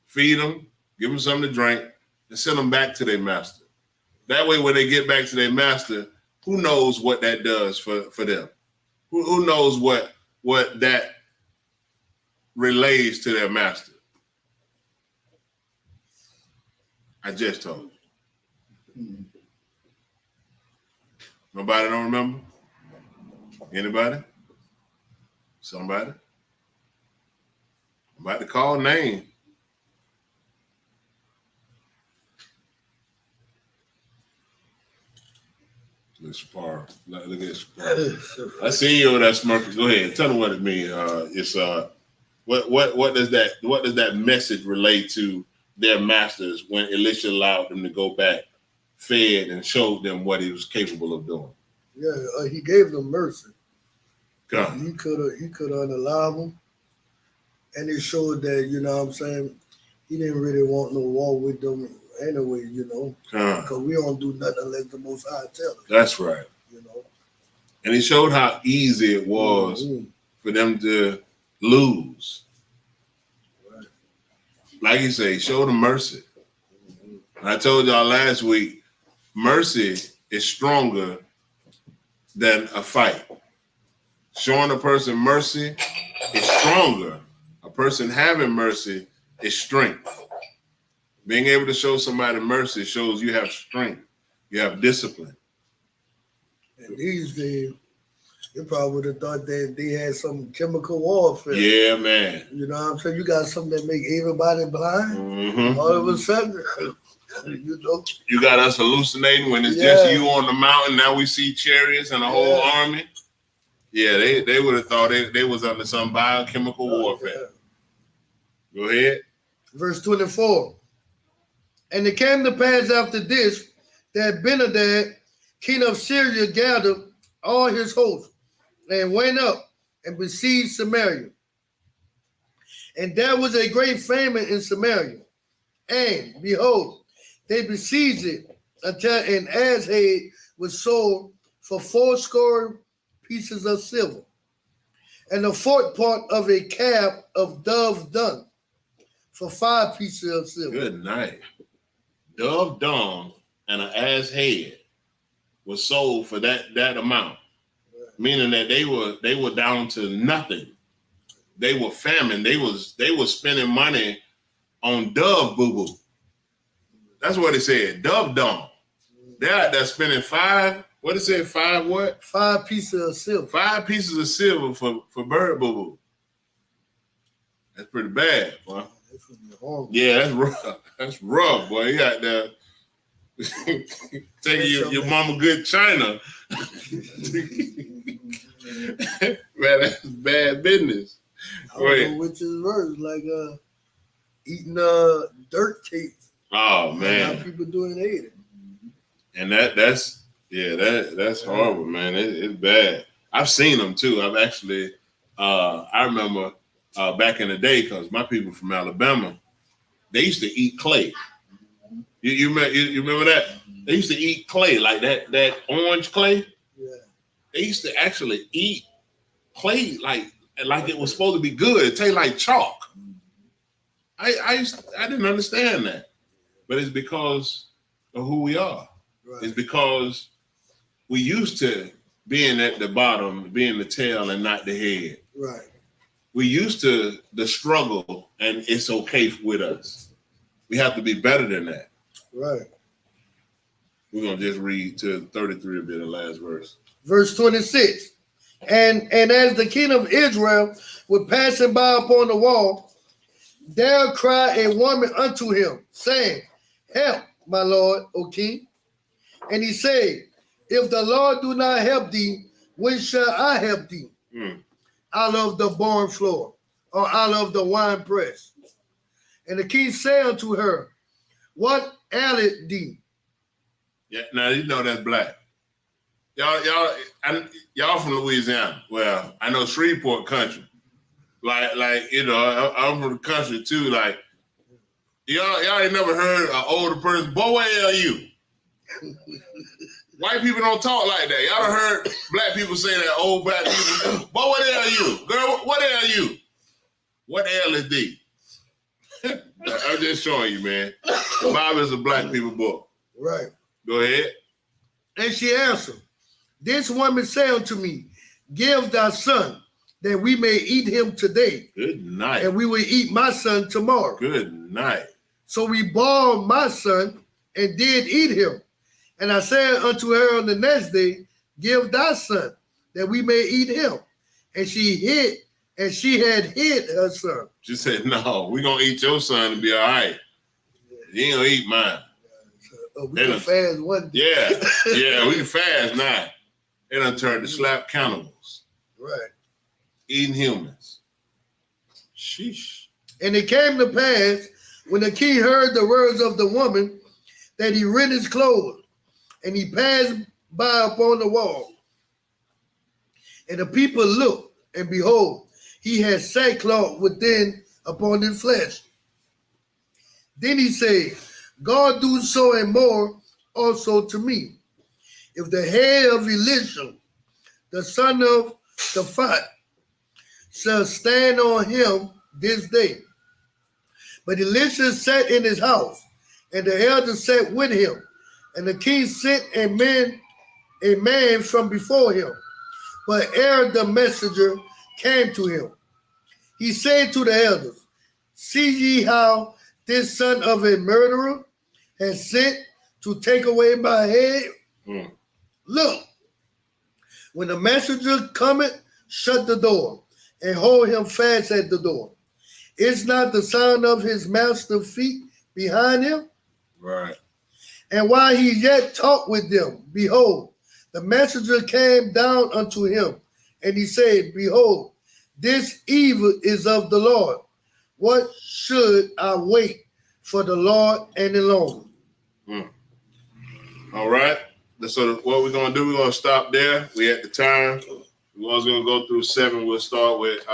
Feed them, give them something to drink, and send them back to their master. That way, when they get back to their master, who knows what that does for them? Who knows what that relays to their master? I just told you. Nobody don't remember? Anybody? Somebody? I'm about to call name. Look at Spar. I see you over there smirking. Go ahead. Tell them what it means. It's what does that message relate to their masters when Elisha allowed them to go back, fed, and showed them what he was capable of doing? Yeah, he gave them mercy. Come. He could unalive them, and it showed that, you know what I'm saying, he didn't really want no war with them anyway, you know, because we don't do nothing unless the Most High tell us. That's right. You know, and he showed how easy it was for them to lose. Right. Like you say, show them mercy. I told y'all last week, mercy is stronger than a fight. Showing a person mercy is stronger. A person having mercy is strength. Being able to show somebody mercy shows you have strength. You have discipline. And these days, you probably would have thought that they had some chemical warfare. Yeah, man. You know what I'm saying? You got something that make everybody blind. All of a sudden, you know. You got us hallucinating when it's just you on the mountain. Now we see chariots and a whole army. Yeah, they would have thought they was under some biochemical warfare. Go ahead. Verse 24. And it came to pass after this that Benhadad, king of Syria, gathered all his hosts and went up and besieged Samaria. And there was a great famine in Samaria. And behold, they besieged it until an ass head was sold for 80 pieces of silver, and the fourth part of a cab of dove dung for 5 pieces of silver. Good night. Dove dung and an ass head was sold for that amount, meaning that they were down to nothing. They were famine. They were spending money on dove boo-boo. That's what it said. Dove dung. They're out there spending 5. What did it say? 5 what? 5 pieces of silver. 5 pieces of silver for bird boo-boo. That's pretty bad, boy. Yeah, that's rough. That's rough, boy. You got there taking your mama good china. Man, that's bad business. I don't know which is worse, like eating dirt cakes. Oh man, how people doing it. And that's horrible, man. It's bad. I've seen them too. I've actually, I remember back in the day, because my people from Alabama, they used to eat clay. You remember that? They used to eat clay, like that orange clay. Yeah. They used to actually eat clay like it was supposed to be good. It tastes like chalk. I didn't understand that, but it's because of who we are. Right. It's because we used to being at the bottom, being the tail and not the head. Right. we used to the struggle, and it's okay with us. We have to be better than that. Right. We're gonna just read to 33 a bit, the last verse. Verse 26. And as the king of Israel was passing by upon the wall, there cried a woman unto him, saying, Help, my lord, O king. And he said, If the Lord do not help thee, when shall I help thee? Out of the barn floor, or out of the wine press. And the king said unto her, What aileth thee? Yeah, now you know that's black. Y'all from Louisiana. Well, I know Shreveport country. Like you know, I'm from the country too. Like y'all ain't never heard an older person. Boy, where are you? White people don't talk like that. Y'all done heard black people say that, old black people. Boy, what the hell are you? Girl, what the hell are you? What the hell is thee? I'm just showing you, man. The Bible is a black people book. Right. Go ahead. And she answered, This woman said unto me, Give thy son, that we may eat him today. Good night. And we will eat my son tomorrow. Good night. So we boiled my son and did eat him. And I said unto her on the next day, Give thy son, that we may eat him. And she had hid her son. She said, No, we're gonna eat your son and be all right. You ain't gonna eat mine. We can fast one day. Yeah, we can fast now. They done turned to slap cannibals. Right. Eating humans. Sheesh. And it came to pass, when the king heard the words of the woman, that he rent his clothes, and he passed by upon the wall. And the people looked, and behold, he had sackcloth within upon his flesh. Then he said, God do so and more also to me, if the head of Elisha, the son of Shaphat, shall stand on him this day. But Elisha sat in his house, and the elders sat with him, and the king sent a man from before him. But ere the messenger came to him, he said to the elders, See ye how this son of a murderer has sent to take away my head? Look, when the messenger cometh, shut the door, and hold him fast at the door. Is not the sound of his master's feet behind him? Right. And while he yet talked with them, behold, the messenger came down unto him, and he said, Behold, this evil is of the Lord. What should I wait for the Lord any longer? All right. So what we're gonna do, we're gonna stop there. We at the time. We're gonna go through 7. We'll start with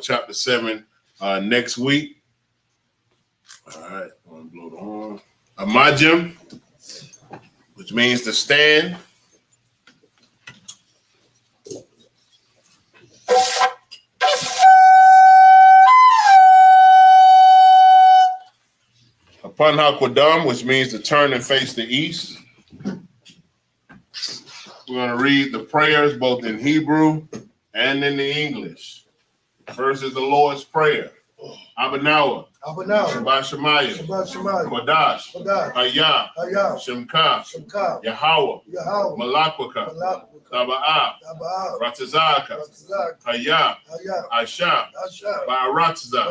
chapter 7 next week. All right. I'm gonna blow the horn. Amajim, which means to stand. Upon Hakwadam, which means to turn and face the east. We're going to read the prayers both in Hebrew and in the English. First is the Lord's Prayer. Abanawa. Shabbat Shemayim. Kodash. Hayah. Shemka. Yahweh. Malakwaka. Taba'ah. Ratazaka. Hayah. Asha. Ba'aratza.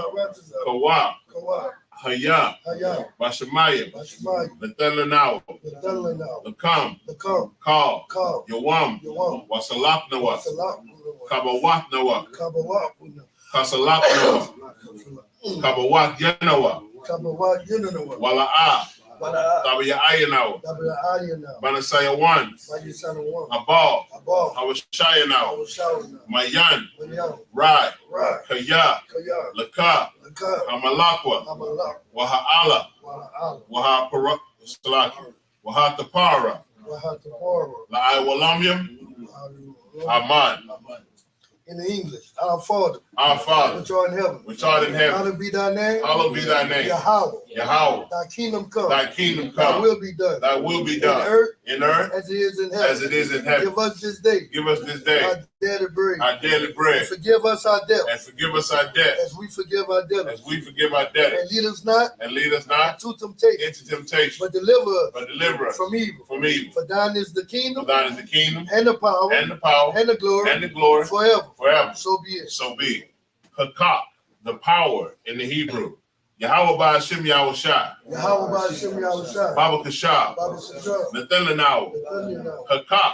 Kawa. Hayah. Bashamayim. Nathanaw. Lakam. Call. Yawam. Wasalapnawa. Kabawatnawa. Kasalapnawa. Kabawat Yanawa. Wala'ah. Tabayayanawa. Banasaya 1. Abal. Hawashayanawa. Mayan. Rai. Kaya. Laka. Hamalakwa. Waha'ala. Wahatapara. La'awalamyam. Aman. In the English, our Father, which art in heaven, hallowed be thy name. Yahweh. Thy kingdom come. Thy will be done. Thy will be done. In earth, as it is in heaven. Give us this day. Our daily bread. Our daily bread. And forgive us our debts. And forgive us our debts. As we forgive our debtors. As we forgive our debtors. And lead us not. And lead us not into temptation. Into temptation. But deliver us. But deliver us from evil. From evil. For thine is the kingdom. For thine is the kingdom. And the power. And the power. And the glory. And the glory. Forever. Forever. So be it. So be it. Hakak, the power in the Hebrew. Yahweh Ba'ashem Yahushai. Yahweh Ba'ashem Yahushai. Baba Kashab. Baba Kashab. Nathanahu. Hakak.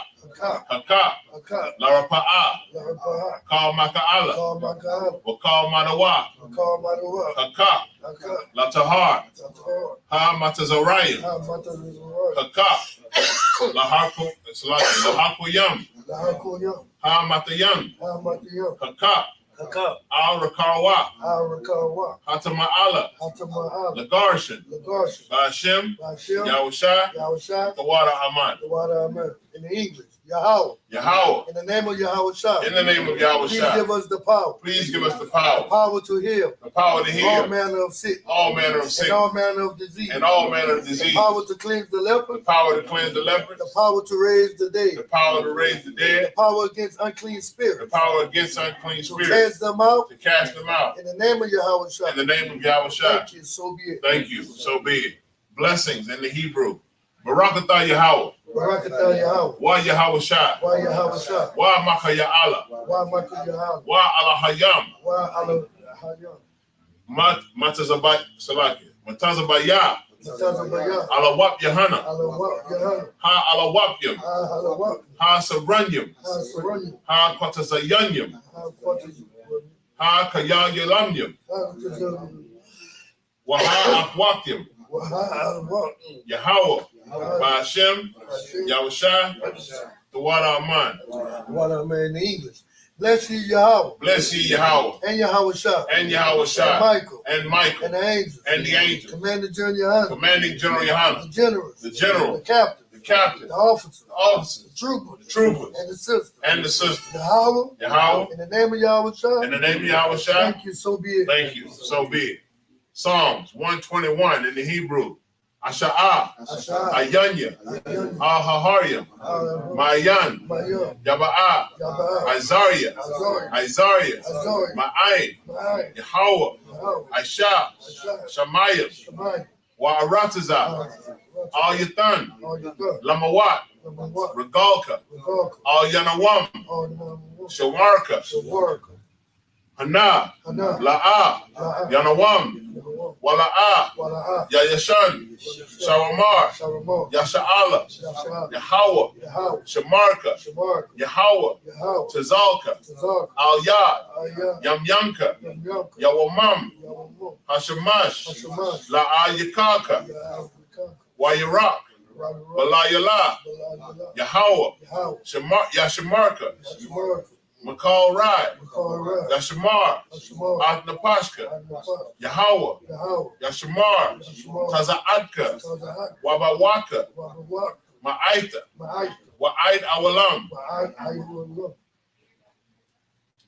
Hakak. Hakak. Larapa'ah. Larapa'ah. Kal Maka'ala. Kal Maka'ala. Wakal Manawa. Kal Manawa. Hakak. Hakak. Latahar. Tatahar. Ha Matazarayim. Ha Matazarayim. Hakak. Lahaku. It's like Lahaku Yam. Lahaku Yam. Ha Matayam. Ha Matayam. Hakak. Hakak. Al Rakawa. Al Rakawa. Hatama'ala. Hatama'ala. Lagarshan. Lagarshan. Ba'ashem. Ba'ashem. Yahushai. Yahushai. Tawada Aman. Tawada Aman. In the English, Yahweh. Yahweh. In the name of Yahushai. In the name of Yahushai. Please give us the power. Please give us the power. The power to heal. The power to heal. All manner of sickness. All manner of And sickness. all manner of disease. And all manner of disease. The power to cleanse the leper. The power to cleanse the lepers. The power to raise the dead. The power to raise the dead. The power against unclean The spirits. power against unclean To spirits. cast them out. To cast them out. In the name of Yahushai. In the name of Yahushai. Thank you, so be it. Thank you. So be it. Blessings in the Hebrew. Barakatah Yahweh. Barakatah Yahweh. Wa Yahushai. Wa Yahushai. Wa Maka Ya'ala. Wa Maka Yahweh. Wa Ala Hayam. Wa Ala Hayam. Matazabat Salaki. Matazabaya. Matazabaya. Ala Wap Yahana. Ala Wap Yahana. Ha Ala Wapyam. Ha Ala Wap. Ha Saranyam. Ha Saranyam. Ha Kwatazayanyam. Ha Kwatazayanyam. Ha Kayayalamyam. Ha Kwatazayanyam. Wa Ha Akwakyam. Wa Ha Ala Yahweh. Ba'ashem. Yahushai. Tawada Aman. What I mean in English. Bless ye Yahweh. Bless ye Yahweh. And Yahushai. And Yahushai. And Michael. And Michael. And the angels. And the angels. Commander General Yohana. Commanding General Yohana. The generals. The general. The captain. The captain. The officers. The officers. The troopers. The troopers. And the sisters. And the sisters. Yahweh. Yahweh. In the name of Yahushai. In the name of Yahushai. Thank you, so be it. Thank you. So be it. Psalms 121 in the Hebrew. Asha'ah. Asha'ah. Ayanya. Ayanya. Al-Haharyam. Mayan. Mayan. Yaba'ah. Yaba'ah. Isaiah. Azariah. Isaiah. Azariah. Ma'ayin. Ma'ayin. Yahweh. Yahweh. Aisha. Asha'ah. Shamayim. Shemaiah. Wa'aratazah. Al-Yathan. All your God. Lamawat. Number one. Regalka. Regalka. Al-Yanawam. All the number one. Shawarka. The work. Hana. Hana. La'ah. La'ah. Yanawam. Number one. Wala'ah. Wala'ah. Yayashan. Shawamar. Sharamah. Yasha'ala. Yasha'ah. Yahweh. Yahweh. Shamarka. Shamarka. Yahweh. Yahweh. Tazalka. Tazarka. Al-Yad. Ayah. Yamyanka. Yamyanka. Yawamam. Yawamam. Hashamash. Hashamash. La'ayikaka. Yahweh. Wayirak. Balayala. Balayala. Yahweh. Yahweh. Yashamarka. Shamarka. Makal Rai. Makar. Yashamar. Yashamar. Atnapashka. Adnapah. Yahweh. Yahweh. Yashamar. Yashamar. Taza'adka. Tazahak. Wabawaka. Wabawak. Ma'aita. Ma'aita. Wa'aid awalam. I will look.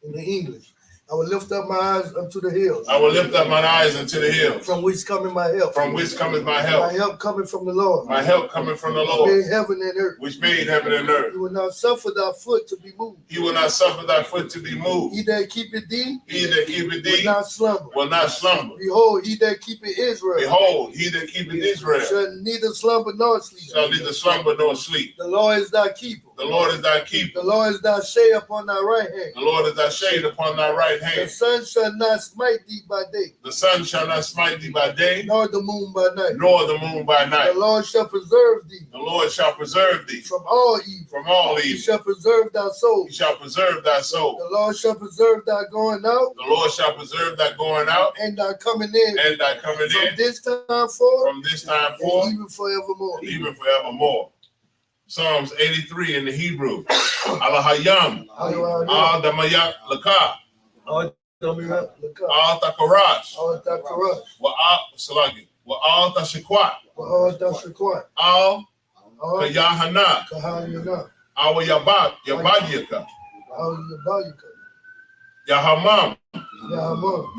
In the English, I will lift up my eyes unto the hills. I will lift up mine eyes unto the hills. From which cometh my help. From which cometh my My help. help coming from the Lord. My help coming from the Who Lord, made heaven and earth. which made heaven and earth. He will not suffer thy foot to be moved. He will not suffer thy foot to be He moved. that keepeth thee He that keepeth will thee not slumber. will not slumber. Behold, he that keepeth Israel Behold, he that keepeth Israel shall neither slumber nor sleep. shall neither slumber nor sleep. The Lord is thy keeper. The Lord is thy keeper. The Lord is thy shade upon thy right hand. The Lord is thy shade upon thy right The hand. sun shall not smite thee by day, The sun shall not smite thee by day, nor the moon by night. nor the moon by The night. Lord shall preserve thee The Lord shall preserve thee from all evil. from all He evil. shall preserve thy soul. He shall preserve thy soul. The Lord shall preserve thy going out The Lord shall preserve thy going out and thy coming in and thy coming from in this time forth from this time forth, and even forevermore. even forevermore. Psalms 83 in the Hebrew. Alahayam. Al Damayat Laka. Al Takarash. Wa Al Salagi. Wa Al Tashikwat. Al Kayahana. Al Yabat. Yabadyaka. Yahamam.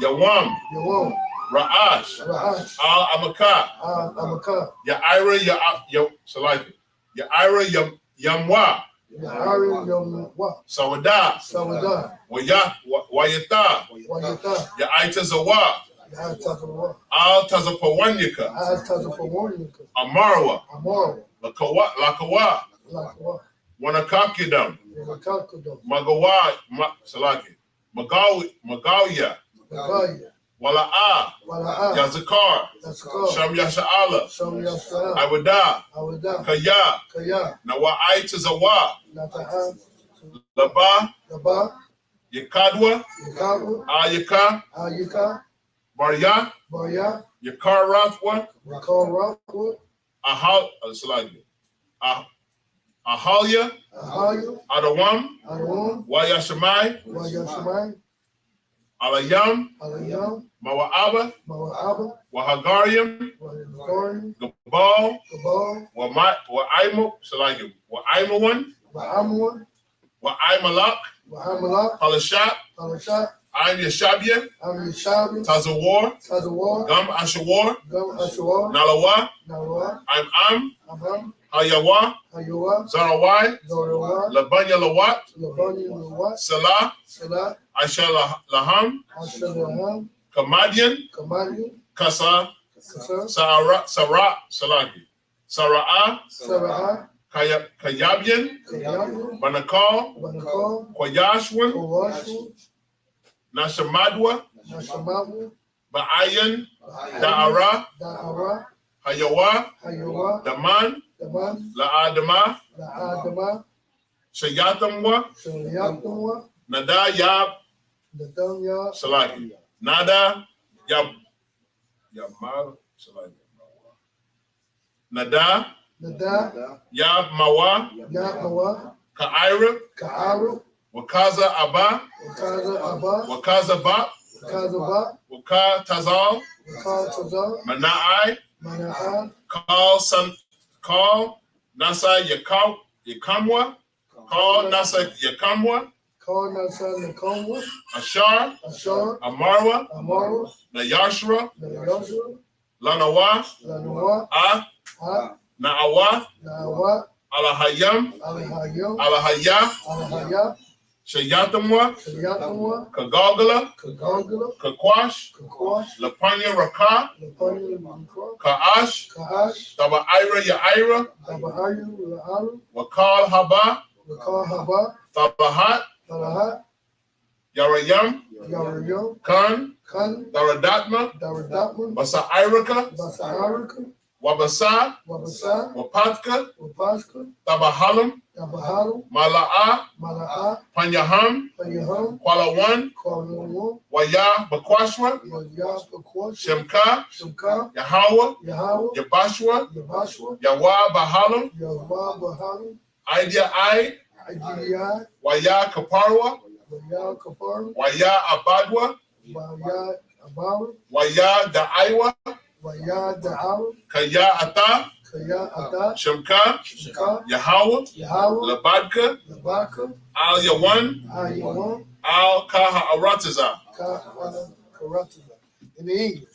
Yawam. Ra'ash. Al Amaka. Yaira Salagi. Yaira Yamwa. Yahari Yom Wa. Sawada. Sawada. Wayata. Wayata. Ya Aitazawa. Yahatazawa. Al Tazapawanyaka. Yahatazapawarnika. Amarwa. Amara. Lakawa. Lakawa. Wanakakidam. Yahakakudo. Salaki. Magawya. Magaya. Wala'a. Wala'a. Yazakar. Yazakar. Sham Yasha'ala. Sham Yasha. Awada. Awada. Kaya. Kaya. Nawa Aitazawa. Nataha. Laba. Laba. Yakadwa. Yakawa. Ayaka. Ayika. Barya. Baya. Yakar Rathwa. Rakal Rockwood. Salaki. Ahalya. Ahaya. Adawam. Adawam. Wayashamai. Wayashamai. Alayam. Alayam. Mawa'aba. Mawa'aba. Wahagariam. Wahagariam. Gabal. Gabal. Wa'aimu. Salaki. Wa'aimawan. Wa'amuan. Wa'aimalak. Wa'amalak. Palashat. Palashat. I'm Yashabia. I'm Yeshabi. Tazawar. Tazawar. Gum Ashawar. Gum Ashawar. Nalawa. Nawa. I'm Abam. Hayawa. Hayawa. Zarawai. Zorawa. Labanya Lawat. Labani Lawat. Salah. Salah. Aisha Laham. Ashalaham. Kamadian. Kamani. Kasa. Kasa. Salaki. Sara'a. Saraha. Kayabian. Kayabu. Banakal. Banakal. Kwayashwan. Kawashu. Nashamadwa. Nashamabu. Ba'ayan. Da'ara. Da'ara. Hayawa. Hayawa. Daman. Daman. La'adama. La'adama. Shayatamwa. Shayatamwa. Nada Yab. Nadanya. Salaki. Nada Yab. Yamar. Salaki. Nada. Nada. Yab Mawa. Yamawa. Ka'ira. Ka'aru. Wakaza Abba. Wakaza Abba. Wakaza Ba. Wakaza Ba. Wakatazal. Wakaza. Mana'ai. Mana'a. Call Nasa Yakamwa. Call Nasa Yakamwa. Call Nasa Nakamwa. Ashar. Ashar. Amarwa. Amaru. Nayashra. Nayashra. Lanawa. Lanawa. Na'awa. Na'awa. Alahayam. Alahayam. Alahaya. Alahaya. Shayatamwa. Shayatamwa. Kagagala. Kagagala. Kakwash. Kakwash. Lapanya Raka. Lapanya Mankwa. Ka'ash. Ka'ash. Tabaira Ya'ira. Tabahayu La'aru. Wakal Haba. Wakal Haba. Tabahat. Talahat. Yarayam. Yarayam. Kan. Kan. Daradatma. Daradatma. Basairaka. Basaharika. Wabasa. Wabasa. Wapatka. Wapaska. Tabahalam. Tabaharu. Mala'a. Mala'a. Panyaham. Panyaham. Kwalawan. Kwalawan. Waya Bakwashwa. Yaya Bakwash. Shemka. Shemka. Yahawa. Yahawa. Yabashwa. Yabashwa. Yawa Bahalam. Yawa Baharu. Idea I. Idea. Waya Kaparwa. Waya Kaparu. Waya Abadwa. Waya Abaru. Waya Da'aiwa. Waya Da'aru. Kaya Ata. Kaya Ada. Shemka. Shemka. Yahawa. Yahawa. Labadka. Labaka. Al Yawan. Ayawan. Al Kaha Arataza. Karatiza. In the English.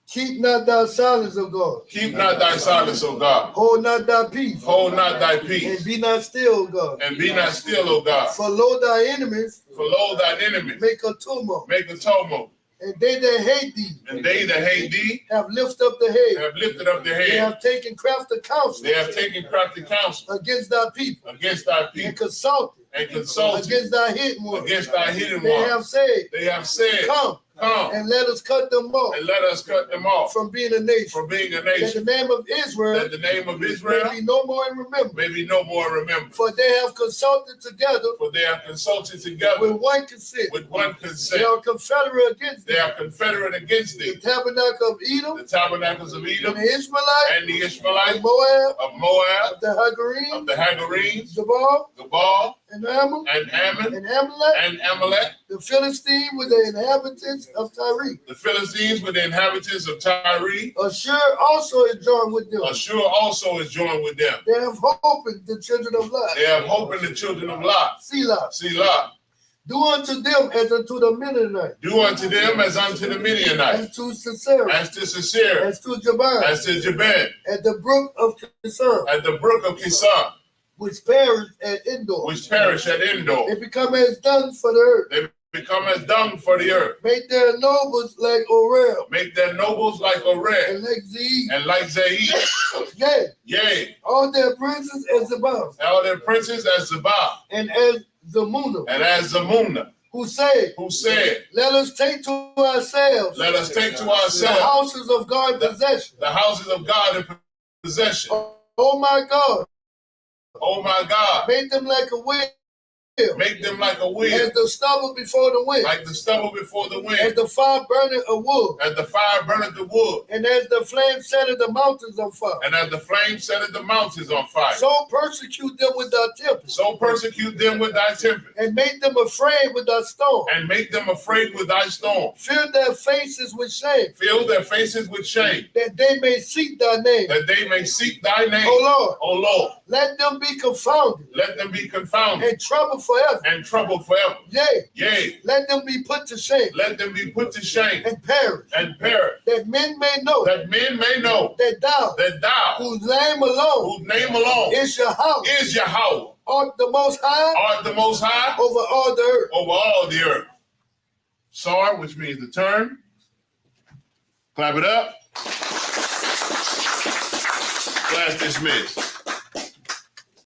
Keep not thy silence, O God. Keep not thy silence, O God. Hold not thy peace. Hold not thy And peace. be not still, O God. And be not still, O God. For lo thy enemies For lo thine enemy. make a tumult. Make a tumult. And they that hate thee And they that hate thee have lifted up the head. have lifted up their They head. have taken crafty counsel They have taken crafty counsel against thy people. against thy And people. consulted And consulted against thy hidden ones. against thy hidden They ones. have said, They have said, come come and let us cut them off and let us cut them off from being a nation. from being a That the nation. name of Israel That the name of may Israel be no more in remembrance. may be no more remembered. For they have consulted together For they have consulted together with one consent. with one They consent. are confederate against They thee. are confederate against The thee. tabernacle of Edom, The tabernacles of and Edom the Ishmaelites, and the of Ishmaelites, Moab, of Moab, of the Hagarenes, of the Hagarenes, Jabal, Gabal, and Ammon, and Ammon, and Amalek, and Amalek, the Philistine with the inhabitants of Tyre. the Philistines with the inhabitants of Tyre. Ashur also is joined with them. Ashur also is joined with them. They have hope in the children of Lot. They have hope in the children of Lot. Selah. Selah. Do unto them as unto the Midianites, Do unto them as unto the Midianites, as to Sisera, as to Sisera, as to Jabal, as to Jabin, at the brook of Kisar. at the brook of Kisar. which perish at Endor. which perish at Endor. They become as dung for the earth. They become as dung for the earth. Make their nobles like Orel. Make their nobles like Orel And like Zeed. and like Zaid. Yea. Yea, All their princes as Zabbath. all their princes as Sabbath And as Zamunah. and as Zamunah, Who said, let us take to ourselves take to the ourselves houses of God possession. the houses of God in possession. Oh my God. Oh my God, Make them like a wheel. make them like a wheel, As the stubble before the wind. like the stubble before the As wind, the fire burning a wood. as the fire burneth the wood, And as the flame setteth the mountains on fire. and as the flame setteth the mountains on fire. So persecute them with thy tempest. So persecute them with thy tempest, And make them afraid with thy storm. and make them afraid with thy storm. Fill their faces with shame. Fill their faces with shame, That they may seek thy name. that they may seek thy name. O Lord, O Lord, let them be confounded let them be confounded and troubled forever. and troubled forever. Yea, Yea, let them be put to shame let them be put to shame and perish. and perish, That men may know that men may know that thou, that thou, whose name alone whose name alone is Yahweh, is Yahweh, art the most high art the most high over all the earth. over all the earth. Sar, which means to turn. Clap it up. Class dismissed.